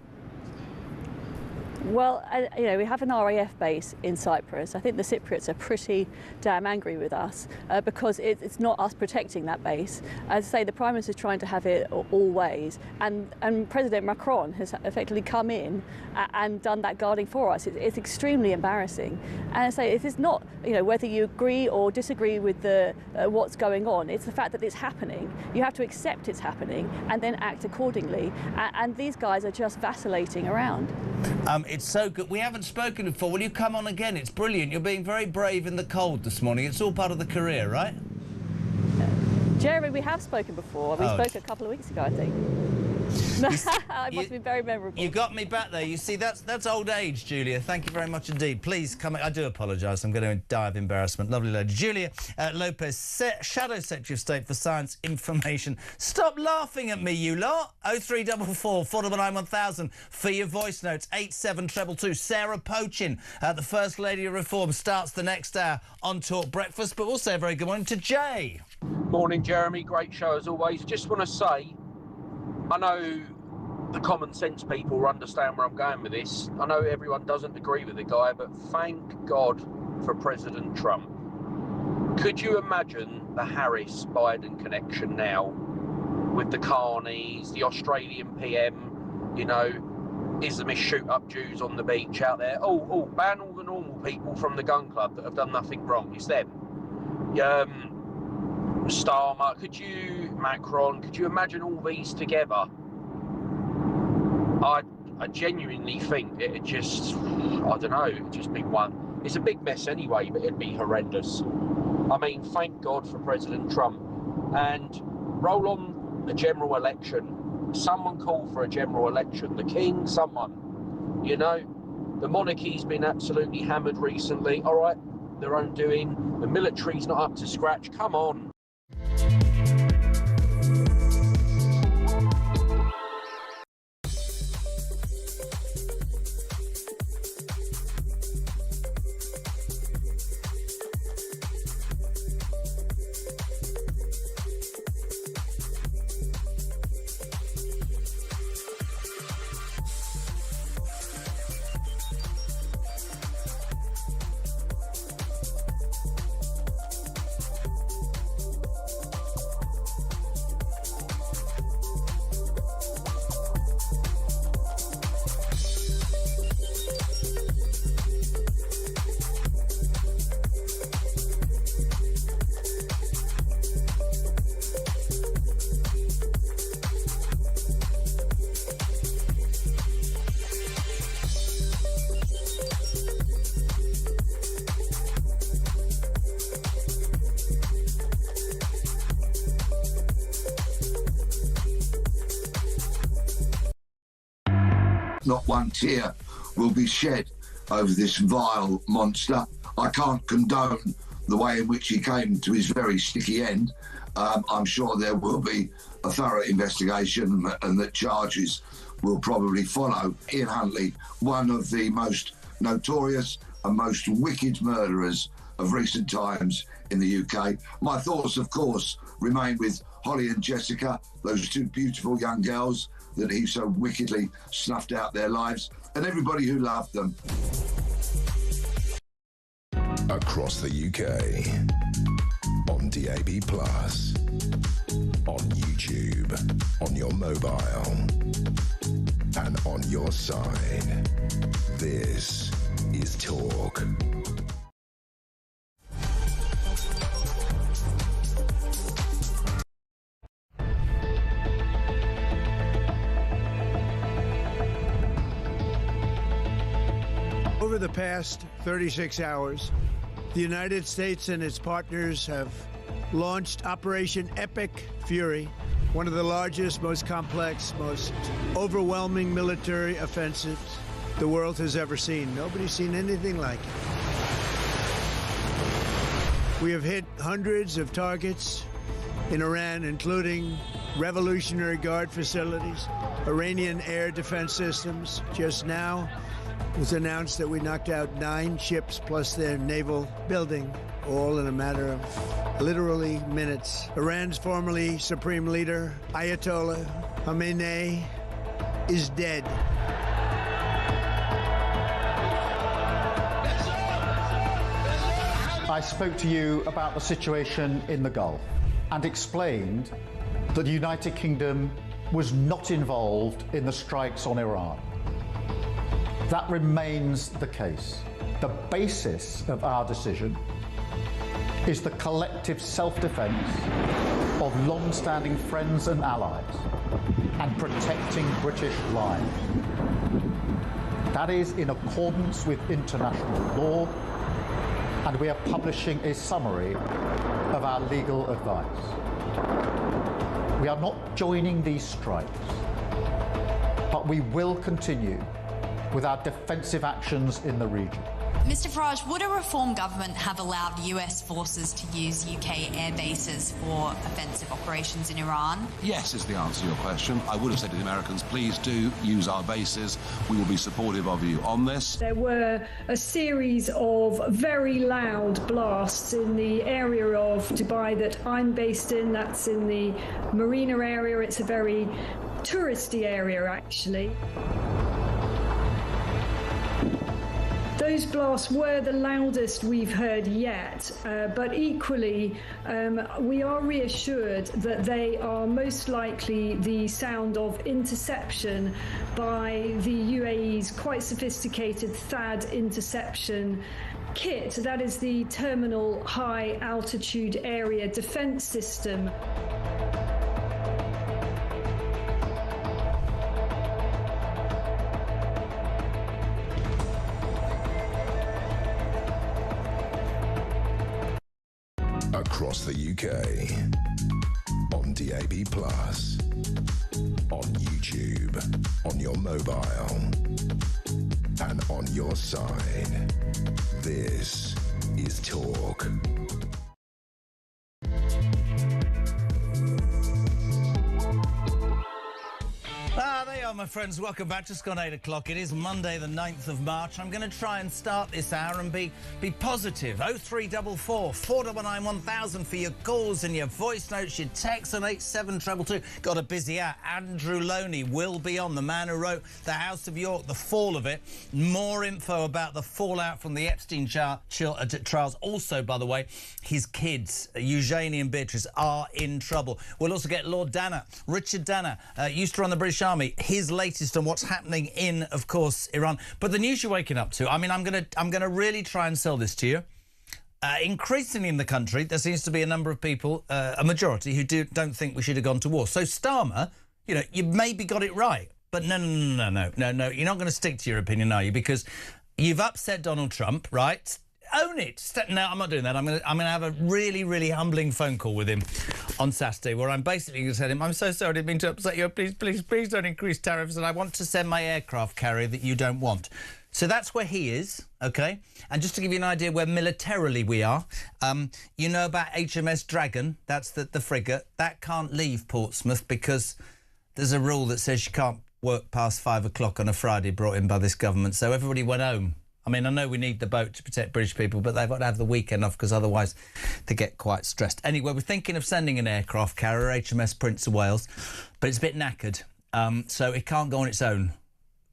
Well, we have an RAF base in Cyprus. I think the Cypriots are pretty damn angry with us because it's not us protecting that base. As I say, the Prime Minister is trying to have it all ways, and President Macron has effectively come in and done that guarding for us. It's extremely embarrassing. And I say, it is not, whether you agree or disagree with the what's going on, it's the fact that it's happening. You have to accept it's happening and then act accordingly. And these guys are just vacillating around. It's so good. We haven't spoken before. Will you come on again? It's brilliant. You're being very brave in the cold this morning. It's all part of the career, right? Jeremy, we have spoken before. We spoke a couple of weeks ago, I think. It must have been very memorable. You got me back there. You see, that's old age, Julia. Thank you very much indeed. Please come. I do apologise. I'm going to die of embarrassment. Lovely lady. Julia Lopez, Shadow Secretary of State for Science Information. Stop laughing at me, you lot. 0344 499 1000 for your voice notes. 87222. Sarah Pochin, the First Lady of Reform, starts the next hour on Talk Breakfast. But we'll say a very good morning to Jay. Morning, Jeremy. Great show as always. Just want to say, I know the common sense people will understand where I'm going with this. I know everyone doesn't agree with the guy, but thank God for President Trump. Could you imagine the Harris-Biden connection now with the carnies, the Australian PM, you know, Islamists shoot up Jews on the beach out there. Oh, ban all the normal people from the gun club that have done nothing wrong. It's them. Starmer, Macron, could you imagine all these together? I genuinely think it'd just, I don't know, it'd just be one. It's a big mess anyway, but it'd be horrendous. I mean, thank God for President Trump. And roll on a general election. Someone call for a general election. The king, someone. You know, the monarchy's been absolutely hammered recently. All right, their own doing. The military's not up to scratch. Come on. Not one tear will be shed over this vile monster. I can't condone the way in which he came to his very sticky end. I'm sure there will be a thorough investigation and that charges will probably follow. Ian Huntley, one of the most notorious and most wicked murderers of recent times in the UK. My thoughts, of course, remain with Holly and Jessica, those two beautiful young girls that he so wickedly snuffed out their lives, and everybody who loved them. Across the UK, on DAB+, on YouTube, on your mobile, and on your side. This is Talk. Over the past 36 hours, the United States and its partners have launched Operation Epic Fury, one of the largest, most complex, most overwhelming military offensives the world has ever seen. Nobody's seen anything like it. We have hit hundreds of targets in Iran, including Revolutionary Guard facilities, Iranian air defense systems. Just now, it was announced that we knocked out 9 ships plus their naval building, all in a matter of literally minutes. Iran's formerly supreme leader, Ayatollah Khamenei, is dead. I spoke to you about the situation in the Gulf and explained that the United Kingdom was not involved in the strikes on Iran. That remains the case. The basis of our decision is the collective self-defense of long-standing friends and allies and protecting British lives. That is in accordance with international law, and we are publishing a summary of our legal advice. We are not joining these strikes, but we will continue with our defensive actions in the region. Mr Farage, would a reform government have allowed US forces to use UK air bases for offensive operations in Iran? Yes is the answer to your question. I would have said to the Americans, please do use our bases. We will be supportive of you on this. There were a series of very loud blasts in the area of Dubai that I'm based in. That's in the Marina area. It's a very touristy area, actually. Those blasts were the loudest we've heard yet, but equally, we are reassured that they are most likely the sound of interception by the UAE's quite sophisticated THAAD interception kit. That is the Terminal High Altitude Area Defense System. Across the UK, on DAB+, on YouTube, on your mobile, and on your side. This is Talk. There you are, my friends. Welcome back. Just gone 8 o'clock. It is Monday, the 9th of March. I'm going to try and start this hour and be positive. 0344 499 1000 for your calls and your voice notes, your texts on 8722. Got a busy hour. Andrew Loney will be on, the man who wrote The House of York, the fall of it. More info about the fallout from the Epstein trials. Also, by the way, his kids, Eugenie and Beatrice, are in trouble. We'll also get Lord Danner, Richard Danner, used to run the British Army, his latest on what's happening in, of course, Iran. But the news you're waking up to, I mean, I'm gonna really try and sell this to you. Increasingly in the country, there seems to be a number of people, a majority, who don't think we should have gone to war. So Starmer, you know, you maybe got it right, but no, you're not going to stick to your opinion, are you? Because you've upset Donald Trump, right? Own it. No, I'm not doing that. I'm going to have a really, really humbling phone call with him on Saturday, where I'm basically going to tell him, I'm so sorry, I didn't mean to upset you. Please don't increase tariffs, and I want to send my aircraft carrier that you don't want. So that's where he is, OK? And just to give you an idea where militarily we are, you know about HMS Dragon, that's the frigate. That can't leave Portsmouth because there's a rule that says you can't work past 5 o'clock on a Friday, brought in by this government. So everybody went home. I mean, I know we need the boat to protect British people, but they've got to have the weekend off because otherwise they get quite stressed. Anyway, we're thinking of sending an aircraft carrier, HMS Prince of Wales, but it's a bit knackered. So it can't go on its own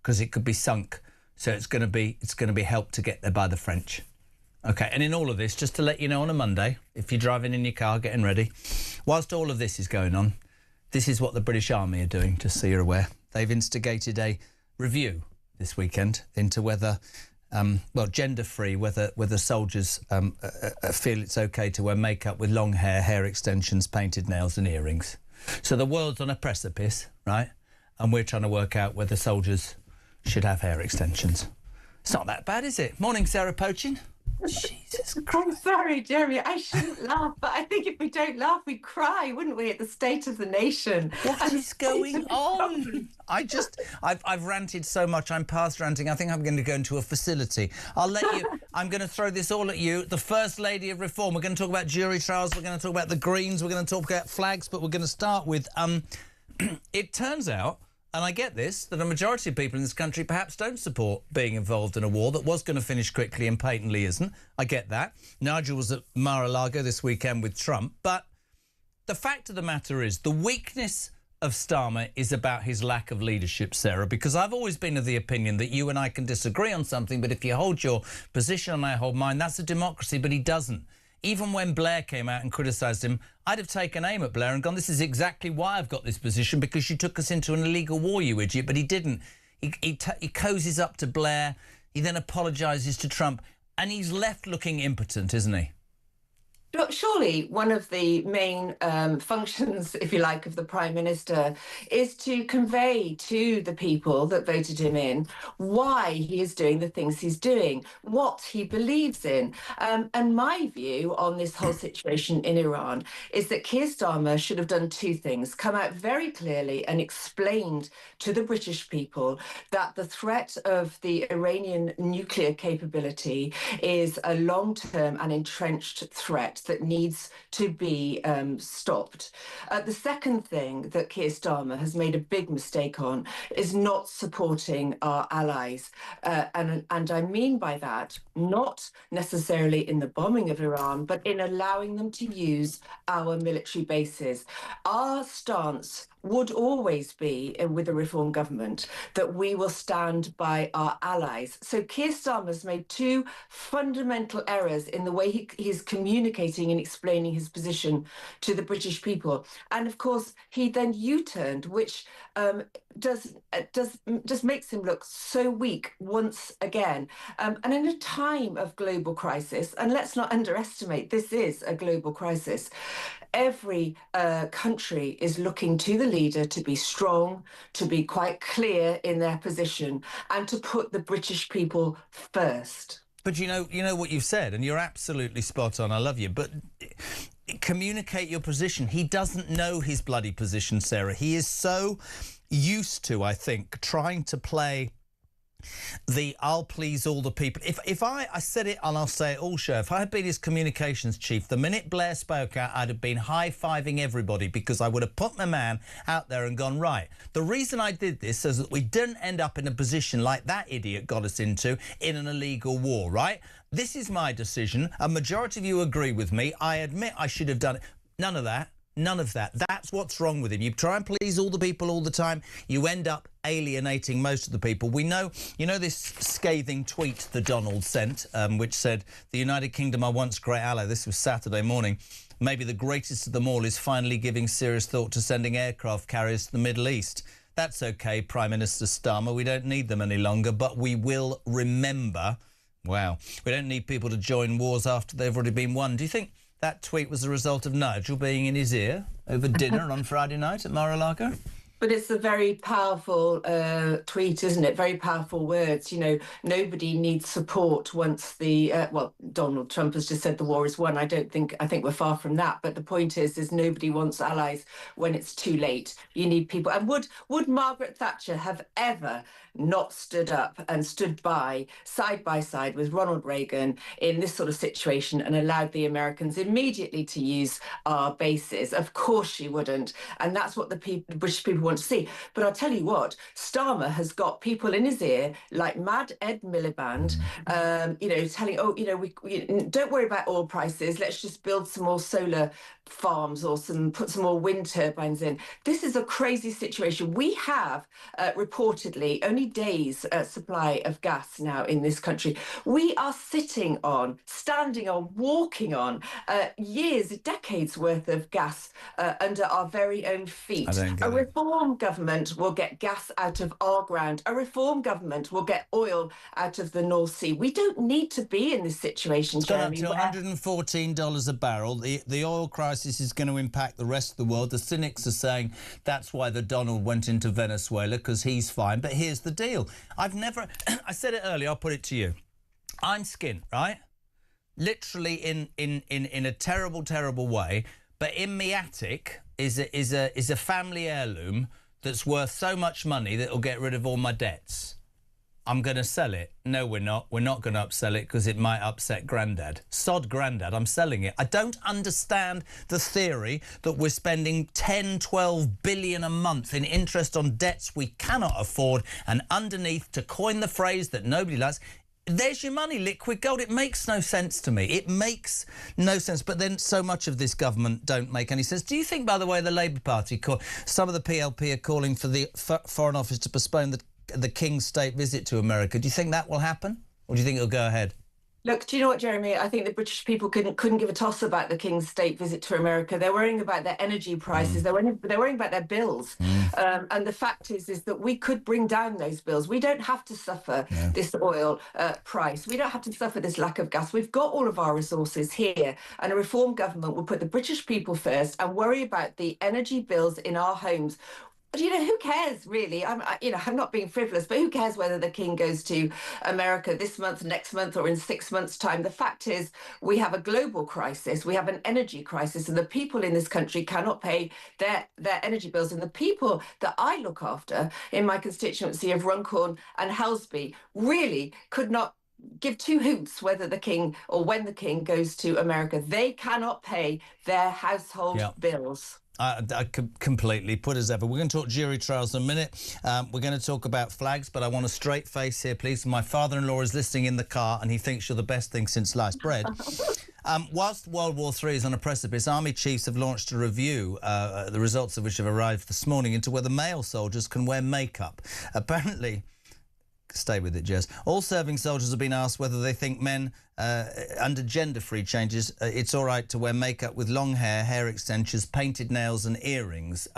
because it could be sunk. So it's going to be helped to get there by the French. OK, and in all of this, just to let you know on a Monday, if you're driving in your car, getting ready, whilst all of this is going on, this is what the British Army are doing, just so you're aware. They've instigated a review this weekend into whether... gender-free, whether soldiers feel it's OK to wear makeup with long hair, hair extensions, painted nails and earrings. So the world's on a precipice, right? And we're trying to work out whether soldiers should have hair extensions. It's not that bad, is it? Morning, Sarah Poaching. Jesus Christ. I'm sorry, Jeremy, I shouldn't laugh, but I think if we don't laugh, we'd cry, wouldn't we, at the state of the nation? What is going on? I've ranted so much, I'm past ranting. I think I'm going to go into a facility. I'm going to throw this all at you. The First Lady of Reform. We're going to talk about jury trials, we're going to talk about the Greens, we're going to talk about flags, but we're going to start with, it turns out, and I get this, that a majority of people in this country perhaps don't support being involved in a war that was going to finish quickly and patently isn't. I get that. Nigel was at Mar-a-Lago this weekend with Trump. But the fact of the matter is the weakness of Starmer is about his lack of leadership, Sarah, because I've always been of the opinion that you and I can disagree on something, but if you hold your position and I hold mine, that's a democracy, but he doesn't. Even when Blair came out and criticised him, I'd have taken aim at Blair and gone, this is exactly why I've got this position, because you took us into an illegal war, you idiot. But he didn't. He cozies up to Blair. He then apologises to Trump. And he's left looking impotent, isn't he? Surely one of the main functions, if you like, of the Prime Minister is to convey to the people that voted him in why he is doing the things he's doing, what he believes in. And my view on this whole situation in Iran is that Keir Starmer should have done two things: come out very clearly and explained to the British people that the threat of the Iranian nuclear capability is a long-term and entrenched threat that needs to be stopped. The second thing that Keir Starmer has made a big mistake on is not supporting our allies. And I mean by that, not necessarily in the bombing of Iran, but in allowing them to use our military bases. Our stance would always be, with a Reform government, that we will stand by our allies. So Keir Starmer's made two fundamental errors in the way he's communicating and explaining his position to the British people. And of course, he then U-turned, which just makes him look so weak once again. And in a time of global crisis, and let's not underestimate, this is a global crisis, every country is looking to the leader to be strong, to be quite clear in their position, and to put the British people first. But you know what you've said, and you're absolutely spot on. I love you, but communicate your position. He doesn't know his bloody position, Sarah. He is so used to, I think, trying to play the I'll please all the people. If I said it and I'll say it all show, if I had been his communications chief, the minute Blair spoke out, I'd have been high-fiving everybody, because I would have put my man out there and gone, right, the reason I did this is that we didn't end up in a position like that idiot got us into in an illegal war, right? This is my decision. A majority of you agree with me. I admit I should have done it. None of that. None of that. That's what's wrong with him. You try and please all the people all the time, you end up alienating most of the people. We know, you know, this scathing tweet that Donald sent, which said, the United Kingdom are once great ally. This was Saturday morning. Maybe the greatest of them all is finally giving serious thought to sending aircraft carriers to the Middle East. That's OK, Prime Minister Starmer. We don't need them any longer, but we will remember. Wow. We don't need people to join wars after they've already been won. Do you think that tweet was the result of Nigel being in his ear over dinner on Friday night at Mar-a-Lago? But it's a very powerful tweet, isn't it? Very powerful words. You know, nobody needs support once the well, Donald Trump has just said the war is won. I think we're far from that. But the point is nobody wants allies when it's too late. You need people. And would Margaret Thatcher have ever not stood up and stood by side with Ronald Reagan in this sort of situation and allowed the Americans immediately to use our bases? Of course she wouldn't. And that's what the British people want to see. But I'll tell you what, Starmer has got people in his ear like Mad Ed Miliband, you know, telling, oh, you know, we don't worry about oil prices. Let's just build some more solar farms or put some more wind turbines in. This is a crazy situation. We have reportedly only days supply of gas now in this country. We are standing on, walking on years, decades worth of gas under our very own feet. A reform government will get gas out of our ground. A reform government will get oil out of the North Sea. We don't need to be in this situation, Jeremy. It's gone up to $114 a barrel. The oil crisis is going to impact the rest of the world. The cynics are saying that's why the Donald went into Venezuela, because he's fine. But here's the deal. I've never... I said it earlier, I'll put it to you. I'm skint, right? Literally in a terrible, terrible way. But in my attic is a family heirloom that's worth so much money that it'll get rid of all my debts. I'm going to sell it. No, we're not. We're not going to upsell it because it might upset Grandad. Sod Grandad, I'm selling it. I don't understand the theory that we're spending 10, 12 billion a month in interest on debts we cannot afford, and underneath, to coin the phrase that nobody likes, there's your money, liquid gold. It makes no sense to me. It makes no sense. But then so much of this government don't make any sense. Do you think, by the way, the Labour Party, some of the PLP are calling for the Foreign Office to postpone the King's state visit to America? Do you think that will happen? Or do you think it'll go ahead? Look, do you know what, Jeremy? I think the British people couldn't give a toss about the King's state visit to America. They're worrying about their energy prices. They're worrying about their bills. And the fact is that we could bring down those bills. We don't have to suffer this oil price. We don't have to suffer this lack of gas. We've got all of our resources here. And a reform government will put the British people first and worry about the energy bills in our homes. But, you know, who cares, really? I'm not being frivolous, but who cares whether the King goes to America this month, next month, or in 6 months' time? The fact is we have a global crisis. We have an energy crisis, and the people in this country cannot pay their energy bills. And the people that I look after in my constituency of Runcorn and Helsby really could not give two hoots whether the King or when the King goes to America. They cannot pay their household bills. I completely put as ever. We're going to talk jury trials in a minute. We're going to talk about flags, but I want a straight face here, please. My father-in-law is listening in the car, and he thinks you're the best thing since sliced bread. Whilst World War III is on a precipice, Army chiefs have launched a review, the results of which have arrived this morning, into whether male soldiers can wear makeup. Apparently... Stay with it, Jess. All serving soldiers have been asked whether they think men, under gender-free changes, it's all right to wear makeup with long hair, hair extensions, painted nails and earrings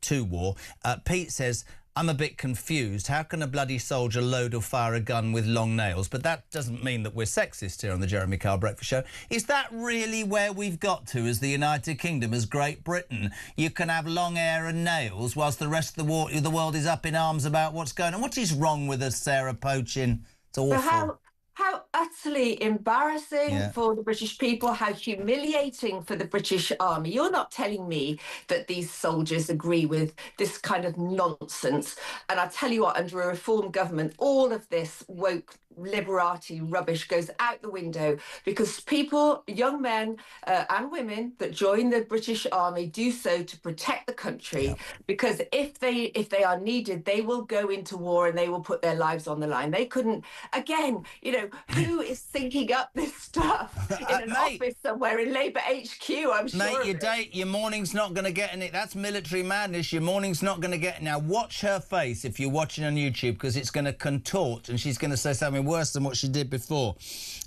to war. Pete says, I'm a bit confused. How can a bloody soldier load or fire a gun with long nails? But that doesn't mean that we're sexist here on the Jeremy Kyle Breakfast Show. Is that really where we've got to as the United Kingdom, as Great Britain? You can have long hair and nails whilst the rest of the world is up in arms about what's going on. What is wrong with us, Sarah Poachin? It's awful. So how utterly embarrassing for the British people, how humiliating for the British Army. You're not telling me that these soldiers agree with this kind of nonsense. And I tell you what, under a reform government, all of this woke liberati rubbish goes out the window, because people, young men and women that join the British Army do so to protect the country, because if they are needed, they will go into war and they will put their lives on the line. They couldn't, again, you know, who is thinking up this stuff in an office somewhere in Labour HQ? I'm sure. Mate, your morning's not going to get in it. That's military madness. Your morning's not going to get... Now, watch her face if you're watching on YouTube, because it's going to contort and she's going to say something worse than what she did before.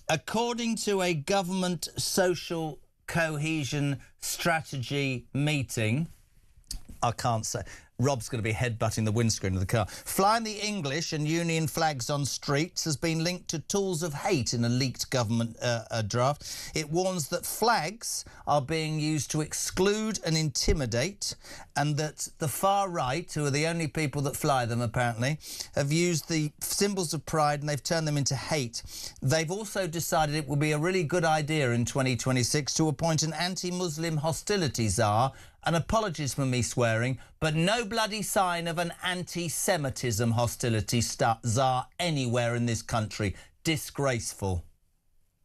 According to a government social cohesion strategy meeting, I can't say... Rob's going to be headbutting the windscreen of the car. Flying the English and Union flags on streets has been linked to tools of hate in a leaked government draft. It warns that flags are being used to exclude and intimidate, and that the far right, who are the only people that fly them apparently, have used the symbols of pride and they've turned them into hate. They've also decided it will be a really good idea in 2026 to appoint an anti-Muslim hostility czar. And apologies for me swearing, but no bloody sign of an anti-Semitism hostility czar anywhere in this country. Disgraceful.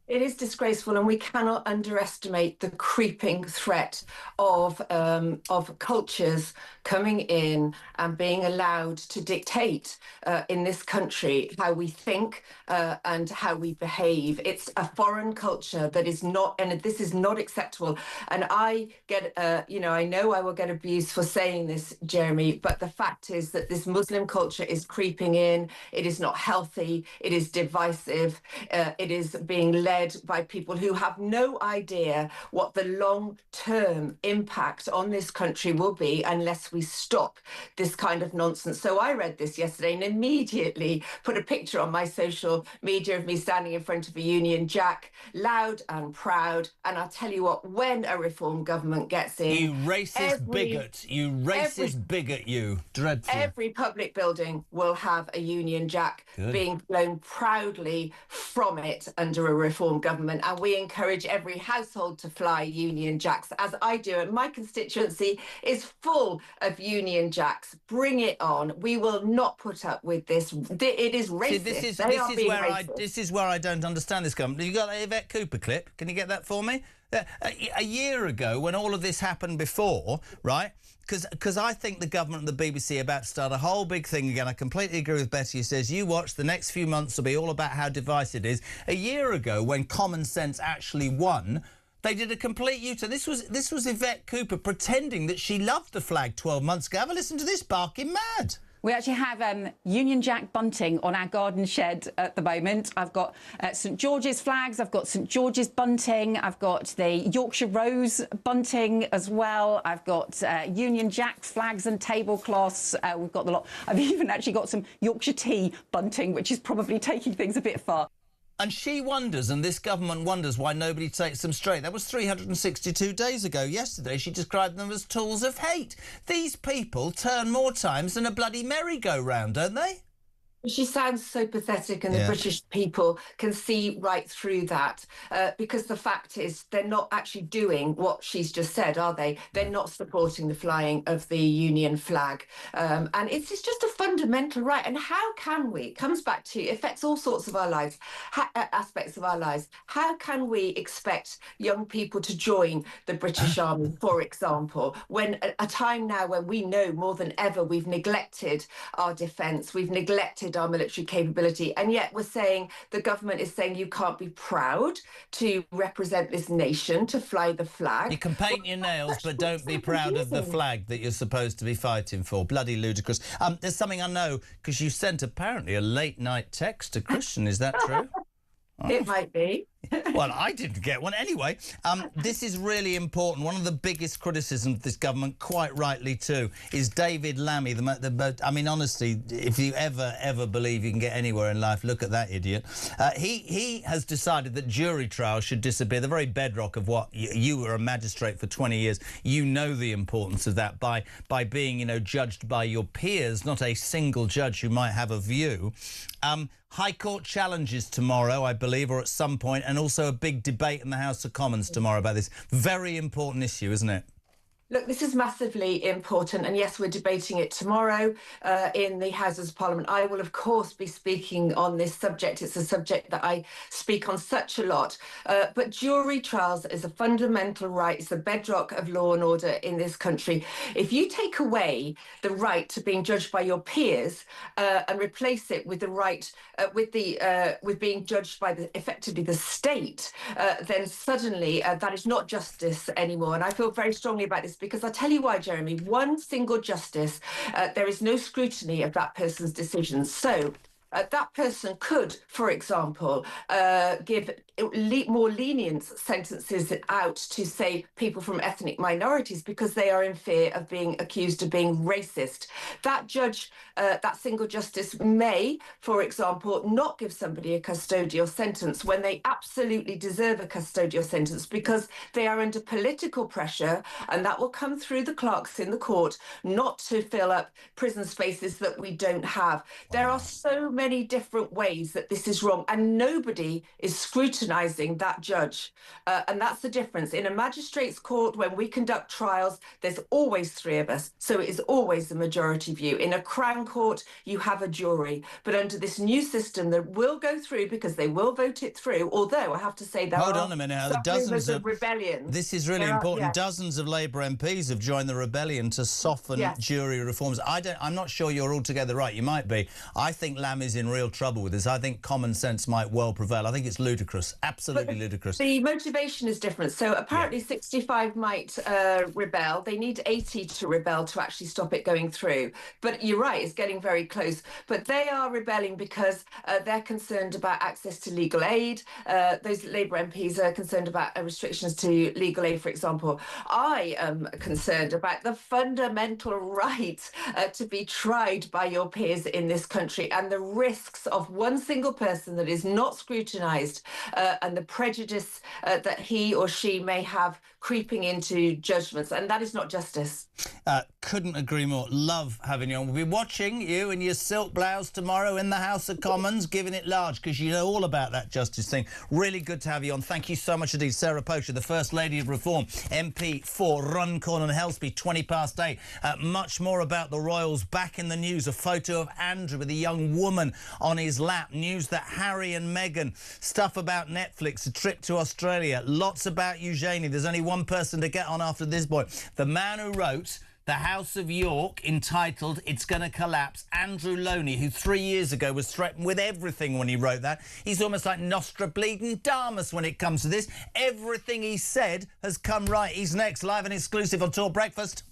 It is disgraceful, and we cannot underestimate the creeping threat of cultures coming in and being allowed to dictate in this country how we think and how we behave. It's a foreign culture that is not, and this is not acceptable. And I get, I know I will get abused for saying this, Jeremy, but the fact is that this Muslim culture is creeping in. It is not healthy. It is divisive. It is being led by people who have no idea what the long-term impact on this country will be unless we stop this kind of nonsense. So I read this yesterday and immediately put a picture on my social media of me standing in front of a Union Jack, loud and proud. And I'll tell you what, when a reform government gets in... You racist bigot. You racist bigot, you. Dreadful. Every public building will have a Union Jack being blown proudly from it under a reform government, and we encourage every household to fly Union Jacks, as I do, and my constituency is full of Union Jacks. Bring it on. We will not put up with this. It is racist. See, this is where I don't understand this government. You got that Yvette Cooper clip? Can you get that for me? A year ago, when all of this happened before, right? Because I think the government and the BBC are about to start a whole big thing again. I completely agree with Betty, who says, you watch, the next few months will be all about how divisive it is. A year ago, when common sense actually won, they did a complete U-turn. This was Yvette Cooper pretending that she loved the flag 12 months ago. Have a listen to this, barking mad. We actually have Union Jack bunting on our garden shed at the moment. I've got St George's flags, I've got St George's bunting, I've got the Yorkshire Rose bunting as well. I've got Union Jack flags and tablecloths. We've got the lot. I've even actually got some Yorkshire tea bunting, which is probably taking things a bit far. And she wonders, and this government wonders, why nobody takes them straight. That was 362 days ago. Yesterday, she described them as tools of hate. These people turn more times than a bloody merry-go-round, don't they? She sounds so pathetic, and the British people can see right through that, because the fact is they're not actually doing what she's just said, are they? They're not supporting the flying of the Union flag. And it's just a fundamental right. And how can we, it comes back to, it affects all sorts of our lives, aspects of our lives. How can we expect young people to join the British Army, for example, when a time now when we know more than ever we've neglected our defence, we've neglected our military capability. And yet we're saying, the government is saying, you can't be proud to represent this nation, to fly the flag. You can paint your nails, but don't be proud of the flag that you're supposed to be fighting for. Bloody ludicrous. There's something I know, because you sent apparently a late-night text to Christian. Is that true? Oh. It might be. Well, I didn't get one anyway. This is really important. One of the biggest criticisms of this government, quite rightly too, is David Lammy. I mean, honestly, if you ever believe you can get anywhere in life, look at that idiot. He has decided that jury trials should disappear. The very bedrock of what you were a magistrate for 20 years. You know the importance of that by being, you know, judged by your peers, not a single judge who might have a view. High Court challenges tomorrow, I believe, or at some point, and also a big debate in the House of Commons tomorrow about this. Very important issue, isn't it? Look, this is massively important, and yes, we're debating it tomorrow in the Houses of Parliament. I will, of course, be speaking on this subject. It's a subject that I speak on such a lot. But jury trials is a fundamental right. It's the bedrock of law and order in this country. If you take away the right to being judged by your peers and replace it with the right with being judged by effectively the state, then suddenly that is not justice anymore. And I feel very strongly about this, because I'll tell you why, Jeremy. One single justice, there is no scrutiny of that person's decisions. So that person could, for example, give more lenient sentences out to, say, people from ethnic minorities because they are in fear of being accused of being racist. That judge, that single justice may, for example, not give somebody a custodial sentence when they absolutely deserve a custodial sentence because they are under political pressure, and that will come through the clerks in the court not to fill up prison spaces that we don't have. There are so many different ways that this is wrong, and nobody is scrutinising that judge. And that's the difference. In a magistrate's court, when we conduct trials, there's always three of us, so it is always the majority view. In a Crown Court, you have a jury. But under this new system that will go through, because they will vote it through, although I have to say that hold on a minute, dozens of rebellion. This is really important. Dozens of Labour MPs have joined the rebellion to soften jury reforms. I'm not sure you're altogether right. You might be. I think Lamb is in real trouble with this. I think common sense might well prevail. I think it's ludicrous. Absolutely ludicrous. The motivation is different. So apparently 65 might rebel. They need 80 to rebel to actually stop it going through. But you're right, it's getting very close. But they are rebelling because they're concerned about access to legal aid. Those Labour MPs are concerned about restrictions to legal aid, for example. I am concerned about the fundamental right to be tried by your peers in this country, and the risks of one single person that is not scrutinised and the prejudice that he or she may have creeping into judgments, and that is not justice. Couldn't agree more. Love having you on. We'll be watching you in your silk blouse tomorrow in the House of Commons, giving it large, because you know all about that justice thing. Really good to have you on. Thank you so much indeed. Sarah Poacher, the First Lady of Reform, MP for Runcorn and Helsby, 8:20. Much more about the Royals back in the news. A photo of Andrew with a young woman on his lap. News that Harry and Meghan. Stuff about Netflix. A trip to Australia. Lots about Eugenie. There's only one person to get on after this boy. The man who wrote The House of York, entitled It's Gonna Collapse. Andrew Loney, who 3 years ago was threatened with everything when he wrote that. He's almost like Nostradamus when it comes to this. Everything he said has come right. He's next, live and exclusive on Talk Breakfast.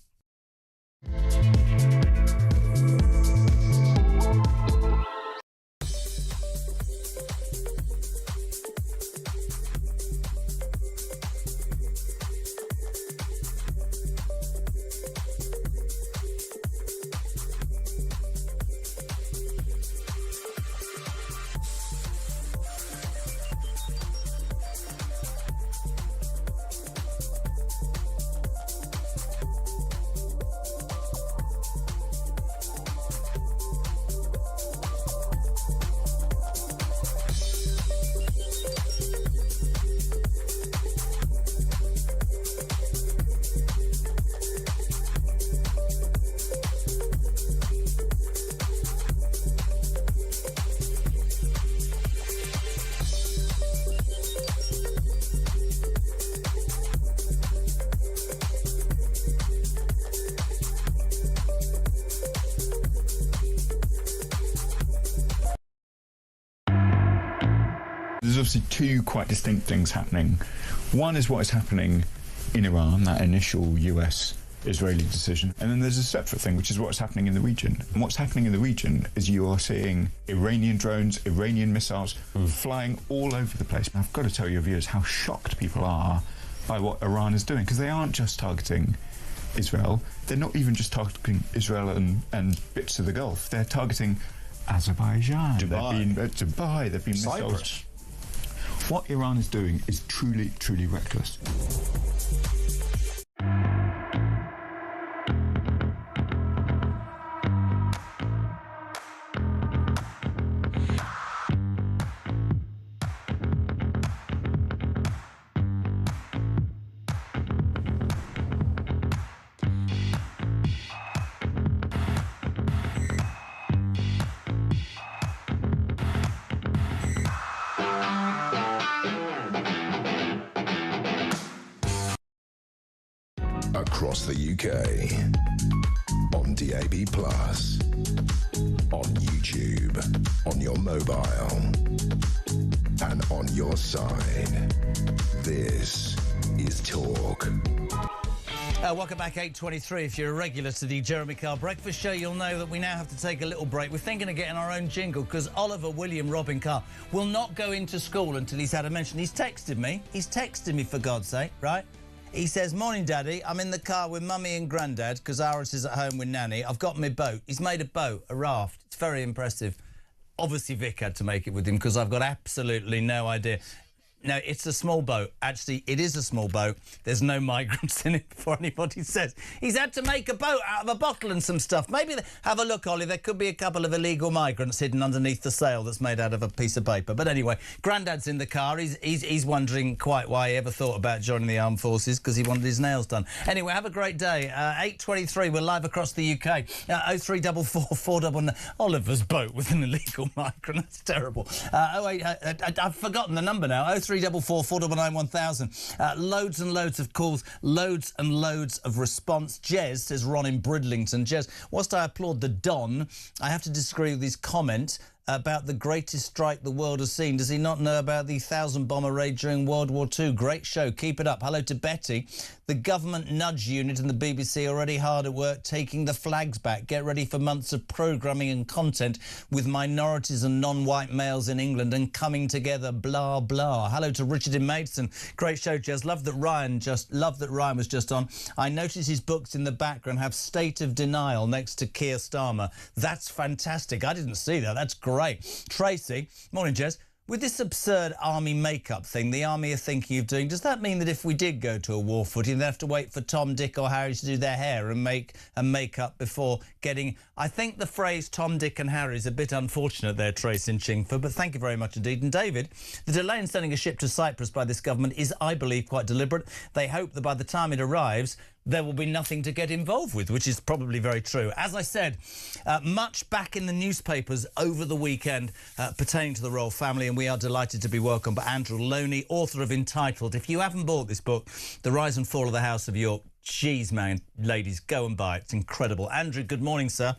obviously two quite distinct things happening. One is what is happening in Iran, that initial US-Israeli decision, and then there's a separate thing, which is what's happening in the region. And what's happening in the region is you are seeing Iranian drones, Iranian missiles flying all over the place. And I've got to tell your viewers how shocked people are by what Iran is doing, because they aren't just targeting Israel. They're not even just targeting Israel and bits of the Gulf. They're targeting Azerbaijan, Dubai, they've been missiles. What Iran is doing is truly, truly reckless. Across the UK, on DAB+, on YouTube, on your mobile, and on your side. This is Talk. Welcome back, 8:23. If you're a regular to the Jeremy Carr Breakfast Show, you'll know that we now have to take a little break. We're thinking of getting our own jingle because Oliver William Robin Carr will not go into school until he's had a mention. He's texted me. He's texted me, for God's sake, right? He says, "Morning, Daddy. I'm in the car with Mummy and Grandad because Iris is at home with Nanny. I've got my boat." He's made a boat, a raft. It's very impressive. Obviously, Vic had to make it with him because I've got absolutely no idea. No, it's a small boat. Actually, it is a small boat. There's no migrants in it, before anybody says. He's had to make a boat out of a bottle and some stuff. Maybe, have a look, Ollie. There could be a couple of illegal migrants hidden underneath the sail that's made out of a piece of paper. But anyway, Grandad's in the car. He's wondering quite why he ever thought about joining the armed forces, because he wanted his nails done. Anyway, have a great day. 8:23, we're live across the UK. 0344 499. Oliver's boat with an illegal migrant. That's terrible. I've forgotten the number now. 0344 499 1000. Loads and loads of calls, loads and loads of response. Jez, says Ron in Bridlington. Jez, whilst I applaud the Don, I have to disagree with his comment about the greatest strike the world has seen. Does he not know about the 1,000 bomber raid during World War II? Great show. Keep it up. Hello to Betty. The government nudge unit and the BBC already hard at work taking the flags back. Get ready for months of programming and content with minorities and non-white males in England and coming together, blah, blah. Hello to Richard in Maidstone. Great show, Jez. Love that Ryan was just on. I noticed his books in the background have State of Denial next to Keir Starmer. That's fantastic. I didn't see that. That's great. Tracy, morning, Jez. With this absurd army makeup thing the army are thinking of doing, does that mean that if we did go to a war footing, they'd have to wait for Tom, Dick or Harry to do their hair and make up before getting... I think the phrase Tom, Dick and Harry is a bit unfortunate there, Trace in Chingford, but thank you very much indeed. And David, the delay in sending a ship to Cyprus by this government is, I believe, quite deliberate. They hope that by the time it arrives, there will be nothing to get involved with, which is probably very true. As I said, much back in the newspapers over the weekend pertaining to the royal family, and we are delighted to be welcomed by Andrew Loney, author of Entitled. If you haven't bought this book, The Rise and Fall of the House of York, geez, man, ladies, go and buy it. It's incredible. Andrew, good morning, sir.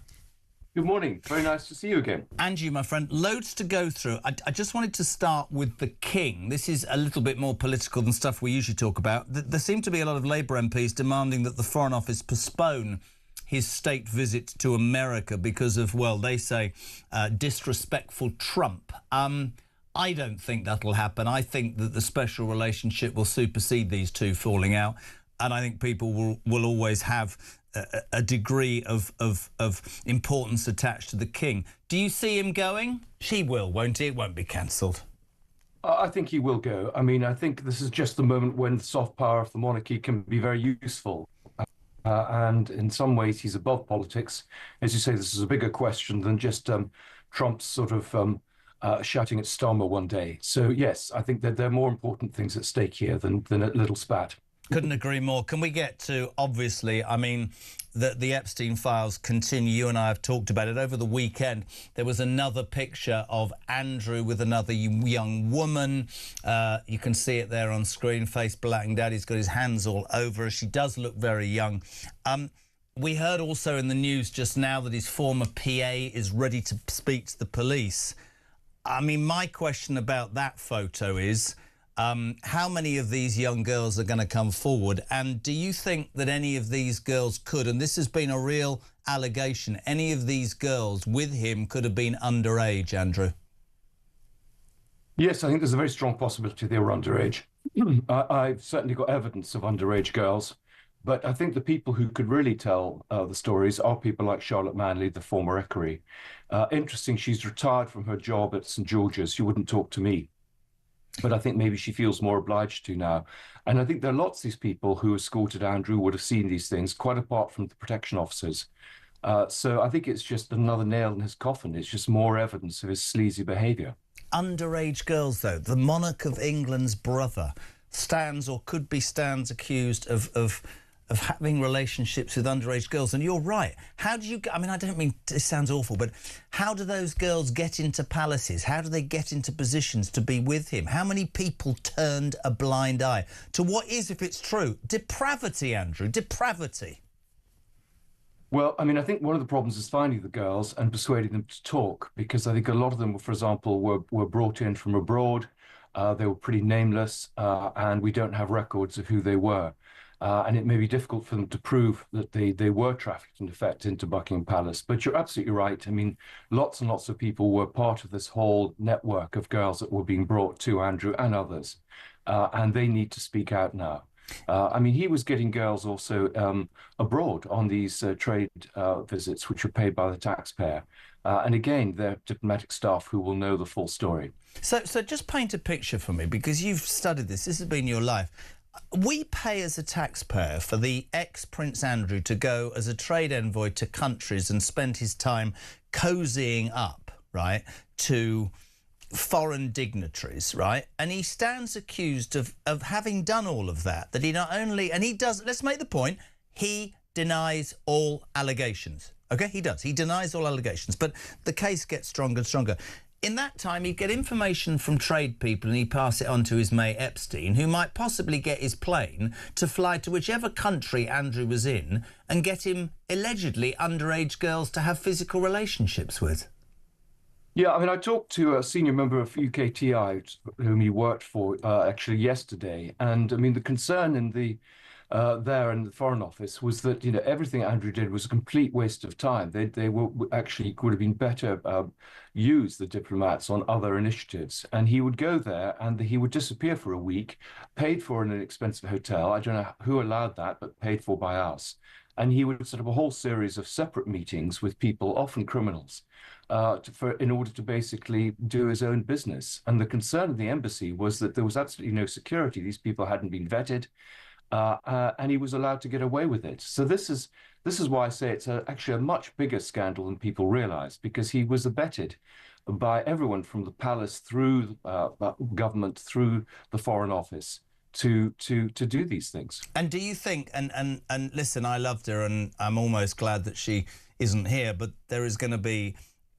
Good morning. Very nice to see you again. And you, my friend. Loads to go through. I just wanted to start with the King. This is a little bit more political than stuff we usually talk about. There seem to be a lot of Labour MPs demanding that the Foreign Office postpone his state visit to America because of, well, they say, disrespectful Trump. I don't think that'll happen. I think that the special relationship will supersede these two falling out. And I think people will always have a degree of importance attached to the King. Do you see him going? He will, won't he? It won't be cancelled. I think he will go. I mean, I think this is just the moment when the soft power of the monarchy can be very useful. And in some ways, he's above politics. As you say, this is a bigger question than just Trump's sort of shouting at Starmer one day. So, yes, I think that there are more important things at stake here than a little spat. Couldn't agree more. Can we get to, obviously, I mean, the Epstein files continue. You and I have talked about it. Over the weekend, there was another picture of Andrew with another young woman. You can see it there on screen, face blackened out. He's got his hands all over her. She does look very young. We heard also in the news just now that his former PA is ready to speak to the police. I mean, my question about that photo is, how many of these young girls are going to come forward? And do you think that any of these girls could, and this has been a real allegation, any of these girls with him could have been underage, Andrew? Yes, I think there's a very strong possibility they were underage. I've certainly got evidence of underage girls, but I think the people who could really tell the stories are people like Charlotte Manley, the former equerry. Interesting, she's retired from her job at St George's. She wouldn't talk to me, but I think maybe she feels more obliged to now. And I think there are lots of these people who escorted Andrew would have seen these things, quite apart from the protection officers. So I think it's just another nail in his coffin. It's just more evidence of his sleazy behaviour. Underage girls, though, the monarch of England's brother stands or could be stands accused of having relationships with underage girls. And you're right. How do you... I mean, I don't mean... It sounds awful, but how do those girls get into palaces? How do they get into positions to be with him? How many people turned a blind eye to what is, if it's true, depravity, Andrew, depravity? Well, I mean, I think one of the problems is finding the girls and persuading them to talk, because I think a lot of them, for example, were brought in from abroad. They were pretty nameless, and we don't have records of who they were. And it may be difficult for them to prove that they were trafficked, in effect, into Buckingham Palace. But you're absolutely right. I mean, lots and lots of people were part of this whole network of girls that were being brought to Andrew and others, and they need to speak out now. I mean, he was getting girls also abroad on these trade visits, which were paid by the taxpayer. And again, they're diplomatic staff who will know the full story. So just paint a picture for me, because you've studied this. This has been your life. We pay as a taxpayer for the ex-Prince Andrew to go as a trade envoy to countries and spend his time cozying up, right, to foreign dignitaries, right? And he stands accused of having done all of that, that he not only... And he does... Let's make the point. He denies all allegations. OK? He does. He denies all allegations. But the case gets stronger and stronger. In that time, he'd get information from trade people and he'd pass it on to his mate Epstein, who might possibly get his plane to fly to whichever country Andrew was in and get him, allegedly, underage girls to have physical relationships with. Yeah, I mean, I talked to a senior member of UKTI, whom he worked for, actually yesterday. And, I mean, the concern in the there in the Foreign Office was that, you know, everything Andrew did was a complete waste of time. They were actually could have been better use the diplomats on other initiatives. And he would go there and he would disappear for a week, paid for in an expensive hotel. I don't know who allowed that, but paid for by us. And he would set up a whole series of separate meetings with people, often criminals, in order to basically do his own business. And the concern of the embassy was that there was absolutely no security. These people hadn't been vetted, and he was allowed to get away with it. So this is why I say it's actually a much bigger scandal than people realise, because he was abetted by everyone from the palace through government, through the Foreign Office, to do these things. And do you think, and listen, I loved her and I'm almost glad that she isn't here, but there is going to be,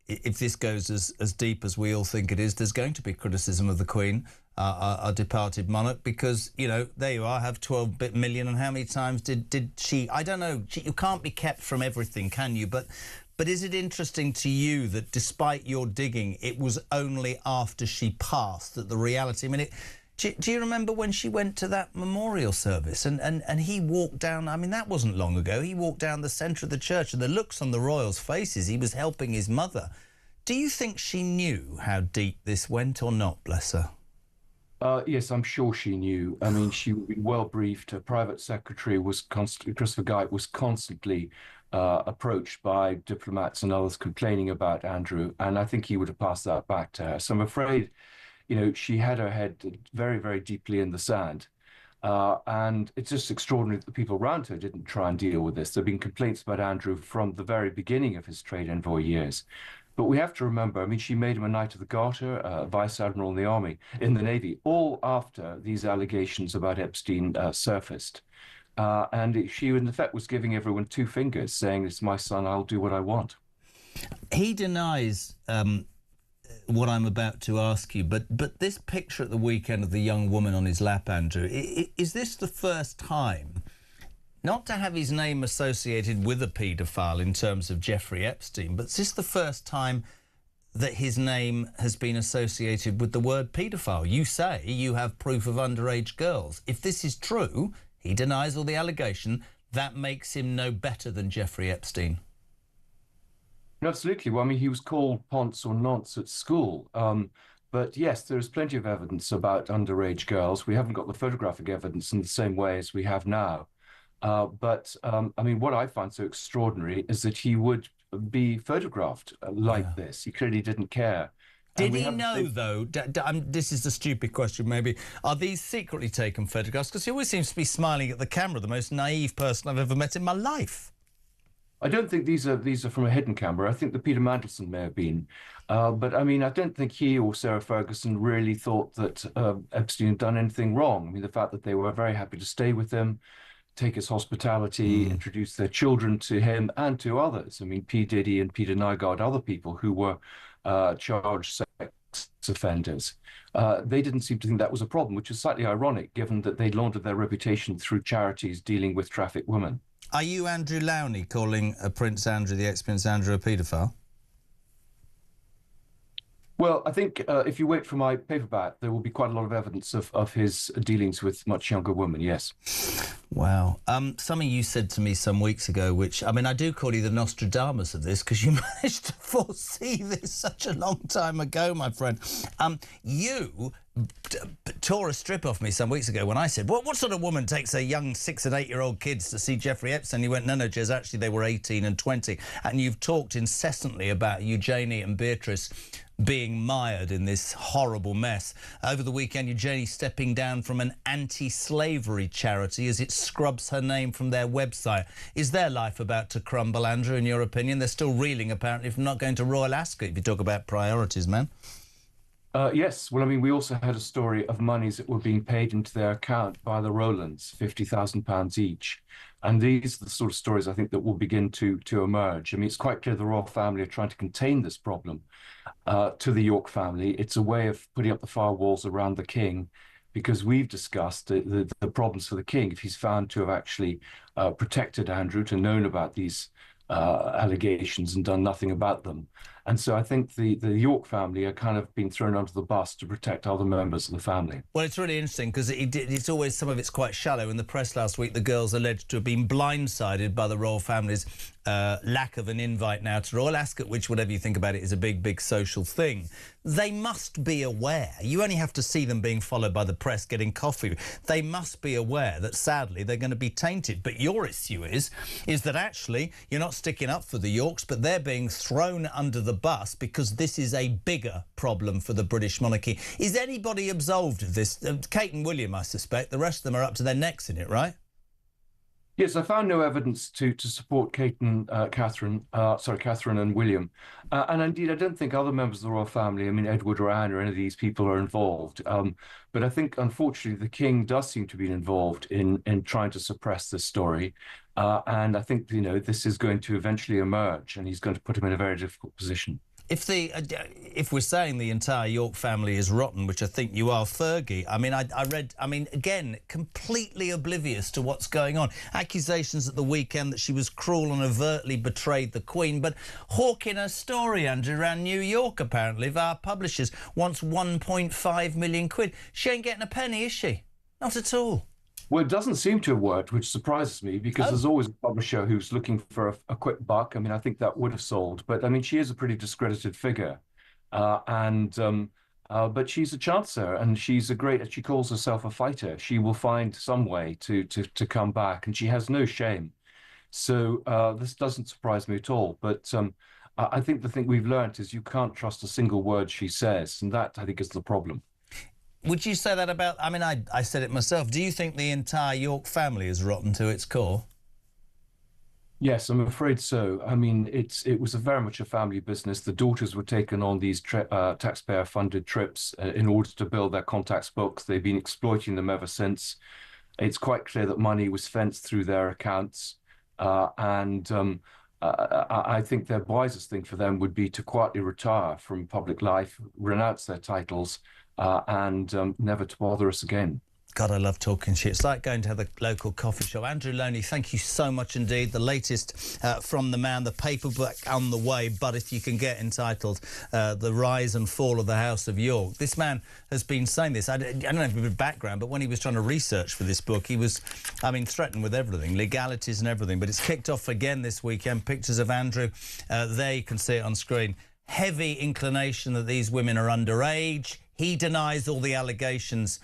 if this goes as deep as we all think it is, there's going to be criticism of the Queen, our departed monarch, because, you know, there you are, have 12 million, and how many times did she, I don't know, you can't be kept from everything, can you? But is it interesting to you that despite your digging, it was only after she passed that the reality, I mean, do you remember when she went to that memorial service and he walked down, I mean, that wasn't long ago, he walked down the centre of the church and the looks on the royals' faces, he was helping his mother. Do you think she knew how deep this went or not, bless her? Yes, I'm sure she knew. I mean, she was well briefed. Her private secretary was Christopher Guy was constantly approached by diplomats and others complaining about Andrew, and I think he would have passed that back to her. So I'm afraid, you know, she had her head very, very deeply in the sand. And it's just extraordinary that the people around her didn't try and deal with this. There have been complaints about Andrew from the very beginning of his trade envoy years. But we have to remember, I mean, she made him a Knight of the Garter, Vice Admiral in the Army, in the Navy, all after these allegations about Epstein surfaced. And she, in effect, was giving everyone two fingers, saying, "It's my son, I'll do what I want." He denies what I'm about to ask you, but this picture at the weekend of the young woman on his lap, Andrew, is this the first time, not to have his name associated with a paedophile in terms of Jeffrey Epstein, but is this the first time that his name has been associated with the word paedophile. You say you have proof of underage girls. If this is true, he denies all the allegation. That makes him no better than Jeffrey Epstein. Absolutely. Well, I mean, he was called Ponce or Nonce at school. But yes, there's plenty of evidence about underage girls. We haven't got the photographic evidence in the same way as we have now. I mean, what I find so extraordinary is that he would be photographed like this. He clearly didn't care. Did he know, though, this is a stupid question maybe, are these secretly taken photographs? Because he always seems to be smiling at the camera, the most naive person I've ever met in my life. I don't think these are from a hidden camera. I think that Peter Mandelson may have been. But, I mean, I don't think he or Sarah Ferguson really thought that Epstein had done anything wrong. I mean, the fact that they were very happy to stay with him, take his hospitality, introduce their children to him and to others. I mean, P. Diddy and Peter Nygaard, other people who were charged sex offenders. They didn't seem to think that was a problem, which is slightly ironic, given that they laundered their reputation through charities dealing with trafficked women. Are you Andrew Lowney calling Prince Andrew, the ex-Prince Andrew, a paedophile? Well, I think if you wait for my paperback, there will be quite a lot of evidence of his dealings with much younger women, yes. Wow. Something you said to me some weeks ago, which, I mean, I do call you the Nostradamus of this, because you managed to foresee this such a long time ago, my friend. You tore a strip off me some weeks ago when I said, what sort of woman takes her young 6- and 8-year-old kids to see Jeffrey Epstein? You went, no, Jez, actually they were 18 and 20. And you've talked incessantly about Eugenie and Beatrice being mired in this horrible mess. Over the weekend, Eugenie stepping down from an anti-slavery charity as it scrubs her name from their website. Is their life about to crumble, Andrew, in your opinion? They're still reeling, apparently, from not going to Royal Ascot, if you talk about priorities, man. Yes. Well, I mean, we also had a story of monies that were being paid into their account by the Rowlands, £50,000 each. And these are the sort of stories I think that will begin to emerge. I mean, it's quite clear the royal family are trying to contain this problem to the York family. It's a way of putting up the firewalls around the king, because we've discussed the problems for the king if he's found to have actually protected Andrew, to known about these allegations and done nothing about them. And so I think the York family are kind of being thrown under the bus to protect other members of the family. Well, it's really interesting because it's always, some of it's quite shallow. In the press last week, the girls alleged to have been blindsided by the royal family's lack of an invite now to Royal Ascot, which, whatever you think about it, is a big, big social thing. They must be aware. You only have to see them being followed by the press getting coffee. They must be aware that, sadly, they're going to be tainted. But your issue is that actually you're not sticking up for the Yorks, but they're being thrown under the bus because this is a bigger problem for the British monarchy. Is anybody absolved of this? Kate and William, I suspect. The rest of them are up to their necks in it, right? Yes, I found no evidence to support Kate and Catherine and William. And indeed, I don't think other members of the royal family, I mean, Edward or Anne or any of these people are involved. But I think, unfortunately, the king does seem to be involved in trying to suppress this story. And I think, you know, this is going to eventually emerge and he's going to put him in a very difficult position. If we're saying the entire York family is rotten, which I think you are, Fergie, I mean, I read, I mean, again, completely oblivious to what's going on. Accusations at the weekend that she was cruel and overtly betrayed the Queen, but hawking her story, Andrew, around New York, apparently, via publishers, wants 1.5 million quid. She ain't getting a penny, is she? Not at all. Well, it doesn't seem to have worked, which surprises me, because there's always a publisher who's looking for a quick buck. I mean, I think that would have sold. But, I mean, she is a pretty discredited figure. But she's a chancer, and she calls herself a fighter. She will find some way to come back, and she has no shame. So this doesn't surprise me at all. But I think the thing we've learned is you can't trust a single word she says, and that, I think, is the problem. Would you say that about... I mean, I said it myself. Do you think the entire York family is rotten to its core? Yes, I'm afraid so. I mean, it was very much a family business. The daughters were taken on these taxpayer-funded trips in order to build their contacts books. They've been exploiting them ever since. It's quite clear that money was fenced through their accounts. I think the wisest thing for them would be to quietly retire from public life, renounce their titles, and never to bother us again. God, I love talking shit. It's like going to the local coffee shop. Andrew Loney, thank you so much indeed. The latest from the man, the paperback on the way, but if you can get, entitled The Rise and Fall of the House of York. This man has been saying this. I don't know if you have a background, but when he was trying to research for this book, he was, I mean, threatened with everything, legalities and everything. But it's kicked off again this weekend. Pictures of Andrew. There you can see it on screen. Heavy inclination that these women are underage. He denies all the allegations.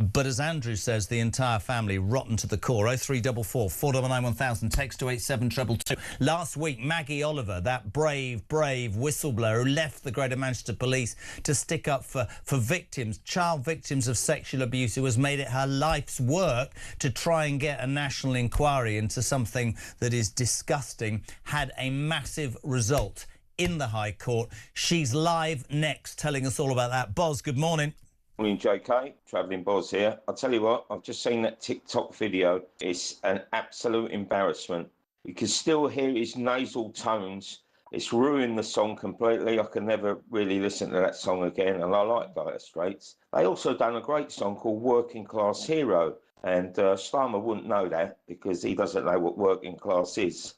But as Andrew says, the entire family rotten to the core. 0344 499 1000, text to 87222. Last week, Maggie Oliver, that brave whistleblower who left the Greater Manchester Police to stick up for victims, child victims of sexual abuse, who has made it her life's work to try and get a national inquiry into something that is disgusting, had a massive result in the High Court. She's live next, telling us all about that. Boz, good morning. Morning, JK. Travelling Boz here. I'll tell you what, I've just seen that TikTok video. It's an absolute embarrassment. You can still hear his nasal tones. It's ruined the song completely. I can never really listen to that song again, and I like Dire Straits. They also done a great song called Working Class Hero, and Starmer wouldn't know that because he doesn't know what working class is.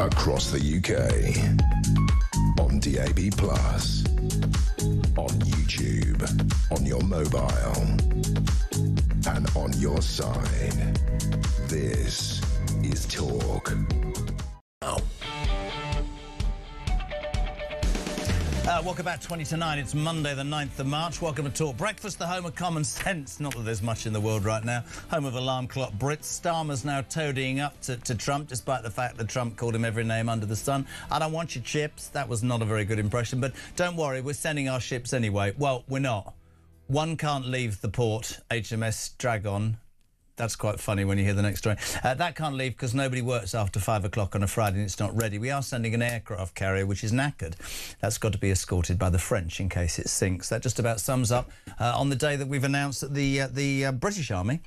Across the UK, on DAB+, on YouTube, on your mobile, and on your side. This is Talk. Welcome back, 20 to 9. It's Monday, the 9th of March. Welcome to Talk Breakfast, the home of common sense. Not that there's much in the world right now. Home of alarm clock Brits. Starmer's now toadying up to Trump, despite the fact that Trump called him every name under the sun. I don't want your chips. That was not a very good impression, but don't worry, we're sending our ships anyway. Well, we're not. One can't leave the port, HMS Dragon. That's quite funny when you hear the next story. That can't leave because nobody works after 5 o'clock on a Friday and it's not ready. We are sending an aircraft carrier which is knackered. That's got to be escorted by the French in case it sinks. That just about sums up on the day that we've announced that the British Army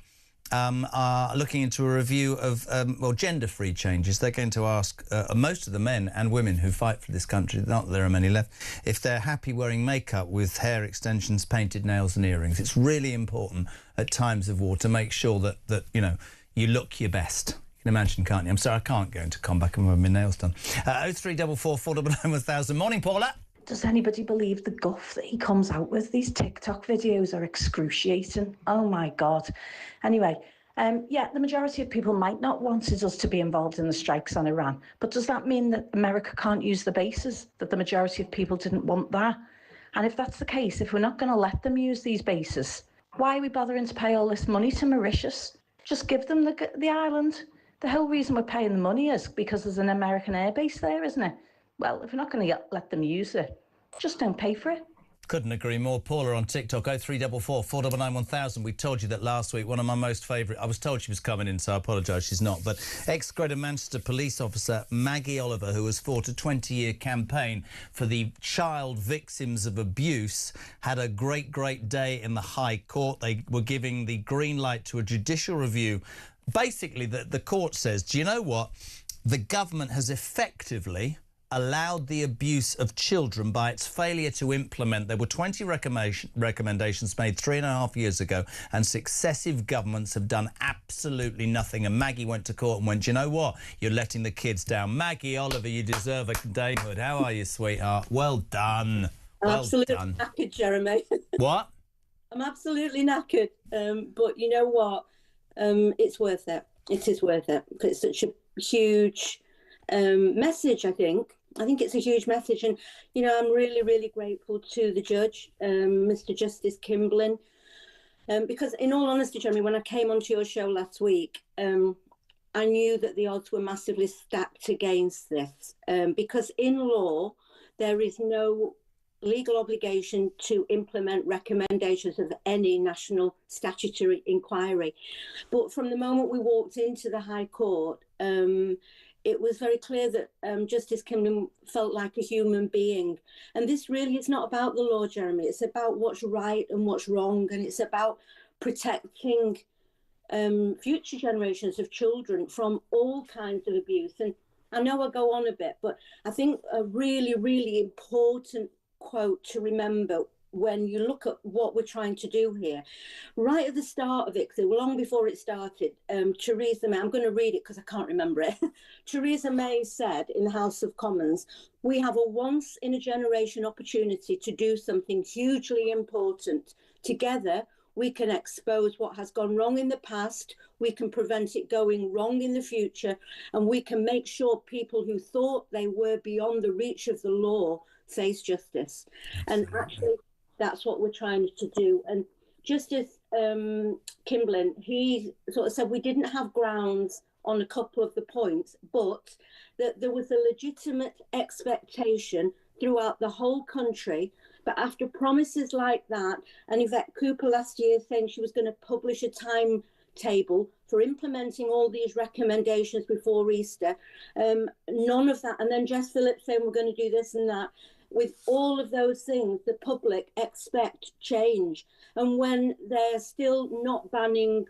are looking into a review of, gender-free changes. They're going to ask most of the men and women who fight for this country, not that there are many left, if they're happy wearing makeup with hair extensions, painted nails and earrings. It's really important at times of war to make sure that you know, you look your best. You can imagine, can't you? I'm sorry, I can't go into combat and have my nails done. 0344 499 1000. Morning, Paula. Does anybody believe the guff that he comes out with? These TikTok videos are excruciating. Oh, my God. Anyway, yeah, the majority of people might not want us to be involved in the strikes on Iran. But does that mean that America can't use the bases, that the majority of people didn't want that? And if that's the case, if we're not going to let them use these bases, why are we bothering to pay all this money to Mauritius? Just give them the island. The whole reason we're paying the money is because there's an American airbase there, isn't it? Well, if we're not going to let them use it, just don't pay for it. Couldn't agree more. Paula on TikTok, 0344 499 1000. We told you that last week. One of my most favourite... I was told she was coming in, so I apologise, she's not. But ex-Greater Manchester police officer Maggie Oliver, who has fought a 20-year campaign for the child victims of abuse, had a great day in the High Court. They were giving the green light to a judicial review basically, the court says, do you know what? The government has effectively allowed the abuse of children by its failure to implement. There were 20 recommendations made 3.5 years ago, and successive governments have done absolutely nothing. And Maggie went to court and went, you know what? You're letting the kids down. Maggie Oliver, you deserve a damehood. How are you, sweetheart? Well done. I'm well absolutely done. knackered, Jeremy. What? I'm absolutely knackered. But you know what? It's worth it. It is worth it. It's such a huge message, I think. I think it's a huge message. And, you know, I'm really, really grateful to the judge, Mr. Justice Kimblin, because in all honesty, Jeremy, when I came onto your show last week, I knew that the odds were massively stacked against this, because in law, there is no legal obligation to implement recommendations of any national statutory inquiry. But from the moment we walked into the High Court, it was very clear that Justice Kimblin felt like a human being. And this really is not about the law, Jeremy. It's about what's right and what's wrong. And it's about protecting future generations of children from all kinds of abuse. And I know I go on a bit, but I think a really, really important quote to remember when you look at what we're trying to do here. Right at the start of it, long before it started, Theresa May, I'm going to read it because I can't remember it. Theresa May said in the House of Commons, we have a once-in-a-generation opportunity to do something hugely important. Together, we can expose what has gone wrong in the past, we can prevent it going wrong in the future, and we can make sure people who thought they were beyond the reach of the law face justice. Absolutely. And actually, that's what we're trying to do. And Justice Kimblin, he sort of said we didn't have grounds on a couple of the points, but that there was a legitimate expectation throughout the whole country. But after promises like that, and Yvette Cooper last year saying she was going to publish a timetable for implementing all these recommendations before Easter, none of that. And then Jess Phillips saying we're going to do this and that. With all of those things, the public expect change. And when they're still not banning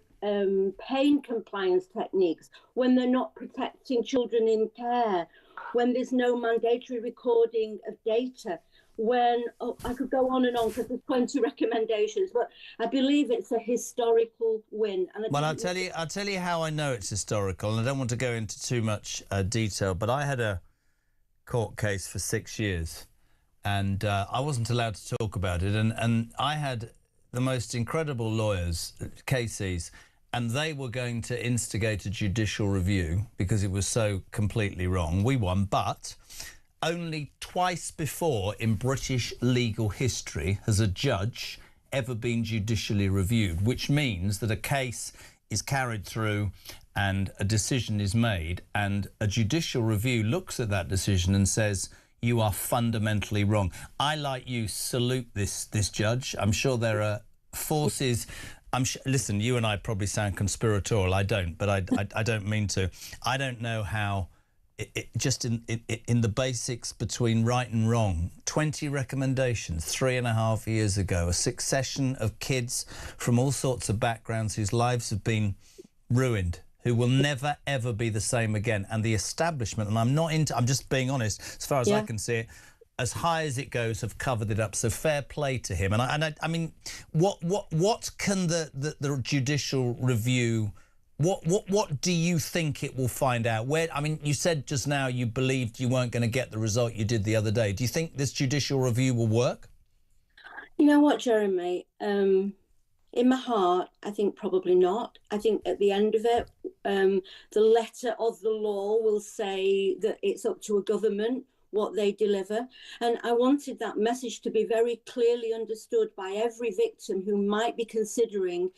pain compliance techniques, when they're not protecting children in care, when there's no mandatory recording of data, when, I could go on and on because there's 20 recommendations, but I believe it's a historical win. And well, I'll tell you how I know it's historical, and I don't want to go into too much detail, but I had a court case for 6 years. And I wasn't allowed to talk about it. And I had the most incredible lawyers, Casey's, and they were going to instigate a judicial review because it was so completely wrong. We won, but only twice before in British legal history has a judge ever been judicially reviewed, which means that a case is carried through and a decision is made, and a judicial review looks at that decision and says, you are fundamentally wrong. I, like you, salute this judge. I'm sure there are forces. Listen, you and I probably sound conspiratorial. I don't, but I don't mean to. I don't know how. Just in the basics between right and wrong. 20 recommendations 3.5 years ago. A succession of kids from all sorts of backgrounds whose lives have been ruined, who will never, ever be the same again. And the establishment, and I'm just being honest, as far as I can see it, as high as it goes, have covered it up. So fair play to him. And I mean, what can the judicial review, what do you think it will find out? I mean, you said just now you believed you weren't going to get the result you did the other day. Do you think this judicial review will work? You know what, Jeremy? In my heart, I think probably not. I think at the end of it, the letter of the law will say that it's up to a government what they deliver. And I wanted that message to be very clearly understood by every victim who might be considering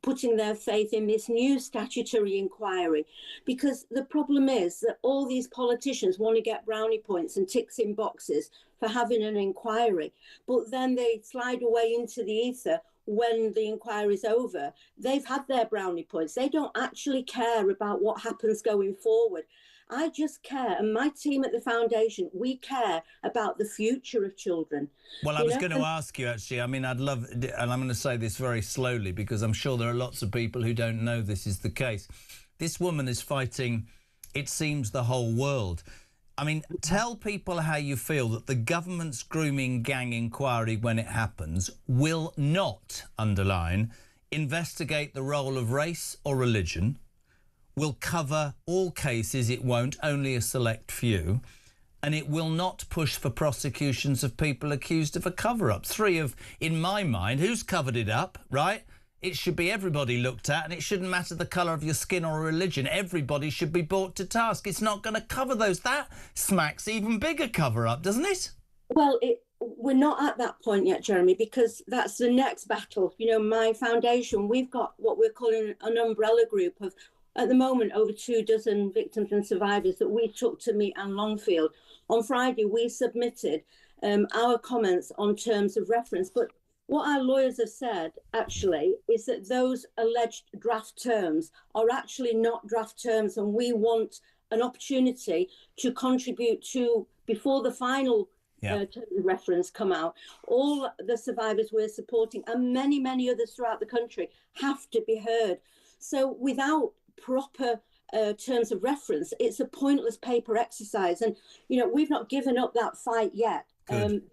putting their faith in this new statutory inquiry. Because the problem is that all these politicians want to get brownie points and ticks in boxes for having an inquiry, but then they slide away into the ether when the inquiry's over. They've had their brownie points. They don't actually care about what happens going forward. I just care, and my team at the foundation, we care about the future of children. Well, I was going to ask you, actually. I mean, I'd love, and I'm going to say this very slowly because I'm sure there are lots of people who don't know this is the case. This woman is fighting, it seems, the whole world. I mean, tell people how you feel that the government's grooming gang inquiry, when it happens, will not, underline, investigate the role of race or religion, will cover all cases, it won't, only a select few, and it will not push for prosecutions of people accused of a cover-up. Three of, in my mind, who's covered it up, right? It should be everybody looked at, and it shouldn't matter the colour of your skin or religion. Everybody should be brought to task. It's not going to cover those. That smacks even bigger cover-up, doesn't it? Well, we're not at that point yet, Jeremy, because that's the next battle. You know, my foundation, we've got what we're calling an umbrella group of, at the moment, over 24 victims and survivors that we took to meet Anne Longfield. On Friday, we submitted our comments on terms of reference, but what our lawyers have said, actually, is that those alleged draft terms are actually not draft terms, and we want an opportunity to contribute to, before the final terms of reference come out, all the survivors we're supporting and many, many others throughout the country have to be heard. So without proper terms of reference, it's a pointless paper exercise. And, you know, we've not given up that fight yet.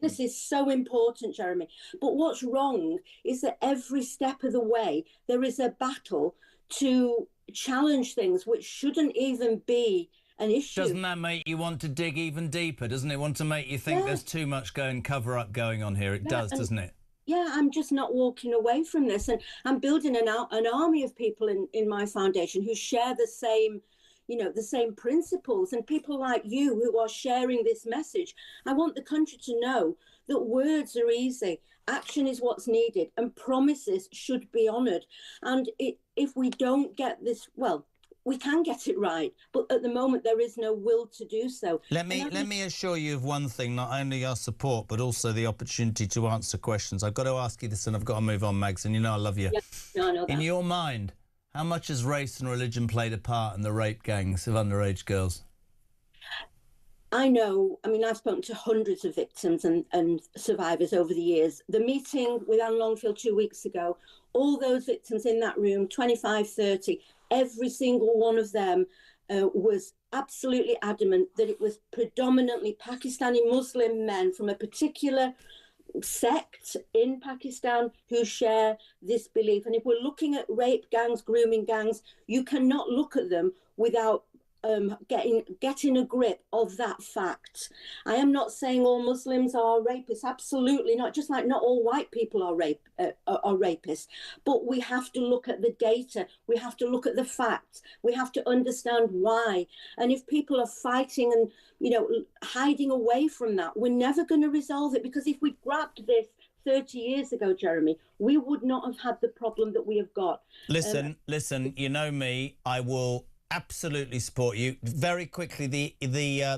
This is so important, Jeremy. But what's wrong is that every step of the way, there is a battle to challenge things which shouldn't even be an issue. Doesn't that make you want to dig even deeper? Doesn't it want to make you think there's too much cover-up going on here? It does, doesn't it? Yeah, I'm just not walking away from this. And I'm building an army of people in my foundation who share the same, you know, the same principles, and people like you who are sharing this message. I want the country to know that words are easy, action is what's needed, and promises should be honoured. And if we don't get this, well, we can get it right, but at the moment there is no will to do so. Let me assure you of one thing, not only our support, but also the opportunity to answer questions. I've got to ask you this, and I've got to move on, Mags, and you know I love you. Yeah, no, I know that. In your mind, how much has race and religion played a part in the rape gangs of underage girls? I know, I mean, I've spoken to hundreds of victims and survivors over the years. The meeting with Anne Longfield 2 weeks ago, all those victims in that room, 25, 30, every single one of them was absolutely adamant that it was predominantly Pakistani Muslim men from a particular sect in Pakistan who share this belief. And if we're looking at rape gangs, grooming gangs, you cannot look at them without getting a grip of that fact. I am not saying all Muslims are rapists, absolutely not, just like not all white people are rapists, but we have to look at the data, we have to look at the facts, we have to understand why. And if people are fighting and, you know, hiding away from that, we're never going to resolve it, because if we grabbed this 30 years ago, Jeremy, we would not have had the problem that we have got. Listen, you know me, I will absolutely support you. Very quickly, the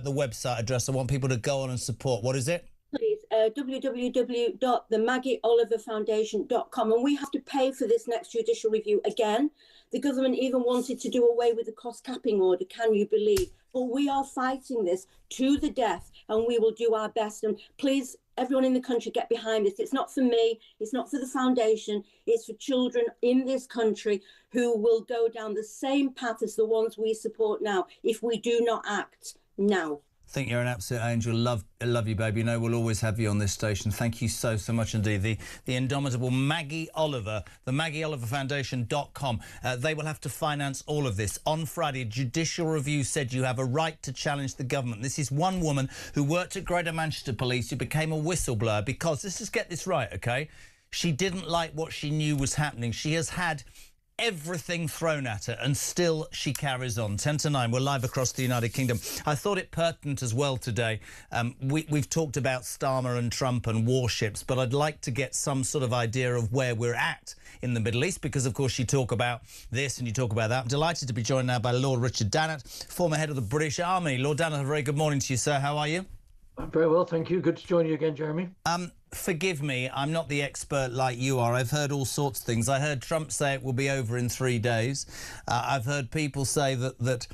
website address I want people to go on and support. What is it? Please, www.themaggieoliverfoundation.com, and we have to pay for this next judicial review again. The government even wanted to do away with the cost capping order, can you believe? But we are fighting this to the death, and we will do our best. And please, everyone in the country, get behind this. It's not for me, it's not for the foundation, it's for children in this country who will go down the same path as the ones we support now if we do not act now. I think you're an absolute angel. I love you, baby. You know we'll always have you on this station. Thank you so much indeed. The indomitable Maggie Oliver, the MaggieOliverFoundation.com. They will have to finance all of this. On Friday, a judicial review said you have a right to challenge the government. This is one woman who worked at Greater Manchester Police who became a whistleblower because, get this right, OK? She didn't like what she knew was happening. She has had everything thrown at her, and still she carries on. 10 to 9, we're live across the United Kingdom. I thought it pertinent as well today. We've talked about Starmer and Trump and warships, but I'd like to get some sort of idea of where we're at in the Middle East, because, of course, you talk about this and you talk about that. I'm delighted to be joined now by Lord Richard Dannett, former head of the British Army. Lord Dannett, a very good morning to you, sir. How are you? I'm very well, thank you. Good to join you again, Jeremy. Forgive me, I'm not the expert like you are. I've heard all sorts of things. I heard Trump say it will be over in 3 days. I've heard people say that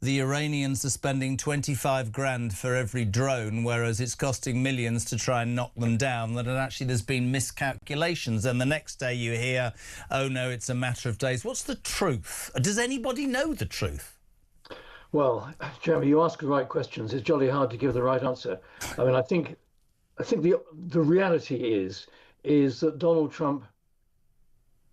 the Iranians are spending 25 grand for every drone, whereas it's costing millions to try and knock them down, that actually there's been miscalculations. And the next day you hear, oh no, it's a matter of days. What's the truth? Does anybody know the truth? Well, Jeremy, you ask the right questions. It's jolly hard to give the right answer. I mean, I think the reality is that Donald Trump,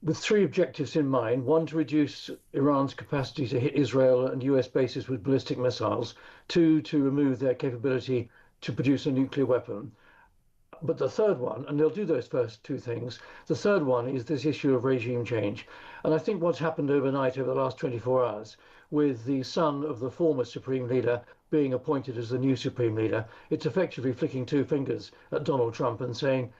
with three objectives in mind: one, to reduce Iran's capacity to hit Israel and US bases with ballistic missiles; two, to remove their capability to produce a nuclear weapon. But the third one, and they'll do those first two things, the third one is this issue of regime change. And I think what's happened overnight, over the last 24 hours, with the son of the former Supreme Leader being appointed as the new Supreme Leader, it's effectively flicking two fingers at Donald Trump and saying,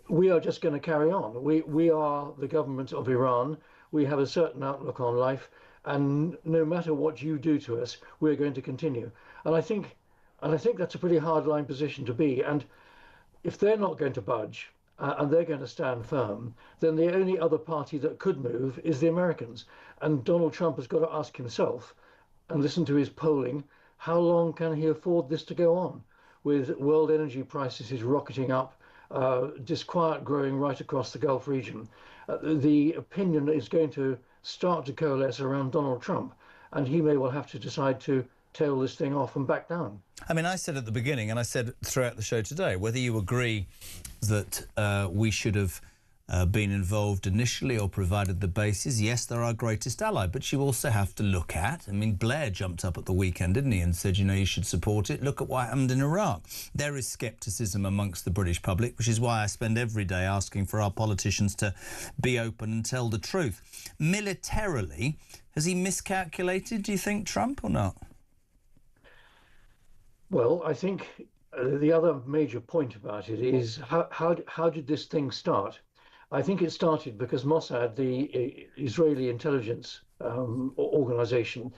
we are just going to carry on. We are the government of Iran. We have a certain outlook on life, and no matter what you do to us, we're going to continue. And I think that's a pretty hard-line position to be. And if they're not going to budge and they're going to stand firm, then the only other party that could move is the Americans. And Donald Trump has got to ask himself and listen to his polling: how long can he afford this to go on, with world energy prices rocketing up, disquiet growing right across the Gulf region? The opinion is going to start to coalesce around Donald Trump, and he may well have to decide to tail this thing off and back down. I mean, I said at the beginning, and I said throughout the show today, whether you agree that we should have been involved initially or provided the bases, yes, they're our greatest ally, but you also have to look at, I mean, Blair jumped up at the weekend, didn't he, and said, you know, you should support it. Look at what happened in Iraq. There is scepticism amongst the British public, which is why I spend every day asking for our politicians to be open and tell the truth. Militarily, has he miscalculated, do you think, Trump, or not? Well, I think the other major point about it is how did this thing start? I think it started because Mossad, the Israeli intelligence organization,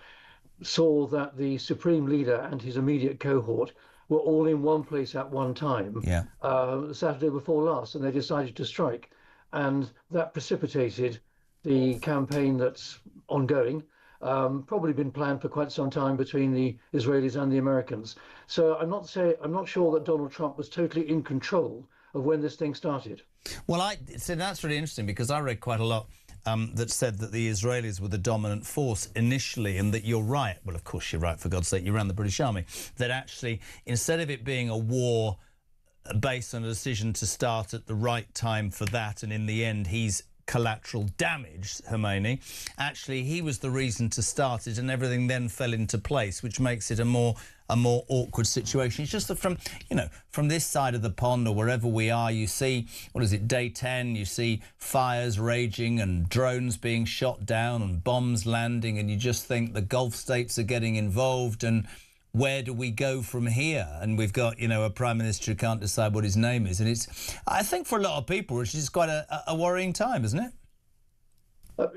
saw that the Supreme Leader and his immediate cohort were all in one place at one time, Saturday before last, and they decided to strike. And that precipitated the campaign that's ongoing, probably been planned for quite some time between the Israelis and the Americans. So I'm not sure that Donald Trump was totally in control of when this thing started. Well, so that's really interesting, because I read quite a lot that said that the Israelis were the dominant force initially, and that you're right. Well, of course you're right, for God's sake, you ran the British Army. That actually, instead of it being a war based on a decision to start at the right time for that, and in the end he's collateral damage, Khomeini, actually he was the reason to start it, and everything then fell into place, which makes it a more awkward situation. It's just that from this side of the pond, or wherever we are, you see, what is it, day 10, you see fires raging and drones being shot down and bombs landing, and you just think the Gulf states are getting involved, and where do we go from here? And we've got, a Prime Minister who can't decide what his name is. And it's, I think for a lot of people, it's just quite a worrying time, isn't it?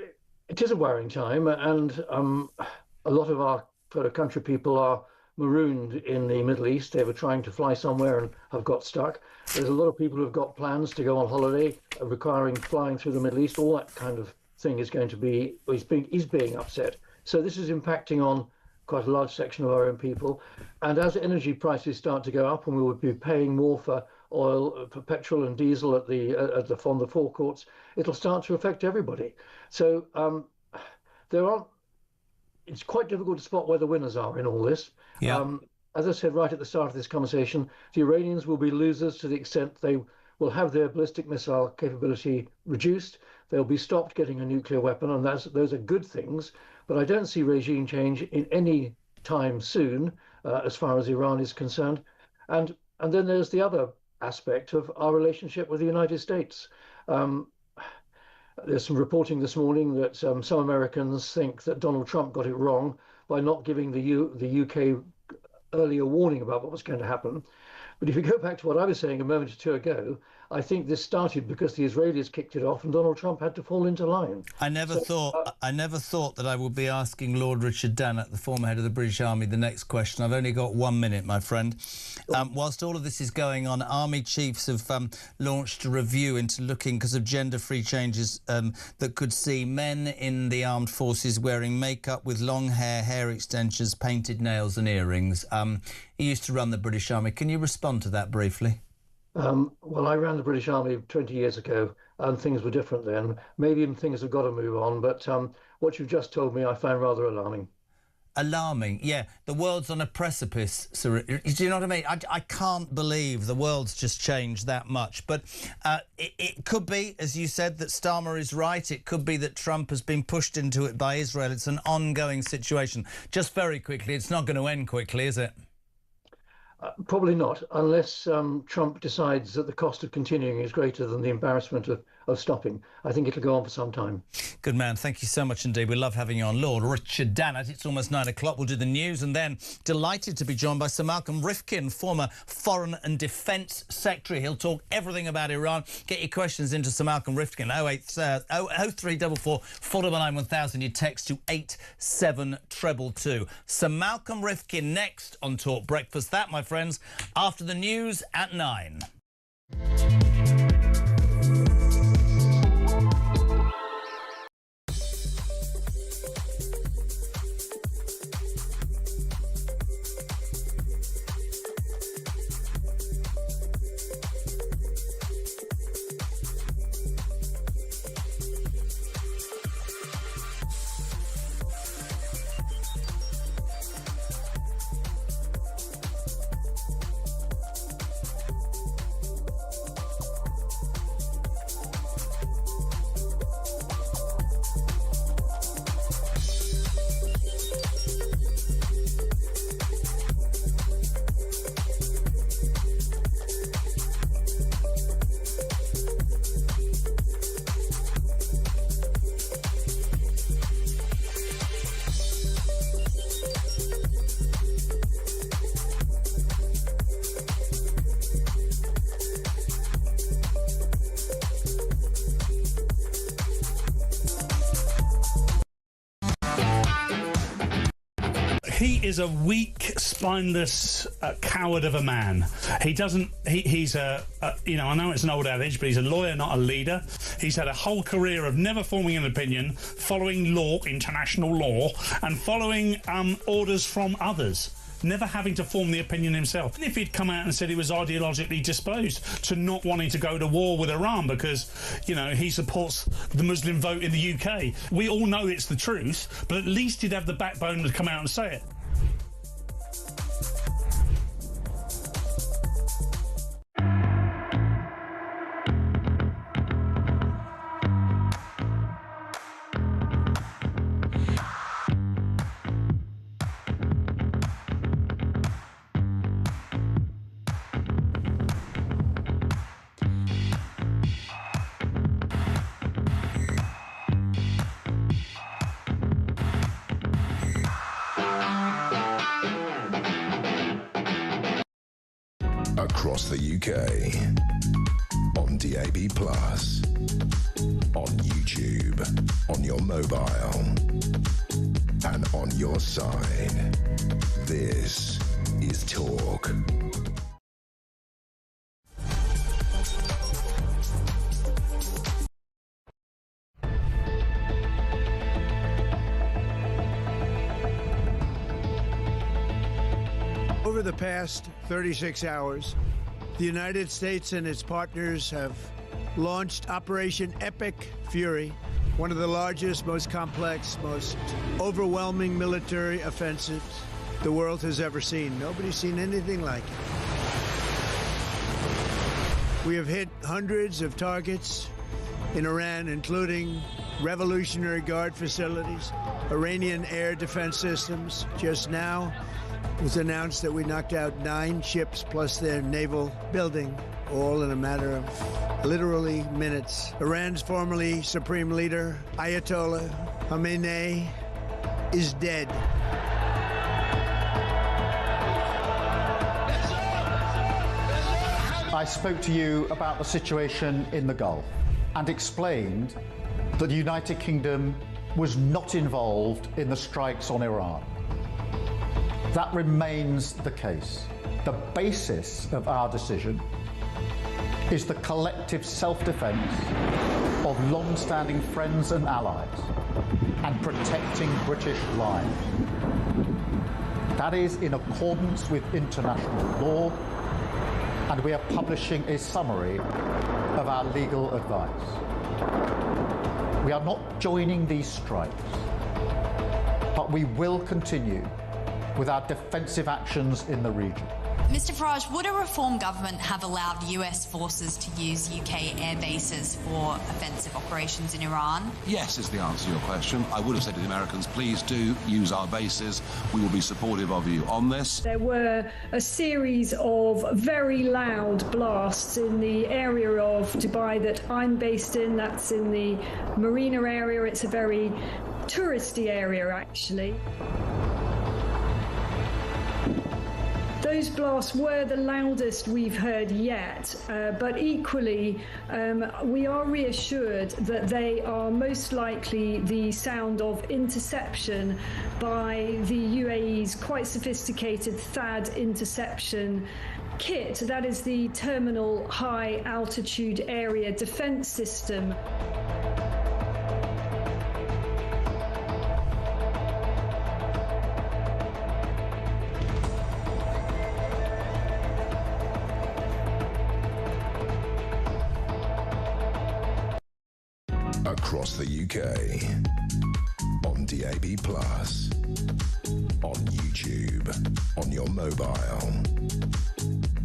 It is a worrying time, and a lot of our fellow country people are marooned in the Middle East. They were trying to fly somewhere and have got stuck. There's a lot of people who've got plans to go on holiday, requiring flying through the Middle East. All that kind of thing is being upset. So this is impacting on quite a large section of our own people. And as energy prices start to go up, and we will be paying more for oil, for petrol and diesel on the forecourts, it'll start to affect everybody. So it's quite difficult to spot where the winners are in all this. As I said right at the start of this conversation, the Iranians will be losers to the extent they will have their ballistic missile capability reduced. They'll be stopped getting a nuclear weapon, and those are good things. But I don't see regime change in any time soon, as far as Iran is concerned. And then there's the other aspect of our relationship with the United States. There's some reporting this morning that some Americans think that Donald Trump got it wrong by not giving the UK earlier warning about what was going to happen. But if you go back to what I was saying a moment or two ago, I think this started because the Israelis kicked it off and Donald Trump had to fall into line. I never thought that I would be asking Lord Richard Dannett, the former head of the British Army, the next question. I've only got 1 minute, my friend. Whilst all of this is going on, army chiefs have launched a review into looking, because of gender-free changes, that could see men in the armed forces wearing makeup with long hair, hair extensions, painted nails and earrings. He used to run the British Army. Can you respond to that briefly? Well, I ran the British Army 20 years ago, and things were different then. Maybe things have got to move on, but what you've just told me I find rather alarming. Alarming, yeah. The world's on a precipice, Sir. Do you know what I mean? I can't believe the world's just changed that much. But it could be, as you said, that Starmer is right. It could be that Trump has been pushed into it by Israel. It's an ongoing situation. Just very quickly, it's not going to end quickly, is it? Probably not, unless Trump decides that the cost of continuing is greater than the embarrassment of stopping. I think it'll go on for some time. Good man. Thank you so much indeed. We love having you on. Lord Richard Dannett. It's almost 9 o'clock. We'll do the news and then delighted to be joined by Sir Malcolm Rifkin, former Foreign and Defence Secretary. He'll talk everything about Iran. Get your questions into Sir Malcolm Rifkin. 03444 499 1000. You text to 87222. Sir Malcolm Rifkin next on Talk Breakfast. That, my friends, after the news at 9. He is a weak, spineless coward of a man. He's a I know it's an old adage, but he's a lawyer, not a leader. He's had a whole career of never forming an opinion, following law, international law, and following orders from others, never having to form the opinion himself. And if he'd come out and said he was ideologically disposed to not wanting to go to war with Iran because, he supports the Muslim vote in the UK, we all know it's the truth, but at least he'd have the backbone to come out and say it. Across the UK, on DAB+, on YouTube, on your mobile, and on your side. This is Talk. Over the past 36 hours, the United States and its partners have launched Operation Epic Fury, one of the largest, most complex, most overwhelming military offensives the world has ever seen. Nobody's seen anything like it. We have hit hundreds of targets in Iran, including Revolutionary Guard facilities, Iranian air defense systems. Just now, it was announced that we knocked out 9 ships plus their naval building, all in a matter of literally minutes. Iran's formerly supreme leader, Ayatollah Khamenei, is dead. I spoke to you about the situation in the Gulf and explained that the United Kingdom was not involved in the strikes on Iran. That remains the case. The basis of our decision is the collective self-defence of long-standing friends and allies and protecting British lives. That is in accordance with international law, and we are publishing a summary of our legal advice. We are not joining these strikes, but we will continue with our defensive actions in the region. Mr Farage, would a reform government have allowed US forces to use UK air bases for offensive operations in Iran? Yes, is the answer to your question. I would have said to the Americans, please do use our bases. We will be supportive of you on this. There were a series of very loud blasts in the area of Dubai that I'm based in. That's in the marina area. It's a very touristy area, actually. Those blasts were the loudest we've heard yet, but equally we are reassured that they are most likely the sound of interception by the UAE's quite sophisticated THAAD interception kit. That is the Terminal High Altitude Area Defence System. Across the UK, on DAB+, on YouTube, on your mobile,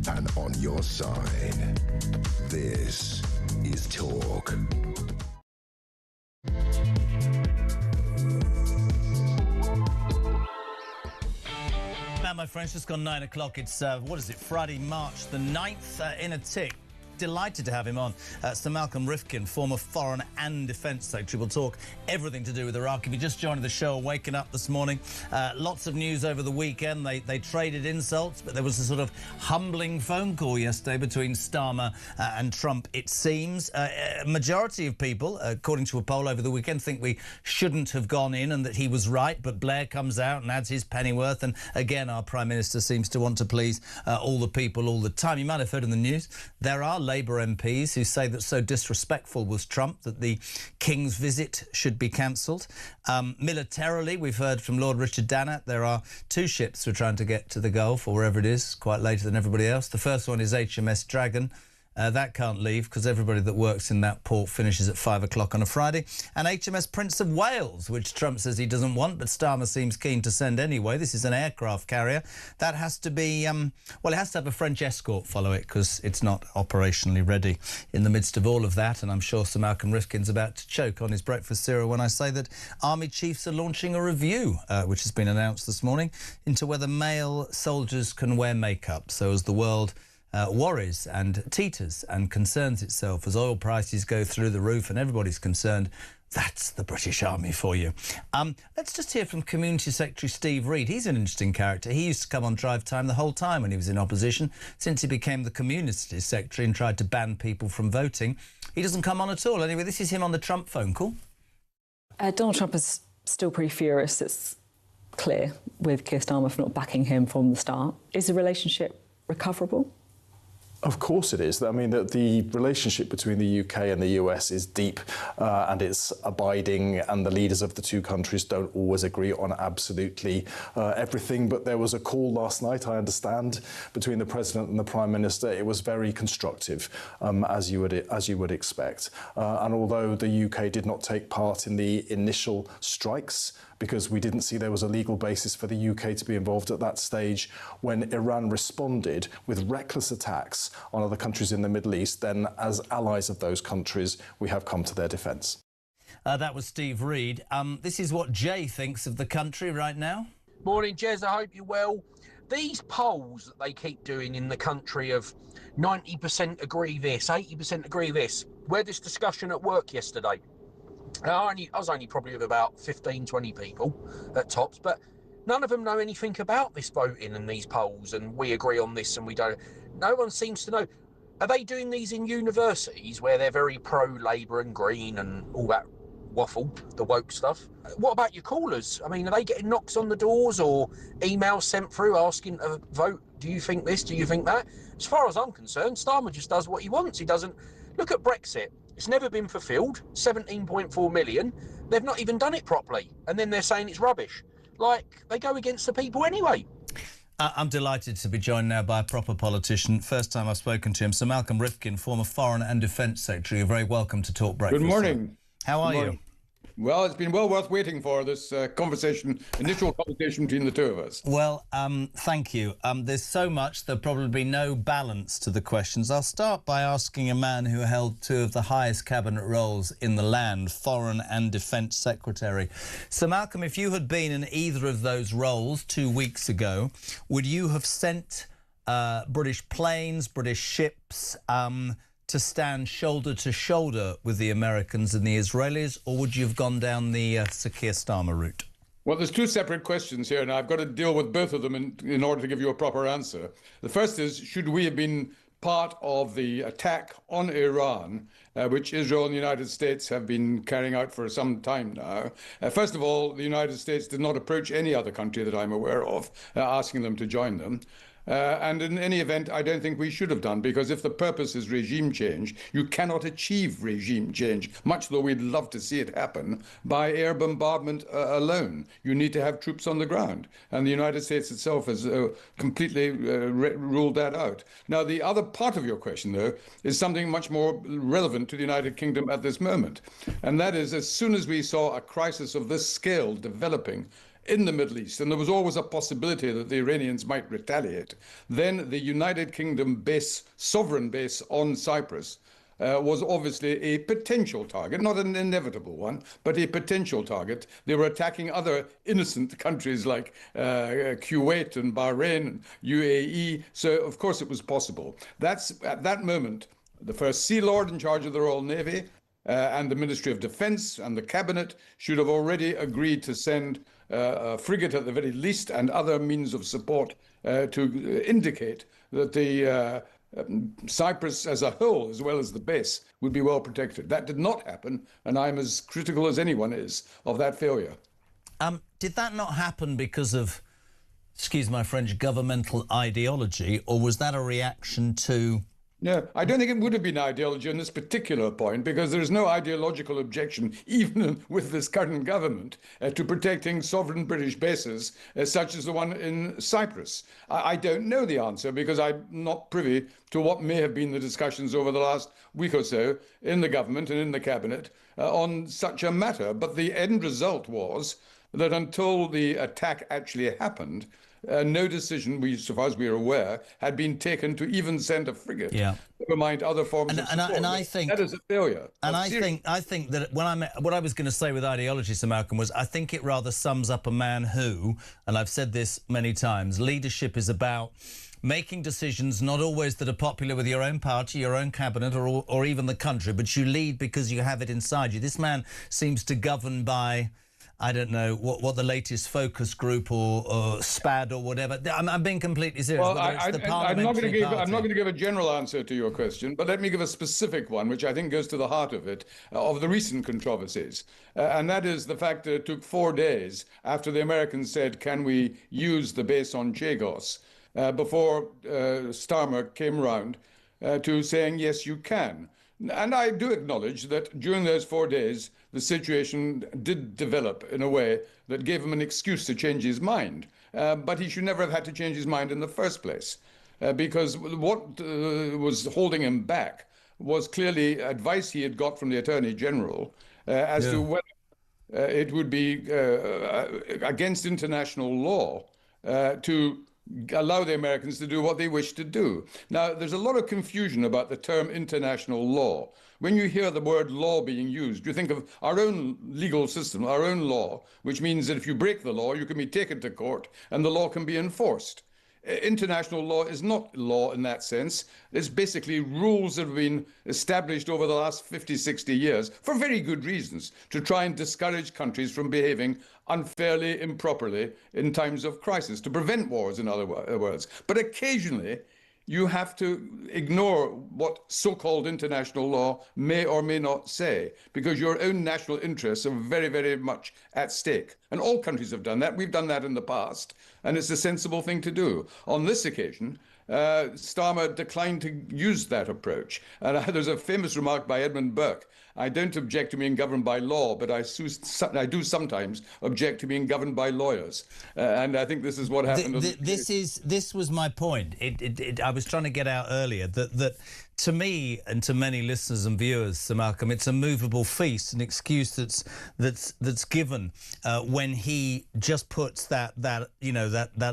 and on your side. This is Talk. Now, my friends, just gone 9 o'clock. It's, what is it, Friday, March the 9th, in a tick. Delighted to have him on. Sir Malcolm Rifkin, former Foreign and Defence Secretary. We'll talk everything to do with Iraq. If you just joined the show, waking up this morning, lots of news over the weekend. They traded insults, but there was a sort of humbling phone call yesterday between Starmer and Trump, it seems. A majority of people, according to a poll over the weekend, think we shouldn't have gone in and that he was right, but Blair comes out and adds his pennyworth, and again, our Prime Minister seems to want to please all the people all the time. You might have heard in the news, there are Labour MPs who say that so disrespectful was Trump that the King's visit should be cancelled. Militarily, we've heard from Lord Richard Dannett, there are 2 ships who are trying to get to the Gulf, or wherever it is, quite later than everybody else. The first one is HMS Dragon. That can't leave because everybody that works in that port finishes at 5 o'clock on a Friday. And HMS Prince of Wales, which Trump says he doesn't want, but Starmer seems keen to send anyway. This is an aircraft carrier. That has to be, well, it has to have a French escort follow it because it's not operationally ready. In the midst of all of that, and I'm sure Sir Malcolm Rifkin's about to choke on his breakfast cereal when I say that Army chiefs are launching a review, which has been announced this morning, into whether male soldiers can wear makeup. So as the world worries and teeters and concerns itself as oil prices go through the roof and everybody's concerned, that's the British Army for you. Let's just hear from Community Secretary Steve Reid. He's an interesting character. He used to come on Drive Time the whole time when he was in opposition. Since he became the Community Secretary and tried to ban people from voting, he doesn't come on at all. Anyway, this is him on the Trump phone call. Donald Trump is still pretty furious, it's clear, with Keir Starmer for not backing him from the start. Is the relationship recoverable? Of course it is. I mean, the relationship between the UK and the US is deep and it's abiding, and the leaders of the 2 countries don't always agree on absolutely everything. But there was a call last night, I understand, between the President and the Prime Minister. It was very constructive, as you would expect. And although the UK did not take part in the initial strikes, because we didn't see there was a legal basis for the UK to be involved at that stage, when Iran responded with reckless attacks on other countries in the Middle East, then as allies of those countries, we have come to their defence. That was Steve Reid. This is what Jay thinks of the country right now. Morning, Jez. I hope you're well. These polls that they keep doing in the country of 90% agree this, 80% agree this. We had this discussion at work yesterday. I was only probably with about 15, 20 people at tops, but none of them know anything about this voting and these polls, and we agree on this and we don't. No one seems to know. Are they doing these in universities where they're very pro-Labour and Green and all that waffle, the woke stuff? What about your callers? I mean, are they getting knocks on the doors or emails sent through asking to vote? Do you think this? Do you think that? As far as I'm concerned, Starmer just does what he wants. He doesn't... Look at Brexit. It's never been fulfilled. 17.4 million. They've not even done it properly. And then they're saying it's rubbish. Like, they go against the people anyway. I'm delighted to be joined now by a proper politician. First time I've spoken to him. Sir Malcolm Rifkin, former Foreign and Defence Secretary. You're very welcome to Talk Breakfast. Good morning. How are you? Well, it's been well worth waiting for this initial conversation between the two of us. Well, thank you. There's so much, there'll probably be no balance to the questions. I'll start by asking a man who held two of the highest cabinet roles in the land, Foreign and Defence Secretary. Sir Malcolm, if you had been in either of those roles 2 weeks ago, would you have sent British planes, British ships, to stand shoulder to shoulder with the Americans and the Israelis, or would you have gone down the Sir Keir Starmer route? Well, there's two separate questions here, and I've got to deal with both of them in order to give you a proper answer. The first is, should we have been part of the attack on Iran, which Israel and the United States have been carrying out for some time now? First of all, the United States did not approach any other country that I'm aware of, asking them to join them. And in any event, I don't think we should have done, because if the purpose is regime change, you cannot achieve regime change, much though we'd love to see it happen, by air bombardment alone. You need to have troops on the ground. And the United States itself has completely ruled that out. Now, the other part of your question, though, is something much more relevant to the United Kingdom at this moment. And that is, as soon as we saw a crisis of this scale developing in the Middle East, and there was always a possibility that the Iranians might retaliate, then the United Kingdom base, sovereign base on Cyprus, was obviously a potential target, not an inevitable one, but a potential target. They were attacking other innocent countries like Kuwait and Bahrain and UAE, so of course it was possible. That's, at that moment, the First Sea Lord in charge of the Royal Navy and the Ministry of Defence and the Cabinet should have already agreed to send a frigate at the very least and other means of support to indicate that the Cyprus as a whole, as well as the base, would be well protected. That did not happen, and I'm as critical as anyone is of that failure. Did that not happen because of, excuse my French, governmental ideology, or was that a reaction to... No, I don't think it would have been ideology on this particular point, because there is no ideological objection, even with this current government, to protecting sovereign British bases, such as the one in Cyprus. I don't know the answer, because I'm not privy to what may have been the discussions over the last week or so in the government and in the cabinet on such a matter. But the end result was that until the attack actually happened, no decision, so far as we are aware, had been taken to even send a frigate. Yeah. Never mind other forms of support. And I think that is a failure. And I think that what I was going to say with ideology, Sir Malcolm, was I think it rather sums up a man who, and I've said this many times, leadership is about making decisions not always that are popular with your own party, your own cabinet, or even the country, but you lead because you have it inside you. This man seems to govern by, I don't know what the latest focus group or SPAD or whatever. I'm being completely serious. Well, I'm not going to give a general answer to your question, but let me give a specific one, which I think goes to the heart of it, of the recent controversies. And that is the fact that it took 4 days after the Americans said, can we use the base on Chagos, before Starmer came round to saying, yes, you can. And I do acknowledge that during those 4 days, the situation did develop in a way that gave him an excuse to change his mind. But he should never have had to change his mind in the first place, because what was holding him back was clearly advice he had got from the Attorney General as to whether it would be against international law to allow the Americans to do what they wish to do. Now, there's a lot of confusion about the term international law. When you hear the word law being used, you think of our own legal system, our own law, which means that if you break the law, you can be taken to court and the law can be enforced. International law is not law in that sense. It's basically rules that have been established over the last 50, 60 years for very good reasons, to try and discourage countries from behaving unfairly, improperly in times of crisis, to prevent wars, in other words. But occasionally, you have to ignore what so-called international law may or may not say, because your own national interests are very, very much at stake. And all countries have done that. We've done that in the past, and it's a sensible thing to do. On this occasion, Starmer declined to use that approach. And there's a famous remark by Edmund Burke: I don't object to being governed by law, but I do sometimes object to being governed by lawyers. And I think this is what happened. This was my point. I was trying to get out earlier that to me and to many listeners and viewers, Sir Malcolm, it's a movable feast, an excuse that's given when he just puts that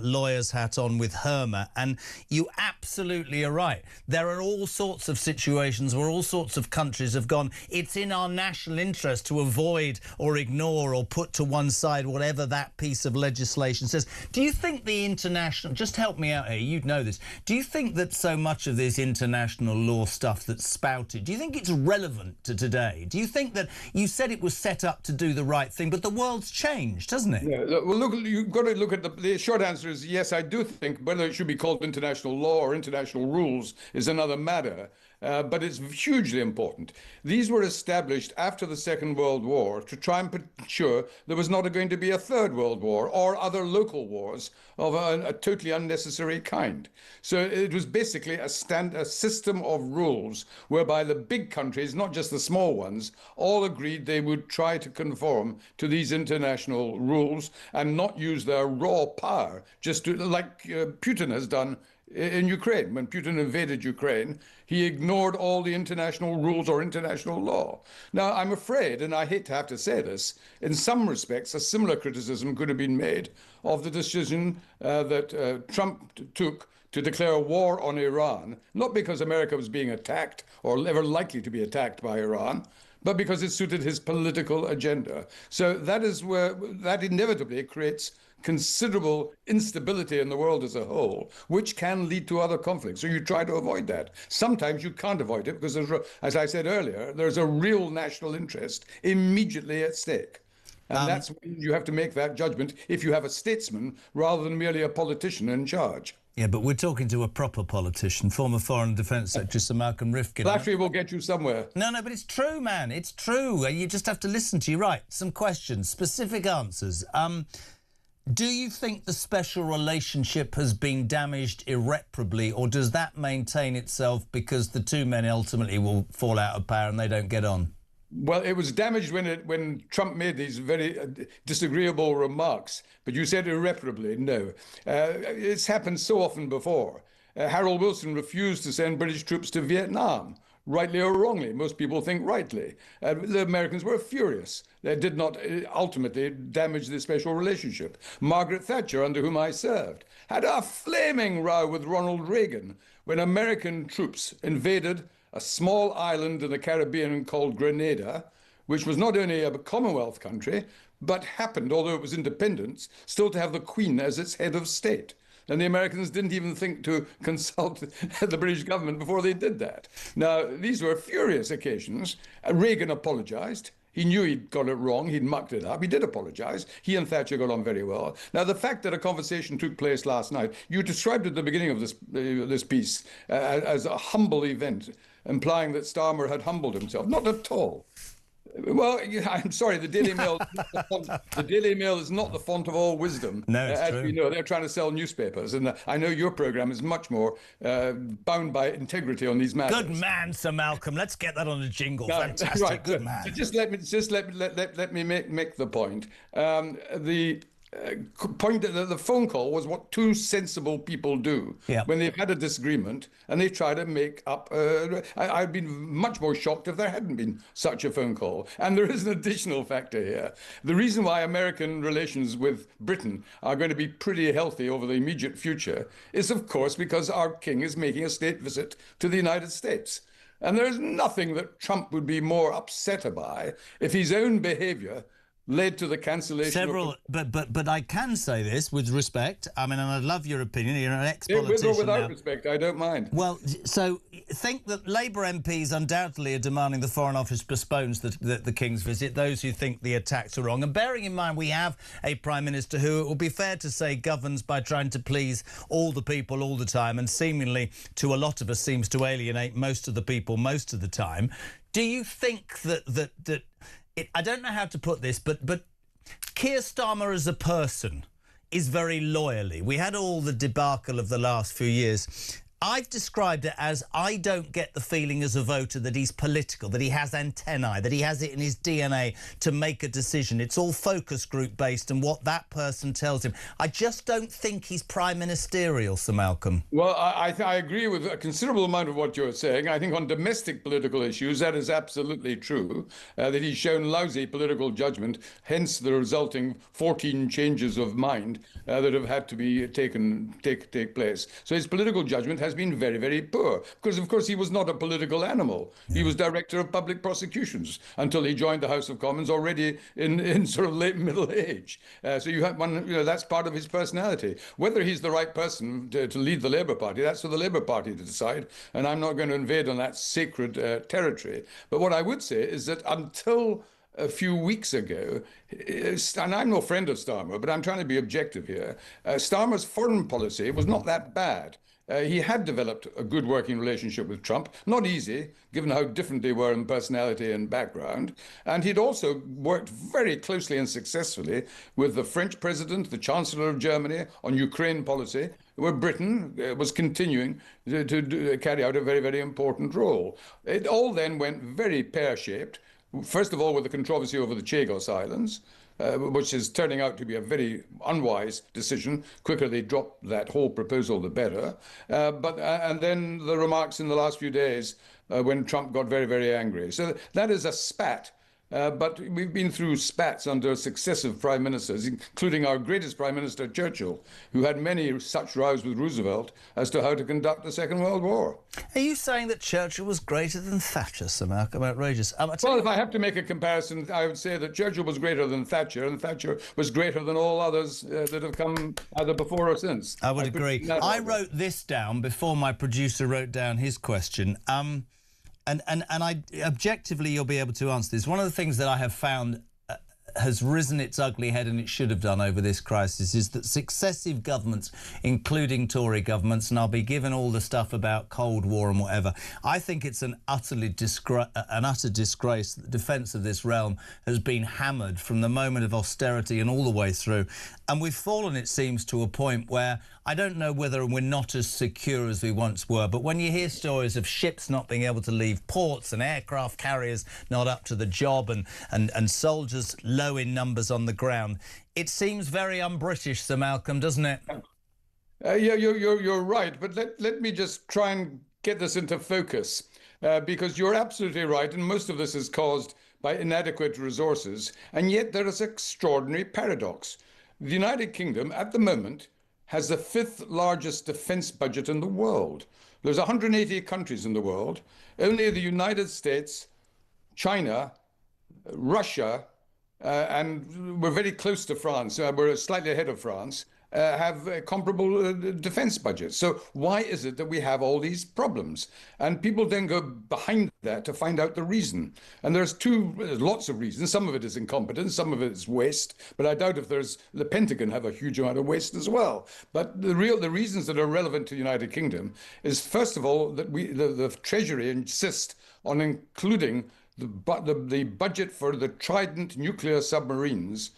lawyer's hat on with Hermer. And you absolutely are right. There are all sorts of situations where all sorts of countries have gone, it's in our national interest to avoid or ignore or put to one side whatever that piece of legislation says. Do you think the international, just help me out here, you'd know this, do you think that so much of this international law stuff that's spouted, do you think it's relevant to today? Do you think that, you said it was set up to do the right thing, but the world's changed, hasn't it? Yeah, well, look, you've got to look at the short answer is yes, I do think whether it should be called international law or international rules is another matter. But it's hugely important. These were established after the Second World War to try and ensure there was not going to be a Third World War or other local wars of a totally unnecessary kind. So it was basically a system of rules whereby the big countries, not just the small ones, all agreed they would try to conform to these international rules and not use their raw power, just to, like Putin has done in Ukraine. When Putin invaded Ukraine, he ignored all the international rules or international law. Now, I'm afraid, and I hate to have to say this, in some respects, a similar criticism could have been made of the decision that Trump took to declare war on Iran, not because America was being attacked or ever likely to be attacked by Iran, but because it suited his political agenda. So that is where that inevitably creates considerable instability in the world as a whole, which can lead to other conflicts. So you try to avoid that. Sometimes you can't avoid it because, as I said earlier, there's a real national interest immediately at stake. And that's when you have to make that judgment if you have a statesman rather than merely a politician in charge. Yeah, but we're talking to a proper politician, former Foreign Defence Secretary Sir Malcolm Rifkin. Flattery will get you somewhere. No, but it's true, man. It's true. You just have to listen to you. Right, some questions, specific answers. Do you think the special relationship has been damaged irreparably, or does that maintain itself because the two men ultimately will fall out of power and they don't get on? Well, it was damaged when Trump made these very disagreeable remarks, but you said irreparably. No. It's happened so often before. Harold Wilson refused to send British troops to Vietnam, rightly or wrongly. Most people think rightly. The Americans were furious. They did not ultimately damage the special relationship. Margaret Thatcher, under whom I served, had a flaming row with Ronald Reagan when American troops invaded a small island in the Caribbean called Grenada, which was not only a Commonwealth country, but happened, although it was independent, still to have the Queen as its head of state. And the Americans didn't even think to consult the British government before they did that. Now, these were furious occasions. Reagan apologized. He knew he'd got it wrong. He'd mucked it up. He did apologize. He and Thatcher got on very well. Now, the fact that a conversation took place last night, you described at the beginning of this piece as a humble event, implying that Starmer had humbled himself. Not at all. Well, I'm sorry, the Daily Mail, the Daily Mail is not the font of all wisdom. No, it's as true. we know, they're trying to sell newspapers, and I know your programme is much more bound by integrity on these matters. Good man, Sir Malcolm. Let's get that on a jingle. No, Fantastic, right. good man. So just let me make the point. The phone call was what two sensible people do when they've had a disagreement and they try to make up. I'd been much more shocked if there hadn't been such a phone call. And there is an additional factor here. The reason why American relations with Britain are going to be pretty healthy over the immediate future is, of course, because our king is making a state visit to the United States. And there's nothing that Trump would be more upset by if his own behavior led to the cancellation but I can say this with respect. I mean, and I love your opinion. You're an ex-politician with or without now. respect, I don't mind. Well, so think that Labour MPs undoubtedly are demanding the Foreign Office postpones the King's visit, those who think the attacks are wrong. And bearing in mind we have a Prime Minister who, it will be fair to say, governs by trying to please all the people all the time, and seemingly to a lot of us seems to alienate most of the people most of the time. Do you think that I don't know how to put this, but Keir Starmer as a person is very loyally. We had all the debacle of the last few years. I've described it as, I don't get the feeling as a voter that he's political, that he has antennae, that he has it in his DNA to make a decision. It's all focus group based and what that person tells him. I just don't think he's prime ministerial, Sir Malcolm. Well, I agree with a considerable amount of what you're saying. I think on domestic political issues, that is absolutely true, that he's shown lousy political judgment, hence the resulting 14 changes of mind that have had to be take place. So his political judgment has been very, very poor, because, of course, he was not a political animal. Yeah. He was Director of Public Prosecutions until he joined the House of Commons already in sort of late middle age. So you have one, that's part of his personality. Whether he's the right person to lead the Labour Party, that's for the Labour Party to decide, and I'm not going to invade on that sacred territory. But what I would say is that until a few weeks ago, and I'm no friend of Starmer, but I'm trying to be objective here, Starmer's foreign policy was not that bad. He had developed a good working relationship with Trump, not easy, given how different they were in personality and background. And he'd also worked very closely and successfully with the French president, the Chancellor of Germany, on Ukraine policy, where Britain was continuing to carry out a very, very important role. It all then went very pear-shaped, first of all with the controversy over the Chagos Islands, which is turning out to be a very unwise decision. Quicker they drop that whole proposal, the better. And then the remarks in the last few days when Trump got very, very angry. So that is a spat. But we've been through spats under successive prime ministers, including our greatest prime minister, Churchill, who had many such rows with Roosevelt as to how to conduct the Second World War. Are you saying that Churchill was greater than Thatcher, Sir Malcolm? Outrageous. Well, if I have to make a comparison, I would say that Churchill was greater than Thatcher, and Thatcher was greater than all others that have come either before or since. I would agree. I wrote this down before my producer wrote down his question. And I objectively, you'll be able to answer this. One of the things that I have found has risen its ugly head, and it should have done over this crisis, is that successive governments, including Tory governments, and I'll be given all the stuff about Cold War and whatever, I think it's an utter disgrace that the defence of this realm has been hammered from the moment of austerity and all the way through. And we've fallen, it seems, to a point where I don't know whether we're not as secure as we once were, but when you hear stories of ships not being able to leave ports and aircraft carriers not up to the job and soldiers low in numbers on the ground, it seems very un-British, Sir Malcolm, doesn't it? Yeah, you're right, but let me just try and get this into focus, because you're absolutely right, and most of this is caused by inadequate resources, and yet there is an extraordinary paradox. The United Kingdom, at the moment, has the 5th largest defense budget in the world. There's 180 countries in the world. Only the United States, China, Russia, and we're very close to France, we're slightly ahead of France, have comparable defense budgets. So why is it that we have all these problems? And people then go behind that to find out the reason. And there's lots of reasons. Some of it is incompetence, some of it is waste, but I doubt if the Pentagon have a huge amount of waste as well. But the reasons that are relevant to the United Kingdom is, first of all, that the Treasury insist on including the budget for the Trident nuclear submarines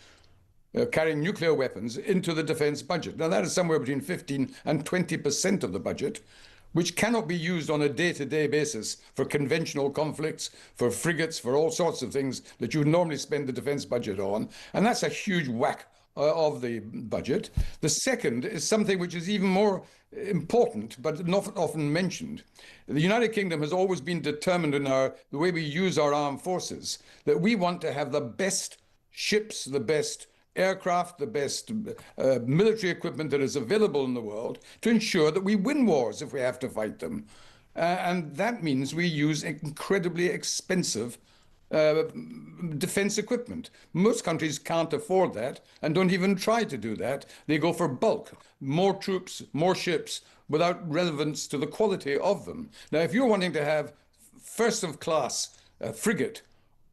carrying nuclear weapons into the defence budget. Now, that is somewhere between 15 and 20% of the budget, which cannot be used on a day-to-day basis for conventional conflicts, for frigates, for all sorts of things that you would normally spend the defence budget on. And that's a huge whack of the budget. The second is something which is even more important, but not often mentioned. The United Kingdom has always been determined in the way we use our armed forces, that we want to have the best ships, the best aircraft, the best military equipment that is available in the world to ensure that we win wars if we have to fight them. And that means we use incredibly expensive defense equipment. Most countries can't afford that and don't even try to do that. They go for bulk, more troops, more ships, without relevance to the quality of them. Now, if you're wanting to have first-of-class frigate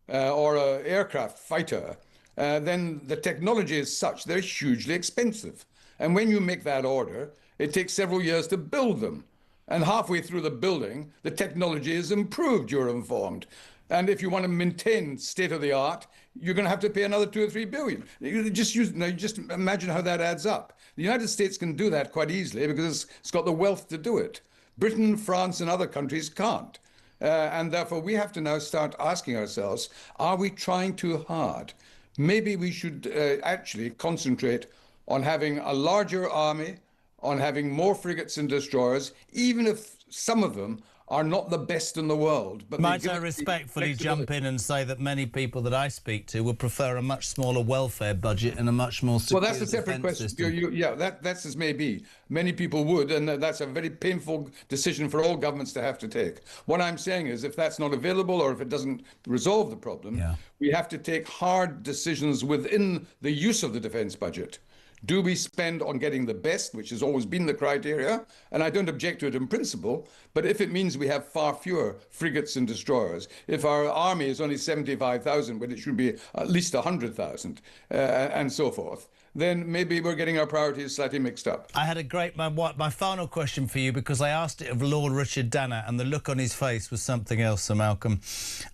or an aircraft fighter, then the technology is such they're hugely expensive. And when you make that order, it takes several years to build them. And halfway through the building, the technology is improved, you're informed. And if you want to maintain state-of-the-art, you're going to have to pay another 2 or 3 billion. Just imagine how that adds up. The United States can do that quite easily because it's got the wealth to do it. Britain, France, and other countries can't. And therefore, we have to now start asking ourselves, are we trying too hard? Maybe we should actually concentrate on having a larger army, on having more frigates and destroyers, even if some of them are not the best in the world. But might I respectfully jump in and say that many people that I speak to would prefer a much smaller welfare budget and a much more secure Well, that's a separate question. Yeah, that's as may be. Many people would, and that's a very painful decision for all governments to have to take. What I'm saying is, if that's not available or if it doesn't resolve the problem, we have to take hard decisions within the use of the defence budget. Do we spend on getting the best, which has always been the criteria? And I don't object to it in principle, but if it means we have far fewer frigates and destroyers, if our army is only 75,000 when it should be at least 100,000 and so forth, then maybe we're getting our priorities slightly mixed up. I had a great, my final question for you, because I asked it of Lord Richard Danner, and the look on his face was something else, Sir Malcolm.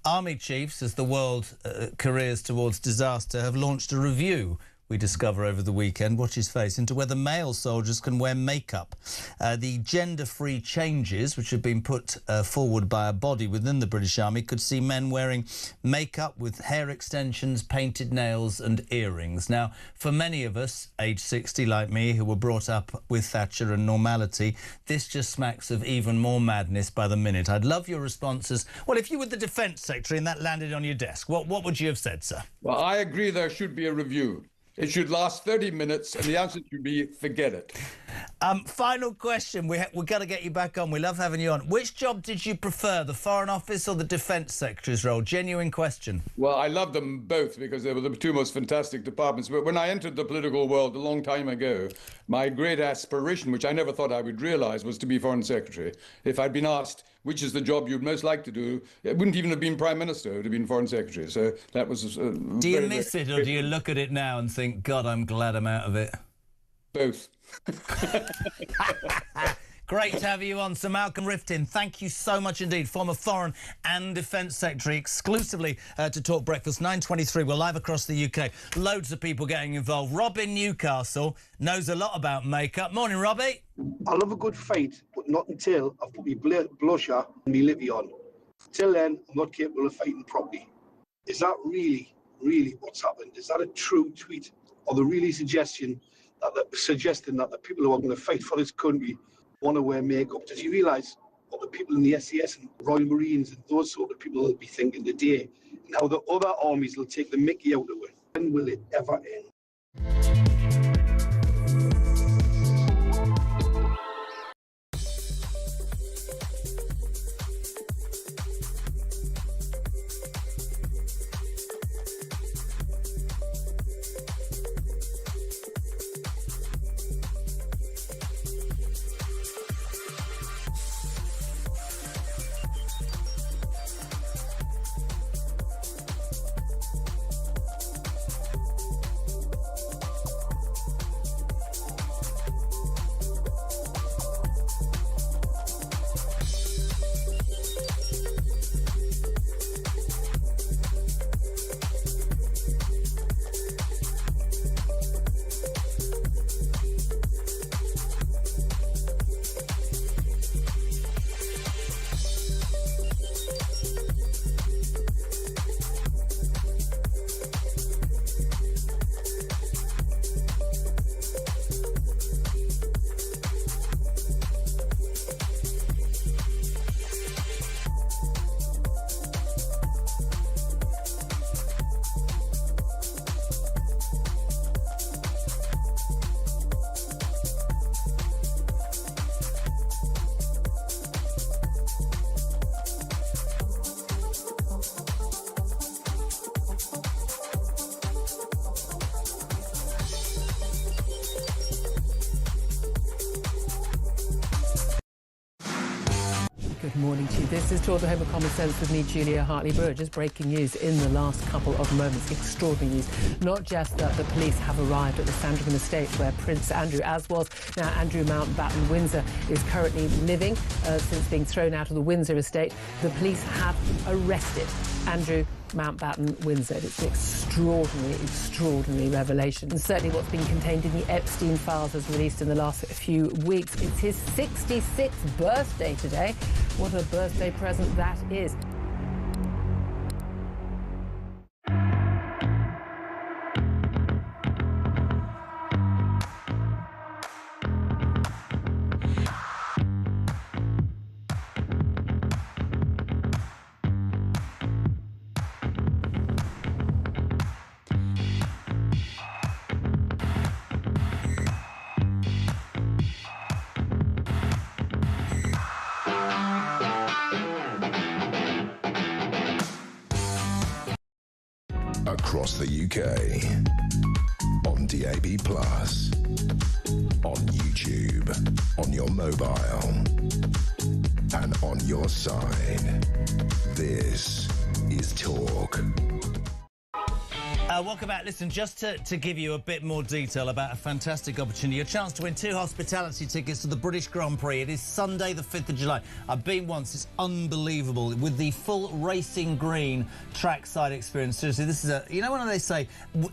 Army chiefs, as the world careers towards disaster, have launched a review, we discover over the weekend, watch his face, into whether male soldiers can wear makeup. The gender-free changes, which have been put forward by a body within the British Army, could see men wearing makeup with hair extensions, painted nails and earrings. Now, for many of us, age 60 like me, who were brought up with Thatcher and normality, this just smacks of even more madness by the minute. I'd love your responses. Well, if you were the Defence Secretary and that landed on your desk, what would you have said, sir? Well, I agree there should be a review. It should last 30 minutes, and the answer should be, forget it. Final question. We've got to get you back on. We love having you on. Which job did you prefer, the Foreign Office or the Defence Secretary's role? Genuine question. Well, I love them both because they were the two most fantastic departments. But when I entered the political world a long time ago, my great aspiration, which I never thought I would realise, was to be Foreign Secretary. If I'd been asked, which is the job you'd most like to do, it wouldn't even have been Prime Minister, it would have been Foreign Secretary. So that was... do you miss it, or do you look at it now and think, God, I'm glad I'm out of it? Both. Great to have you on, Sir Malcolm Riftin. Thank you so much indeed. Former Foreign and Defence Secretary, exclusively to Talk Breakfast. 9:23. We're live across the UK. Loads of people getting involved. Rob in Newcastle knows a lot about makeup. Morning, Robbie. I love a good fight, but not until I've put my blusher and my lippy on. Till then, I'm not capable of fighting properly. Is that really what's happened? Is that a true tweet, or the really suggesting that the people who are going to fight for this country want to wear makeup? Does he realise what the people in the SAS and Royal Marines and those sort of people will be thinking today, and how the other armies will take the mickey out of it? When will it ever end? morning to you. This is Tour the Home of Common Sense with me, Julia Hartley-Brewer. Just breaking news in the last couple of moments. Extraordinary news. Not just that the police have arrived at the Sandringham estate where Prince Andrew, as was now Andrew Mountbatten Windsor, is currently living since being thrown out of the Windsor estate. The police have arrested Andrew Mountbatten Windsor. It's an extraordinary revelation. And certainly what's been contained in the Epstein files was released in the last few weeks. It's his 66th birthday today. What a birthday present that is. Across the UK, on DAB+, on YouTube, on your mobile, and on your side. This is Talk. Welcome back. Listen, just to give you a bit more detail about a fantastic opportunity, a chance to win 2 hospitality tickets to the British Grand Prix. It is Sunday the 5th of July. I've been once. It's unbelievable. With the full racing green trackside experience. Seriously, this is you know when they say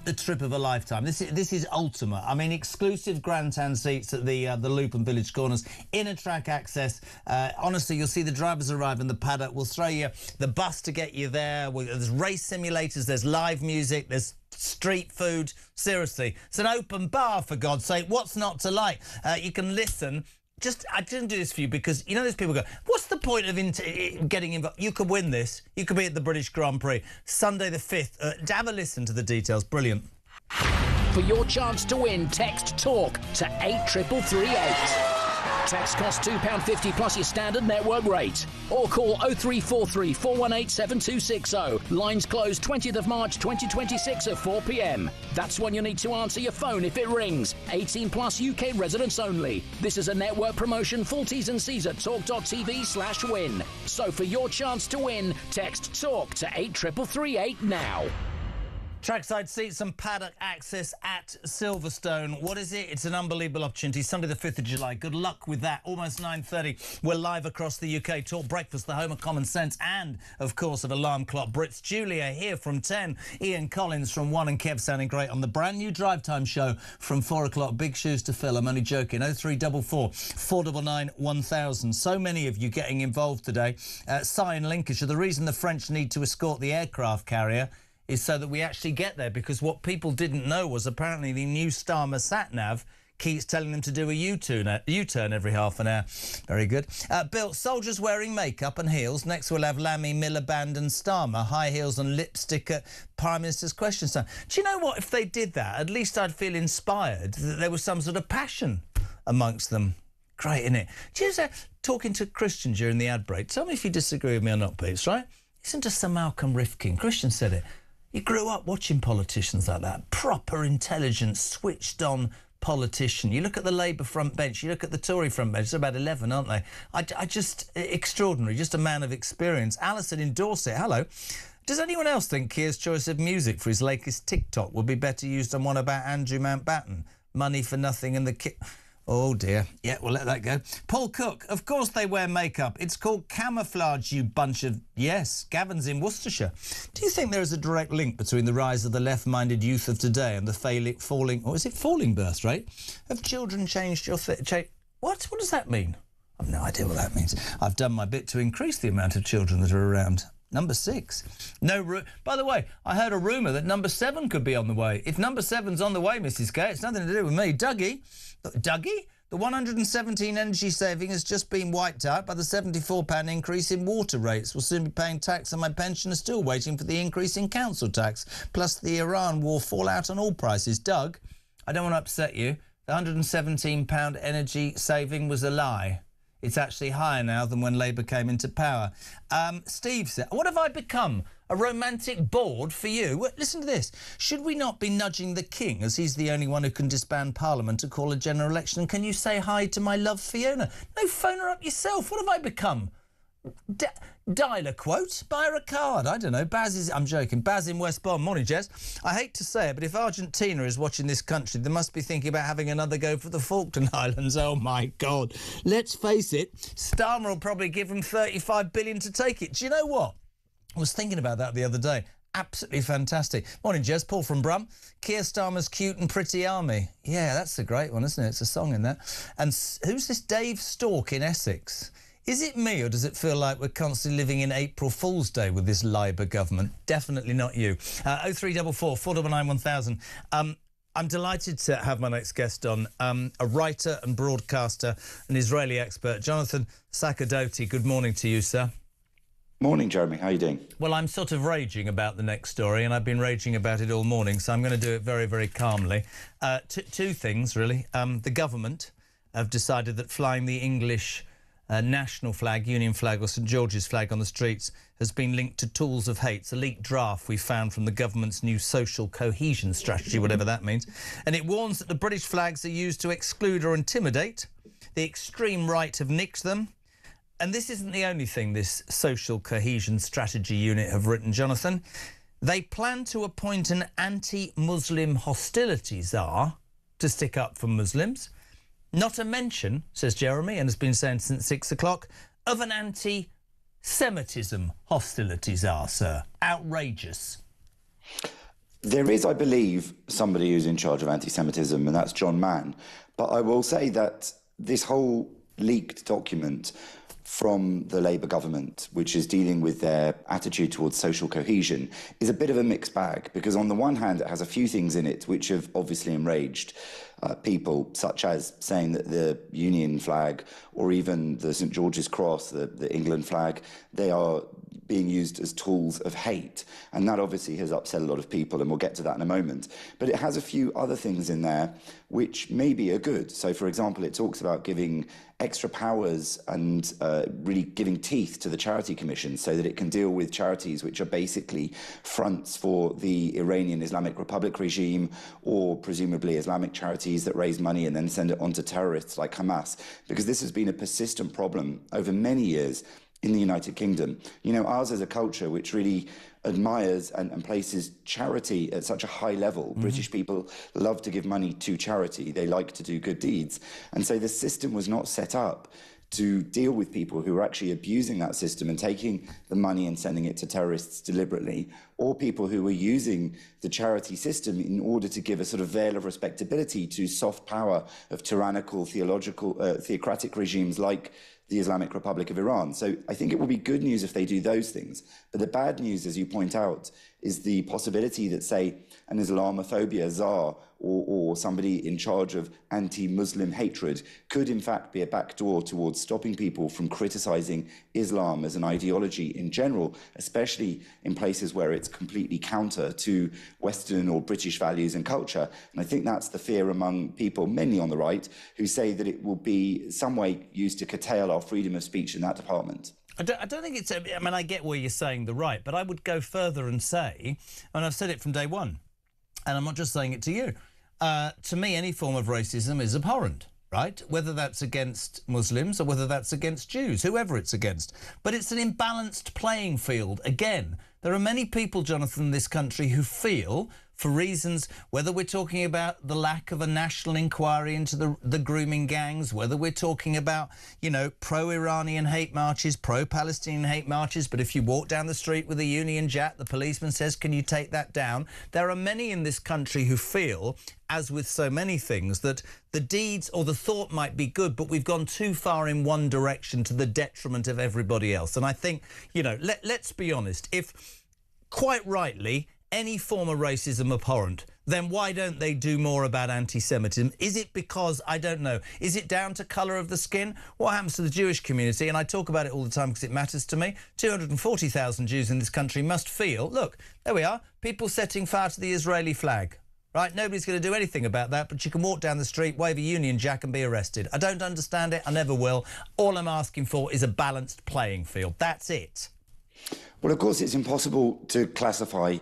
the trip of a lifetime? This is ultimate. I mean, exclusive grandstand seats at the Loop and Village Corners, inner track access. Honestly, you'll see the drivers arrive in the paddock. We'll throw you the bus to get you there. There's race simulators. There's live music. There's street food. Seriously, it's an open bar, for God's sake. What's not to like? You can listen. I didn't do this for you because, you know, those people go, what's the point of getting involved? You could win this. You could be at the British Grand Prix. Sunday the 5th. Have a listen to the details. Brilliant. For your chance to win, text TALK to 83338. Text costs £2.50 plus your standard network rate. Or call 0343 418 7260. Lines close 20th of March 2026 at 4 p.m. That's when you need to answer your phone if it rings. 18 plus UK residents only. This is a network promotion. Full T's and C's at talk.tv/win. So for your chance to win, text TALK to 83338 now. Trackside seats and paddock access at Silverstone. What is it? It's an unbelievable opportunity. Sunday the 5th of July. Good luck with that. Almost 9:30. We're live across the UK. Talk Breakfast, the home of common sense and, of course, of Alarm Clock Brits. Julia here from 10. Ian Collins from 1 and Kev sounding great on the brand new Drive Time show from 4 o'clock. Big shoes to fill. I'm only joking. 0344 499 1000. So many of you getting involved today. Si in Lincolnshire. The reason the French need to escort the aircraft carrier is so that we actually get there, because what people didn't know was apparently the new Starmer sat-nav keeps telling them to do a U-turn every half an hour. Very good. Bill, soldiers wearing makeup and heels. Next we'll have Lammy, Miliband and Starmer. High heels and lipstick at Prime Minister's question time. Do you know what? If they did that, at least I'd feel inspired that there was some sort of passion amongst them. Great, isn't it? Do you know, talking to Christian during the ad break, tell me if you disagree with me or not, please, right? Listen to Sir Malcolm Rifkin. Christian said it. He grew up watching politicians like that. Proper, intelligent, switched-on politician. You look at the Labour front bench, you look at the Tory front bench, there's about 11, aren't they? I just, extraordinary, just a man of experience. Alison in Dorset, hello. Does anyone else think Keir's choice of music for his latest TikTok would be better used on one about Andrew Mountbatten? Money for nothing and the kid... Oh, dear. Yeah, we'll let that go. Paul Cook, of course they wear makeup. It's called camouflage, you bunch of... Yes, Gavin's in Worcestershire. Do you think there is a direct link between the rise of the left-minded youth of today and the falling birth rate? Have children changed your... What? What does that mean? I've no idea what that means. I've done my bit to increase the amount of children that are around. Number 6. By the way, I heard a rumour that number 7 could be on the way. If number 7's on the way, Mrs K, it's nothing to do with me. Dougie? The 117 energy saving has just been wiped out by the £74 increase in water rates. We'll soon be paying tax and my pensioner still waiting for the increase in council tax, plus the Iran war fallout on all prices. Doug, I don't want to upset you. The £117 energy saving was a lie. It's actually higher now than when Labour came into power. Steve said, what have I become? A romantic board for you? Well, listen to this. Should we not be nudging the King, as he's the only one who can disband Parliament to call a general election? And can you say hi to my love Fiona? No, phone her up yourself. What have I become? Dial a quote, buy her a card. I don't know. I'm joking. Baz in West Brom. Morning, Jez. I hate to say it, but if Argentina is watching this country, they must be thinking about having another go for the Falkland Islands. Oh, my God. Let's face it, Starmer will probably give them $35 billion to take it. Do you know what? I was thinking about that the other day. Absolutely fantastic. Morning, Jez. Paul from Brum. Keir Starmer's cute and pretty army. Yeah, that's a great one, isn't it? It's a song in that. And who's this Dave Stork in Essex? Is it me, or does it feel like we're constantly living in April Fool's Day with this Labour government? Definitely not you. 0344 499 1000. I'm delighted to have my next guest on, a writer and broadcaster, an Israeli expert, Jonathan Sacerdoti. Good morning to you, sir. Morning, Jeremy. How are you doing? Well, I'm sort of raging about the next story, and I've been raging about it all morning, so I'm going to do it very, very calmly. Two things, really. The government have decided that flying the English national flag, Union flag or St George's flag on the streets has been linked to tools of hate. It's a leaked draft we found from the government's new social cohesion strategy, whatever that means. And it warns that the British flags are used to exclude or intimidate. The extreme right have nicked them. And this isn't the only thing this social cohesion strategy unit have written, Jonathan. They plan to appoint an anti-Muslim hostility czar to stick up for Muslims. Not a mention, says Jeremy, and has been saying since 6 o'clock, of an anti-Semitism hostility czar, sir. Outrageous. There is, I believe, somebody who's in charge of anti-Semitism, and that's John Mann. But I will say that this whole leaked document from the Labour government, which is dealing with their attitude towards social cohesion, is a bit of a mixed bag, because on the one hand it has a few things in it which have obviously enraged people, such as saying that the Union flag or even the St George's Cross, the England flag, they are being used as tools of hate. And that obviously has upset a lot of people, and we'll get to that in a moment. But it has a few other things in there which maybe are good. So, for example, it talks about giving extra powers and really giving teeth to the charity commission so that it can deal with charities which are basically fronts for the Iranian Islamic Republic regime, or presumably Islamic charities that raise money and then send it on to terrorists like Hamas, because this has been a persistent problem over many years in the United Kingdom. You know, ours is a culture which really admires and places charity at such a high level. Mm-hmm. British people love to give money to charity. They like to do good deeds. And so the system was not set up to deal with people who are actually abusing that system and taking the money and sending it to terrorists deliberately, or people who are using the charity system in order to give a sort of veil of respectability to soft power of tyrannical, theocratic regimes like the Islamic Republic of Iran. So I think it will be good news if they do those things. But the bad news, as you point out, is the possibility that, say, an Islamophobia czar or somebody in charge of anti-Muslim hatred could in fact be a backdoor towards stopping people from criticising Islam as an ideology in general, especially in places where it's completely counter to Western or British values and culture. And I think that's the fear among people, mainly on the right, who say that it will be some way used to curtail our freedom of speech in that department. I don't think it's... I mean, I get where you're saying the right, but I would go further and say, and I've said it from day one, and I'm not just saying it to you, to me, any form of racism is abhorrent, right? Whether that's against Muslims or whether that's against Jews, whoever it's against. But it's an imbalanced playing field. Again, there are many people, Jonathan, in this country who feel, for reasons, whether we're talking about the lack of a national inquiry into the grooming gangs, whether we're talking about, you know, pro-Iranian hate marches, pro-Palestinian hate marches, but if you walk down the street with a Union Jack, the policeman says, can you take that down? There are many in this country who feel, as with so many things, that the deeds or the thought might be good, but we've gone too far in one direction to the detriment of everybody else. And I think, you know, let's be honest, if, quite rightly, any form of racism abhorrent, then why don't they do more about anti-Semitism? Is it because, I don't know, is it down to colour of the skin? What happens to the Jewish community? And I talk about it all the time because it matters to me. 240,000 Jews in this country must feel, look, there we are, people setting fire to the Israeli flag. Right, nobody's going to do anything about that, but you can walk down the street, wave a Union Jack and be arrested. I don't understand it, I never will. All I'm asking for is a balanced playing field. That's it. Well, of course, it's impossible to classify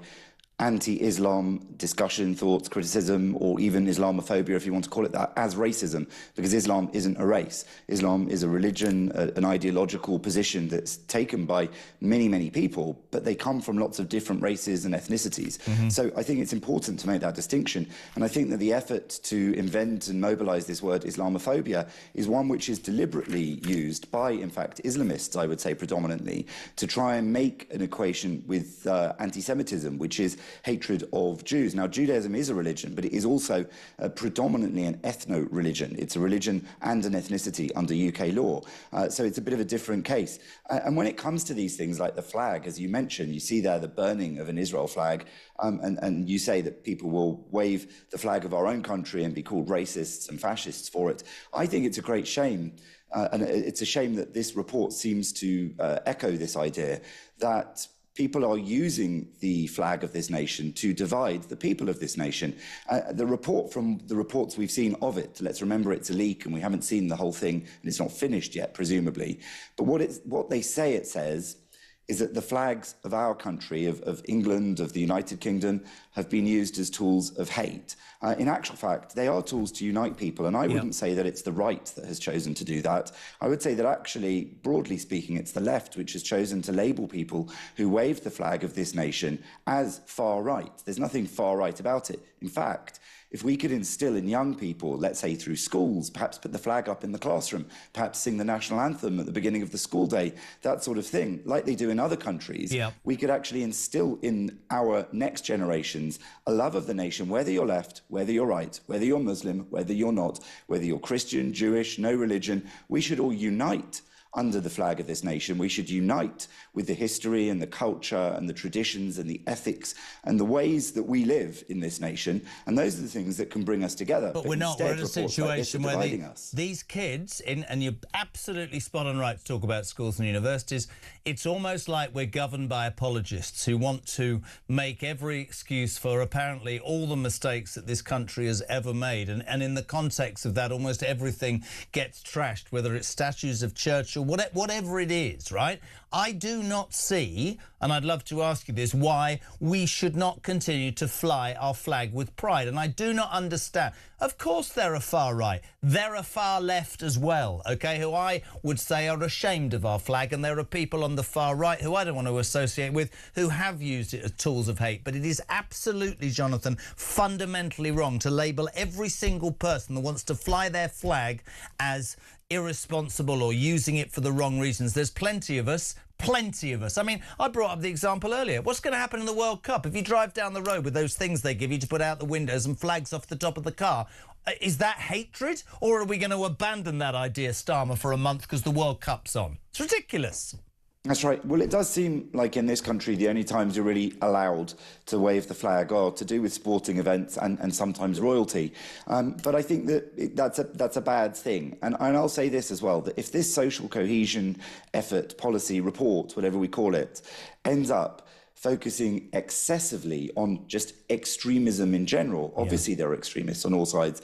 anti-Islam discussion, thoughts, criticism, or even Islamophobia, if you want to call it that, as racism, because Islam isn't a race. Islam is a religion, an ideological position that's taken by many, many people, but they come from lots of different races and ethnicities. So I think it's important to make that distinction. And I think that the effort to invent and mobilize this word Islamophobia is one which is deliberately used by, in fact, Islamists, I would say predominantly, to try and make an equation with anti-Semitism, which is hatred of Jews. Now, Judaism is a religion, but it is also predominantly an ethno-religion. It's a religion and an ethnicity under UK law. So it's a bit of a different case. And when it comes to these things like the flag, as you mentioned, you see there the burning of an Israel flag, and you say that people will wave the flag of our own country and be called racists and fascists for it. I think it's a great shame. And it's a shame that this report seems to echo this idea that people are using the flag of this nation to divide the people of this nation. The report, from the reports we've seen of it, let's remember it's a leak and we haven't seen the whole thing and it's not finished yet, presumably. But what they say it says is that the flags of our country, of England, of the United Kingdom, have been used as tools of hate. In actual fact, they are tools to unite people, and I wouldn't say that it's the right that has chosen to do that. I would say that actually, broadly speaking, it's the left which has chosen to label people who wave the flag of this nation as far right. There's nothing far right about it. In fact, if we could instill in young people, let's say through schools, perhaps put the flag up in the classroom, perhaps sing the national anthem at the beginning of the school day, that sort of thing, like they do in other countries, we could actually instill in our next generations a love of the nation, whether you're left, whether you're right, whether you're Muslim, whether you're not, whether you're Christian, Jewish, no religion. We should all unite under the flag of this nation. We should unite with the history and the culture and the traditions and the ethics and the ways that we live in this nation. And those are the things that can bring us together. But we're not. We're in a situation where these kids, and you're absolutely spot on right to talk about schools and universities, it's almost like we're governed by apologists who want to make every excuse for apparently all the mistakes that this country has ever made. And in the context of that, almost everything gets trashed, whether it's statues of Churchill, whatever it is, right? I do not see, and I'd love to ask you this, why we should not continue to fly our flag with pride. And I do not understand. Of course they're a far right. They're a far left as well, OK, who I would say are ashamed of our flag. And there are people on the far right who I don't want to associate with who have used it as tools of hate. But it is absolutely, Jonathan, fundamentally wrong to label every single person that wants to fly their flag as irresponsible or using it for the wrong reasons. There's plenty of us. I mean, I brought up the example earlier. What's going to happen in the World Cup if you drive down the road with those things they give you to put out the windows and flags off the top of the car? Is that hatred, or are we going to abandon that idea, Starmer, for a month because the World Cup's on? It's ridiculous. That's right. Well, it does seem like in this country the only times you're really allowed to wave the flag are to do with sporting events and sometimes royalty. But I think that that's a bad thing. And I'll say this as well, that if this social cohesion effort, policy, report, whatever we call it, ends up focusing excessively on just extremism in general. Obviously, there are extremists on all sides,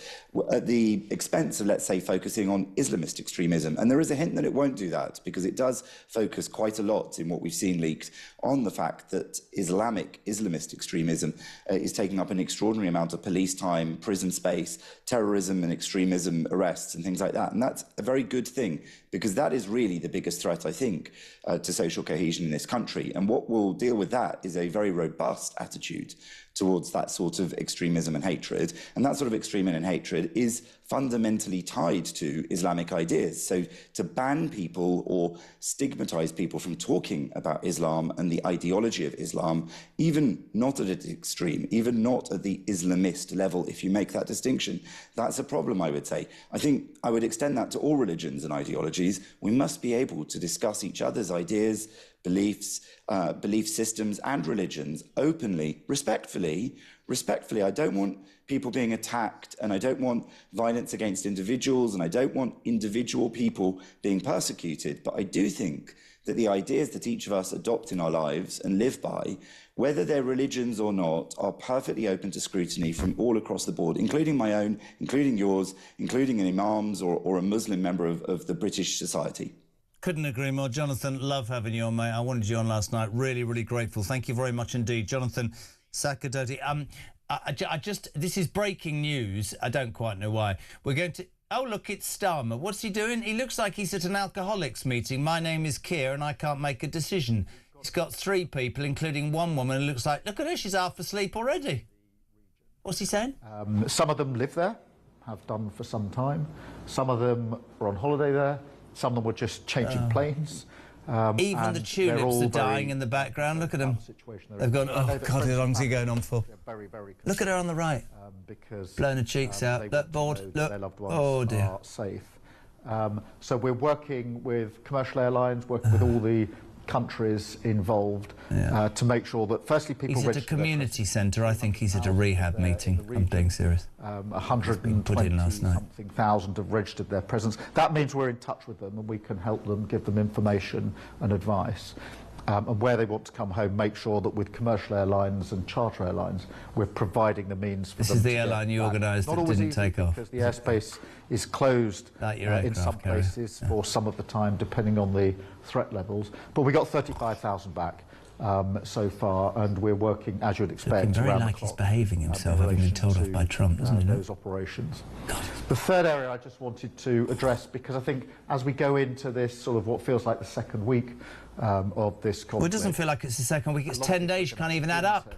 at the expense of, let's say, focusing on Islamist extremism. And there is a hint that it won't do that, because it does focus quite a lot in what we've seen leaked on the fact that Islamist extremism is taking up an extraordinary amount of police time, prison space, terrorism and extremism arrests and things like that. And that's a very good thing, because that is really the biggest threat, I think, to social cohesion in this country. And what will deal with that is a very robust attitude towards that sort of extremism and hatred. And that sort of extremism and hatred is fundamentally tied to Islamic ideas. So to ban people or stigmatize people from talking about Islam and the ideology of Islam, even not at its extreme, even not at the Islamist level, if you make that distinction, that's a problem, I would say. I think I would extend that to all religions and ideologies. We must be able to discuss each other's ideas, beliefs, belief systems and religions openly, respectfully. I don't want people being attacked, and I don't want violence against individuals, and I don't want individual people being persecuted. But I do think that the ideas that each of us adopt in our lives and live by, whether they're religions or not, are perfectly open to scrutiny from all across the board, including my own, including yours, including an imam's or a Muslim member of the British society. Couldn't agree more. Jonathan, love having you on, mate. I wanted you on last night. Really, really grateful. Thank you very much indeed. Jonathan Sakadoti. I just... This is breaking news. I don't quite know why. We're going to... Oh, look, it's Starmer. What's he doing? He looks like he's at an alcoholics meeting. My name is Keir and I can't make a decision. He's got 3 people, including one woman who looks like... Look at her, she's half asleep already. What's he saying? Some of them live there, have done for some time. Some of them are on holiday there. Some of them were just changing planes. Even the tulips are dying in the background. Look at them. They've gone, oh, God, how long's he going on for? Look at her on the right. Because blowing her cheeks out. Look, bored. Look. Their loved ones oh, dear. Are safe. So we're working with commercial airlines, working with all the countries involved to make sure that, firstly, people... He's at a community centre. I think he's at a rehab meeting. I'm being serious. 120-something thousand have registered their presence. That means we're in touch with them and we can help them, give them information and advice. And where they want to come home, make sure that with commercial airlines and charter airlines, we're providing the means for them. This is the airline you organised that didn't take off. Because the airspace is closed in some places for some of the time, depending on the threat levels. But we got 35,000 back so far, and we're working, as you'd expect, very around like the clock, he's behaving himself, having been told off by Trump, doesn't he? Those operations. The third area I just wanted to address, because I think as we go into this sort of what feels like the second week of this conflict... Well, it doesn't feel like it's the second week. It's 10 days. You can't even add up.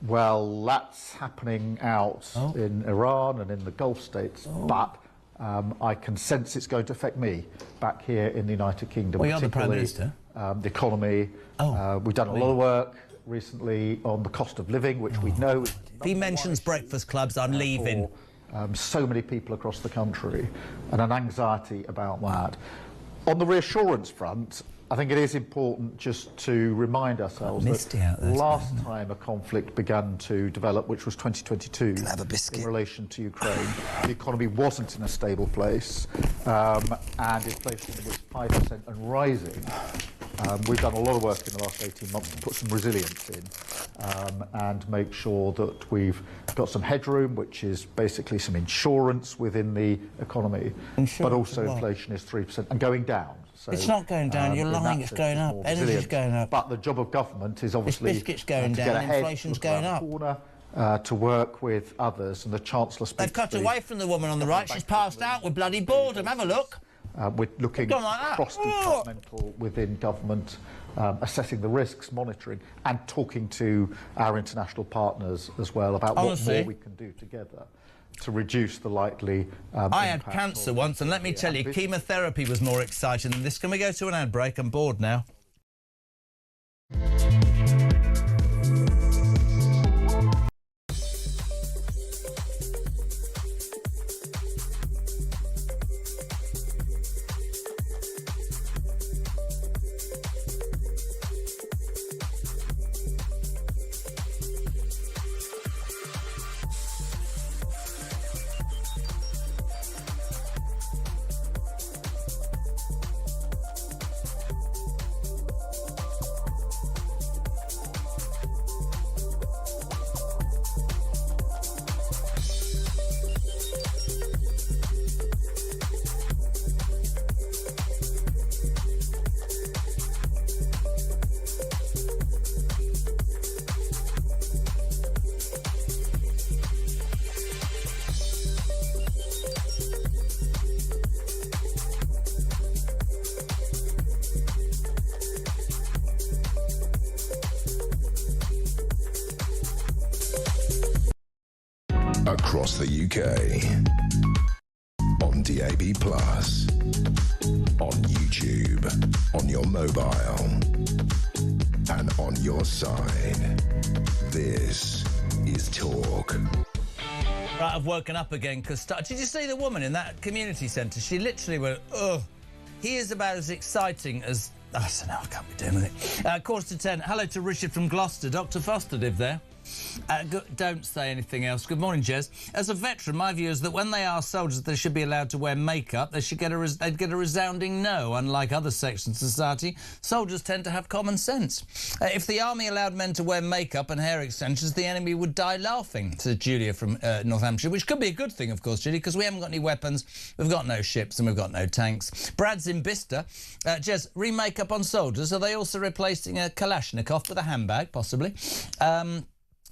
Well, that's happening out in Iran and in the Gulf states, but I can sense it's going to affect me back here in the United Kingdom. Well, you're the Prime Minister. The economy. We've done a lot of work recently on the cost of living, which we know... If he mentions breakfast clubs, I'm leaving. So many people across the country, and an anxiety about that. On the reassurance front, I think it is important just to remind ourselves that last time a conflict began to develop, which was 2022, in relation to Ukraine, the economy wasn't in a stable place, and inflation was 5% and rising. We've done a lot of work in the last 18 months to put some resilience in and make sure that we've got some headroom, which is basically some insurance within the economy, but also inflation is 3% and going down. So, it's not going down. You're lying. It's going up. Energy's going up. But the job of government is obviously biscuit's going to down. get ahead, Inflation's going up. Corner, to work with others, and the Chancellor speaks. They've cut away from the woman on the right. She's passed out with bloody boredom. Have a look. We're looking cross-departmental within government, assessing the risks, monitoring, and talking to our international partners as well about what more we can do together to reduce the likely I had cancer once, and let me tell you, chemotherapy was more exciting than this. Can we go to an ad break? I'm bored now. Across the UK, on DAB+, on YouTube, on your mobile, and on your side. This is Talk. Right, I've woken up again because... Did you see the woman in that community centre? She literally went, ugh. He is about as exciting as... I don't know, I can't be doing with it. 10:15. Hello to Richard from Gloucester. Dr. Foster lived there. Don't say anything else. Good morning, Jez. As a veteran, my view is that when they ask soldiers if they should be allowed to wear makeup, they'd get a resounding no. Unlike other sections of society, soldiers tend to have common sense. If the army allowed men to wear makeup and hair extensions, the enemy would die laughing, said Julia from North Hampshire, which could be a good thing, of course, Julia, because we haven't got any weapons, we've got no ships and we've got no tanks. Brad's in Bicester. Jez, re-makeup on soldiers, are they also replacing a Kalashnikov with a handbag, possibly?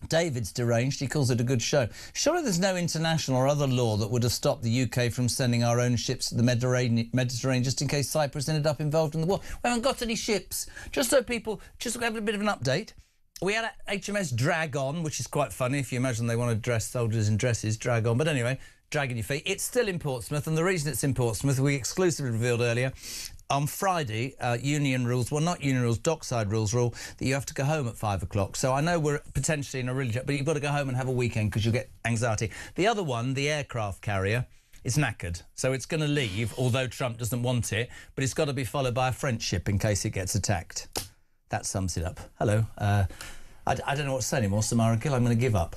David's deranged. He calls it a good show. Surely there's no international or other law that would have stopped the UK from sending our own ships to the Mediterranean just in case Cyprus ended up involved in the war. We haven't got any ships. Just so people just have a bit of an update. We had HMS Dragon, which is quite funny. If you imagine they want to dress soldiers in dresses, Dragon. But anyway, dragging your feet. It's still in Portsmouth, and the reason it's in Portsmouth, we exclusively revealed earlier, on Friday, union rules, well, not union rules, dockside rules rule that you have to go home at 5 o'clock. So I know we're potentially in a really... but you've got to go home and have a weekend because you'll get anxiety. The other one, the aircraft carrier, is knackered. So it's going to leave, although Trump doesn't want it, but it's got to be followed by a French ship in case it gets attacked. That sums it up. Hello. I don't know what to say anymore, Samara Gill. I'm going to give up.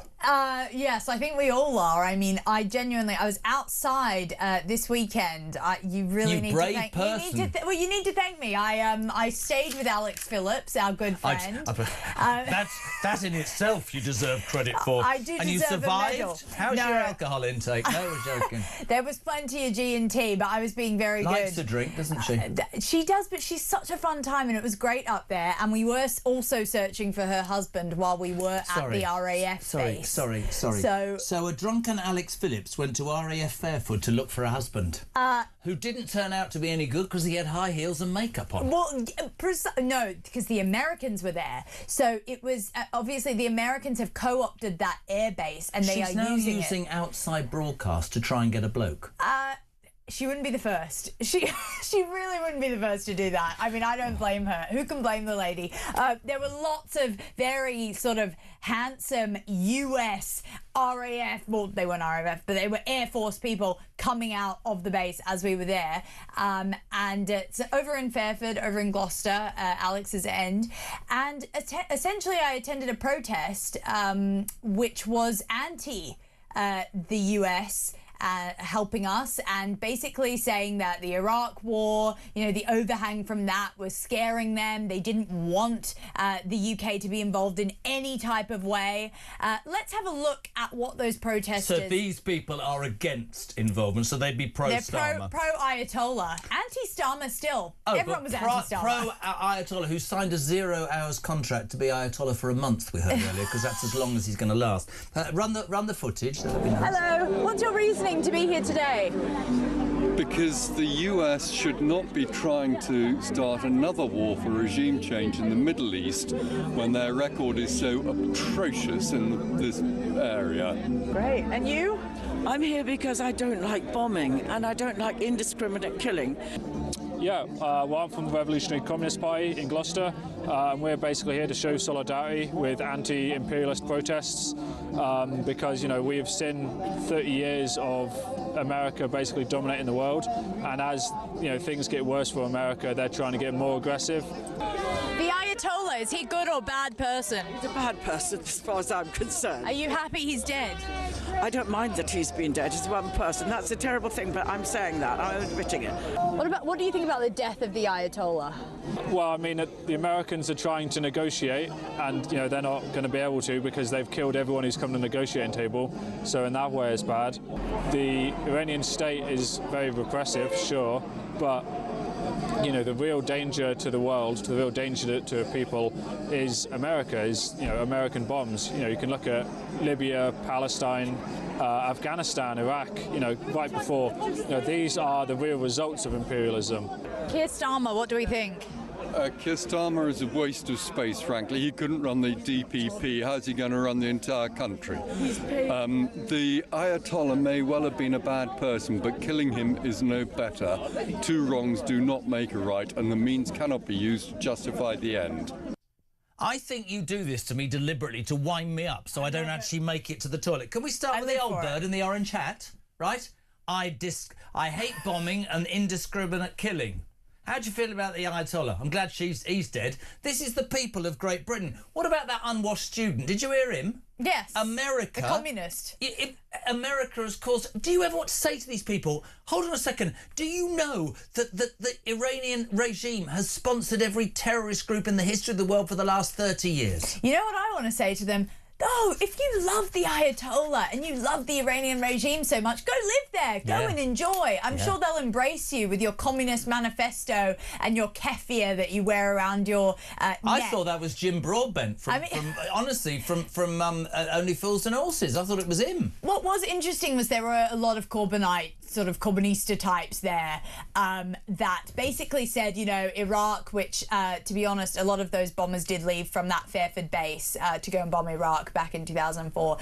Yes, I think we all are. I mean, I was outside this weekend. You really need to thank me. You need to thank me. I stayed with Alex Phillips, our good friend. That in itself you deserve credit for. I do and deserve you survived? a medal. How's your alcohol intake? No, we're joking. There was plenty of G&T, but I was being very good. Likes to drink, doesn't she? She does, but she's such a fun time, and it was great up there. And we were also searching for her husband while we were at the RAF base. Sorry. So a drunken Alex Phillips went to RAF Fairford to look for a husband who didn't turn out to be any good because he had high heels and makeup on. Well, no, because the Americans were there. So it was obviously the Americans have co-opted that airbase and they She's are now using it. Outside broadcast to try and get a bloke. She wouldn't be the first. She really wouldn't be the first to do that. I mean, I don't blame her. Who can blame the lady? There were lots of very sort of handsome US RAF, well, they weren't RAF, but they were Air Force people coming out of the base as we were there. And it's over in Fairford, over in Gloucester, Alex's end. And essentially I attended a protest which was anti the US helping us, and basically saying that the Iraq war, you know, the overhang from that was scaring them. They didn't want the UK to be involved in any type of way. Let's have a look at what those protesters... So these people are against involvement, so they'd be pro-Starmer. They're pro-Ayatollah. Anti-Starmer still. Everyone was anti-Starmer. Pro-Ayatollah, who signed a 0 hours contract to be Ayatollah for a month, we heard earlier, because that's as long as he's going to last. Run the footage. That'd be nice. Hello. What's your reasoning to be here today? Because the US should not be trying to start another war for regime change in the Middle East when their record is so atrocious in this area. Great. And you? I'm here because I don't like bombing and I don't like indiscriminate killing. Yeah, well, I'm from the Revolutionary Communist Party in Gloucester, and we're basically here to show solidarity with anti-imperialist protests because, you know, we've seen 30 years of America basically dominating the world, and as, you know, things get worse for America, they're trying to get more aggressive. The Ayatollah, is he a good or bad person? He's a bad person as far as I'm concerned. Are you happy he's dead? I don't mind that he's been dead. He's one person. That's a terrible thing, but I'm saying that. I'm admitting it. What do you think about the death of the Ayatollah? Well, I mean, the Americans are trying to negotiate, and, you know, they're not going to be able to because they've killed everyone who's come to the negotiating table. So in that way, it's bad. The Iranian state is very repressive, sure, but, you know, the real danger to the world, the real danger to people is America, is, you know, American bombs. You know, you can look at Libya, Palestine, Afghanistan, Iraq, you know, right before. You know, these are the real results of imperialism. Keir Starmer, what do we think? Keir Starmer is a waste of space, frankly. He couldn't run the DPP. How's he going to run the entire country? The Ayatollah may well have been a bad person, but killing him is no better. Two wrongs do not make a right, and the means cannot be used to justify the end. I think you do this to me deliberately to wind me up so I don't actually make it to the toilet. Can we start with the old bird in the orange hat, right? I hate bombing and indiscriminate killing. How do you feel about the Ayatollah? I'm glad he's dead. This is the people of Great Britain. What about that unwashed student? Did you hear him? Yes. America. The communist. America has caused... Do you ever want to say to these people, hold on a second, do you know that the Iranian regime has sponsored every terrorist group in the history of the world for the last 30 years? You know what I want to say to them? Oh, if you love the Ayatollah and you love the Iranian regime so much, go live there. Go and enjoy. I'm sure they'll embrace you with your communist manifesto and your keffiyeh that you wear around your neck. I thought that was Jim Broadbent from Only Fools and Horses. I thought it was him. What was interesting was there were a lot of Corbynite, sort of Corbynista types there that basically said, you know, Iraq, which, to be honest, a lot of those bombers did leave from that Fairford base to go and bomb Iraq back in 2004.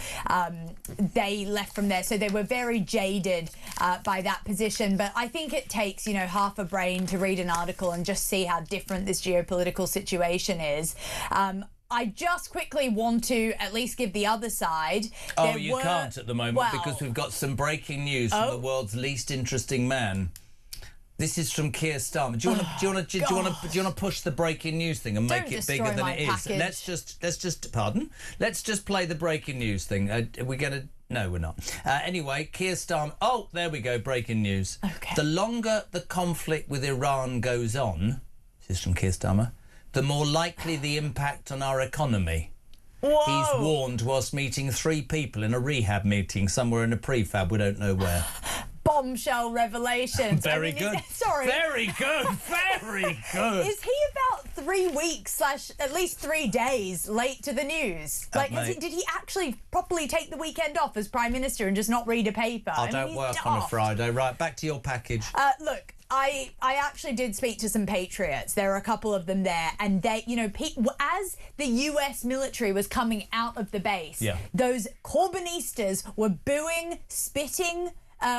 They left from there, so they were very jaded by that position. But I think it takes, you know, half a brain to read an article and just see how different this geopolitical situation is. I just quickly want to at least give the other side. Oh, you can't at the moment because we've got some breaking news from the world's least interesting man. This is from Keir Starmer. Do you want to push the breaking news thing and make it bigger than it is? Let's just pardon. Let's just play the breaking news thing. We're going to. No, we're not. Anyway, Keir Starmer... Oh, there we go, breaking news. Okay. The longer the conflict with Iran goes on, this is from Keir Starmer, the more likely the impact on our economy. Whoa. He's warned whilst meeting 3 people in a rehab meeting somewhere in a prefab, we don't know where. Bombshell revelations. Very good. Sorry. Very good. Very good. Is he about 3 weeks / at least 3 days late to the news? Like, did he actually properly take the weekend off as Prime Minister and just not read a paper? I don't work on a Friday. Right, back to your package. Look, I actually did speak to some patriots. There are a couple of them there, and they, you know, as the US military was coming out of the base, those Corbynistas were booing, spitting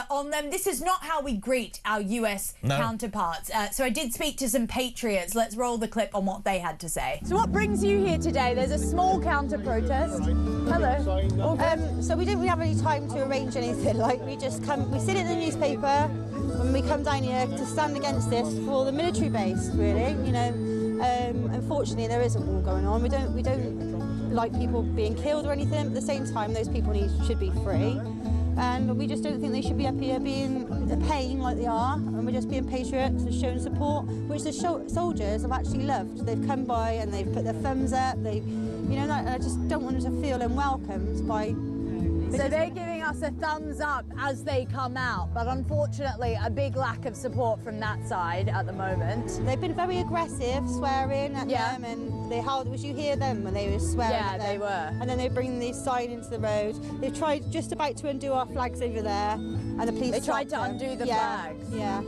on them. This is not how we greet our US counterparts. So I did speak to some patriots. Let's roll the clip on what they had to say. So what brings you here today? There's a small counter-protest. Hello. So we didn't really have any time to arrange anything. Like, we just come, we sit in the newspaper when we come down here to stand against this for the military base, really. You know, unfortunately there is a war going on. We don't like people being killed or anything. But at the same time, those people should be free. And we just don't think they should be up here being a pain like they are, and we're just being patriots and showing support, which the soldiers have actually loved. They've come by and they've put their thumbs up. They, you know, and I just don't want them to feel unwelcomed by. So they're giving us a thumbs up as they come out, but unfortunately a big lack of support from that side at the moment. They've been very aggressive, swearing at them, and they held. Was you hear them when they were swearing at them? Yeah, they were. And then they bring these sign into the road. They've tried just about to undo our flags over there, and the police. They tried to undo the flags. Yeah,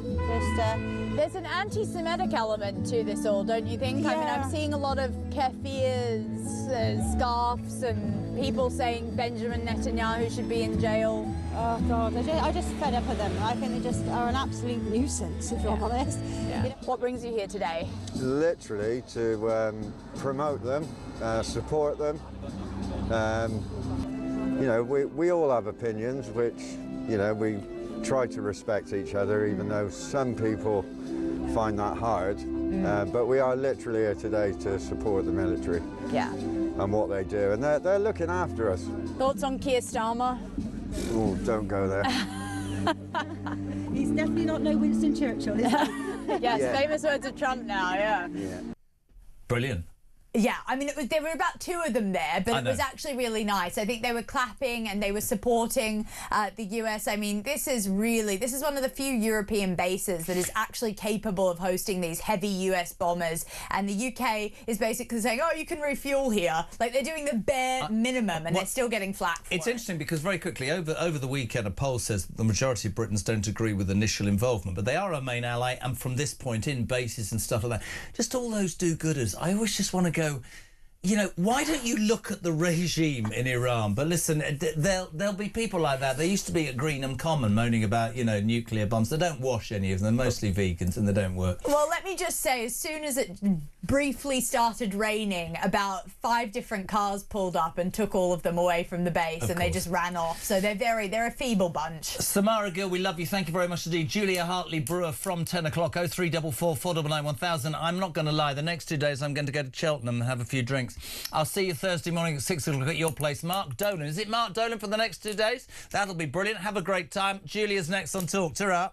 there's an anti-Semitic element to this all, don't you think? I mean, I'm seeing a lot of keffiyehs, scarves, and people saying Benjamin Netanyahu should be in jail. Oh God, I just fed up with them. I think they just are an absolute nuisance, if I'm honest. Yeah. You know, what brings you here today? Literally to promote them, support them. You know, we all have opinions, which, you know, we try to respect each other, even though some people find that hard. But we are literally here today to support the military. Yeah. And what they do, and they're looking after us. Thoughts on Keir Starmer? Oh, don't go there. He's definitely not no Winston Churchill, is he? Yes, famous words of Trump now, yeah. Brilliant. Yeah, I mean, there were about 2 of them there, but it was actually really nice. I think they were clapping and they were supporting the US. I mean, this is one of the few European bases that is actually capable of hosting these heavy US bombers. And the UK is basically saying, oh, you can refuel here. Like, they're doing the bare minimum and they're still getting flack for it. It's interesting because very quickly, over the weekend, a poll says that the majority of Britons don't agree with initial involvement, but they are our main ally, and from this point in, bases and stuff like that. Just all those do-gooders. I always just want to go, you know, why don't you look at the regime in Iran? But listen, there'll be people like that. They used to be at Greenham Common moaning about, you know, nuclear bombs. They don't wash any of them. They're mostly vegans and they don't work. Well, let me just say, as soon as it briefly started raining, about 5 different cars pulled up and took all of them away from the base, and they just ran off. So they're a feeble bunch. Samara Gill, we love you. Thank you very much indeed. Julia Hartley-Brewer from 10 o'clock, 0344 499 1000. I'm not going to lie, the next 2 days I'm going to go to Cheltenham and have a few drinks. I'll see you Thursday morning at 6 o'clock at your place. Mark Dolan. Is it Mark Dolan for the next 2 days? That'll be brilliant. Have a great time. Julia's next on Talk. Ta-ra.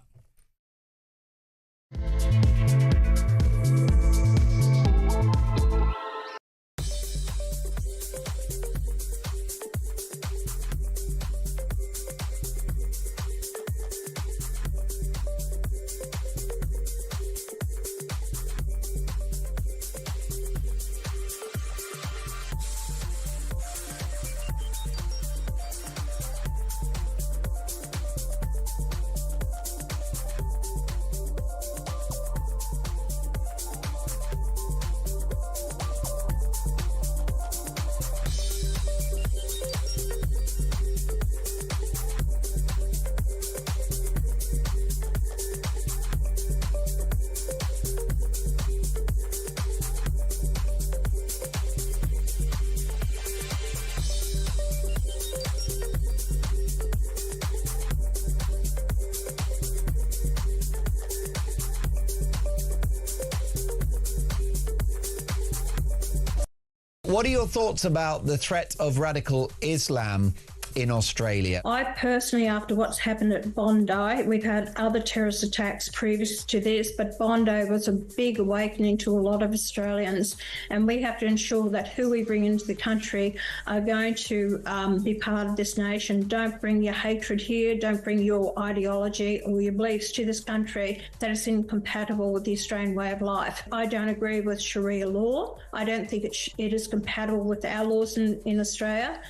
What are your thoughts about the threat of radical Islam in Australia? I personally, after what's happened at Bondi, we've had other terrorist attacks previous to this, but Bondi was a big awakening to a lot of Australians, and we have to ensure that who we bring into the country are going to be part of this nation. Don't bring your hatred here, don't bring your ideology or your beliefs to this country that is incompatible with the Australian way of life. I don't agree with Sharia law. I don't think it is compatible with our laws in Australia.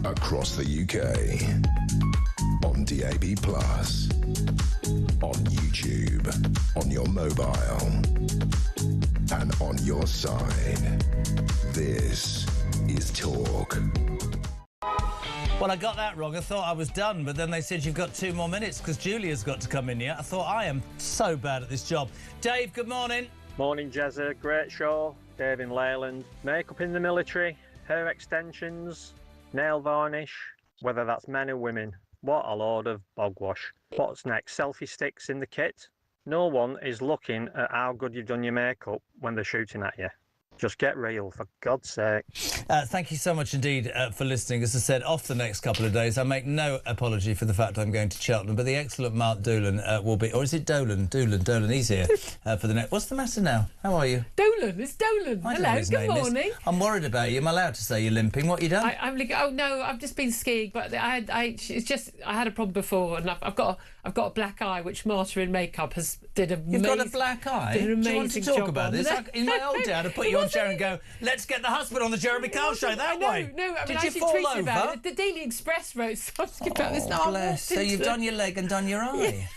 Across the UK, on DAB+, on YouTube, on your mobile, and on your side. This is Talk. Well, I got that wrong. I thought I was done, but then they said you've got 2 more minutes because Julia's got to come in here. I thought, I am so bad at this job. Dave, good morning. Morning, Jezza. Great show. Dave in Leyland. Makeup in the military, hair extensions, nail varnish, whether that's men or women. What a load of bogwash. What's next? Selfie sticks in the kit? No one is looking at how good you've done your makeup when they're shooting at you. Just get real, for God's sake. Thank you so much indeed for listening. As I said, off the next couple of days. I make no apology for the fact I'm going to Cheltenham, but the excellent Mark Dolan will be... Or is it Dolan? Dolan, he's here for the next... What's the matter now? How are you? Dolan, it's Dolan. Hello, good morning. I'm worried about you. Am I allowed to say you're limping? What you done? Oh, no, I've just been skiing, but I had a problem before, and I've got a black eye, which Marta in makeup did amazing. You've got a black eye? Did an amazing Do you want to talk job about this? In my old day, I'd have put you on chair and go, let's get the husband on the Jeremy Kyle show that way. No, I mean, Did you fall over? About it. The Daily Express wrote something about this. Oh, bless. So you've done your leg and done your eye.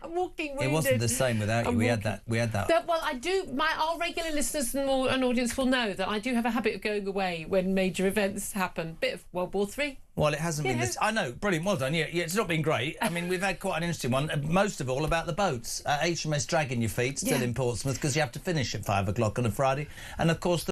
I'm walking wounded. It wasn't the same without you. We had that. Well, I do. Our regular listeners and audience will know that I do have a habit of going away when major events happen. Bit of World War III. Well, it hasn't been this. I know, brilliant, well done. Yeah, it's not been great. I mean, we've had quite an interesting one. Most of all about the boats. HMS Dragging Your Feet, still in Portsmouth, because you have to finish at 5 o'clock on a Friday. And of course,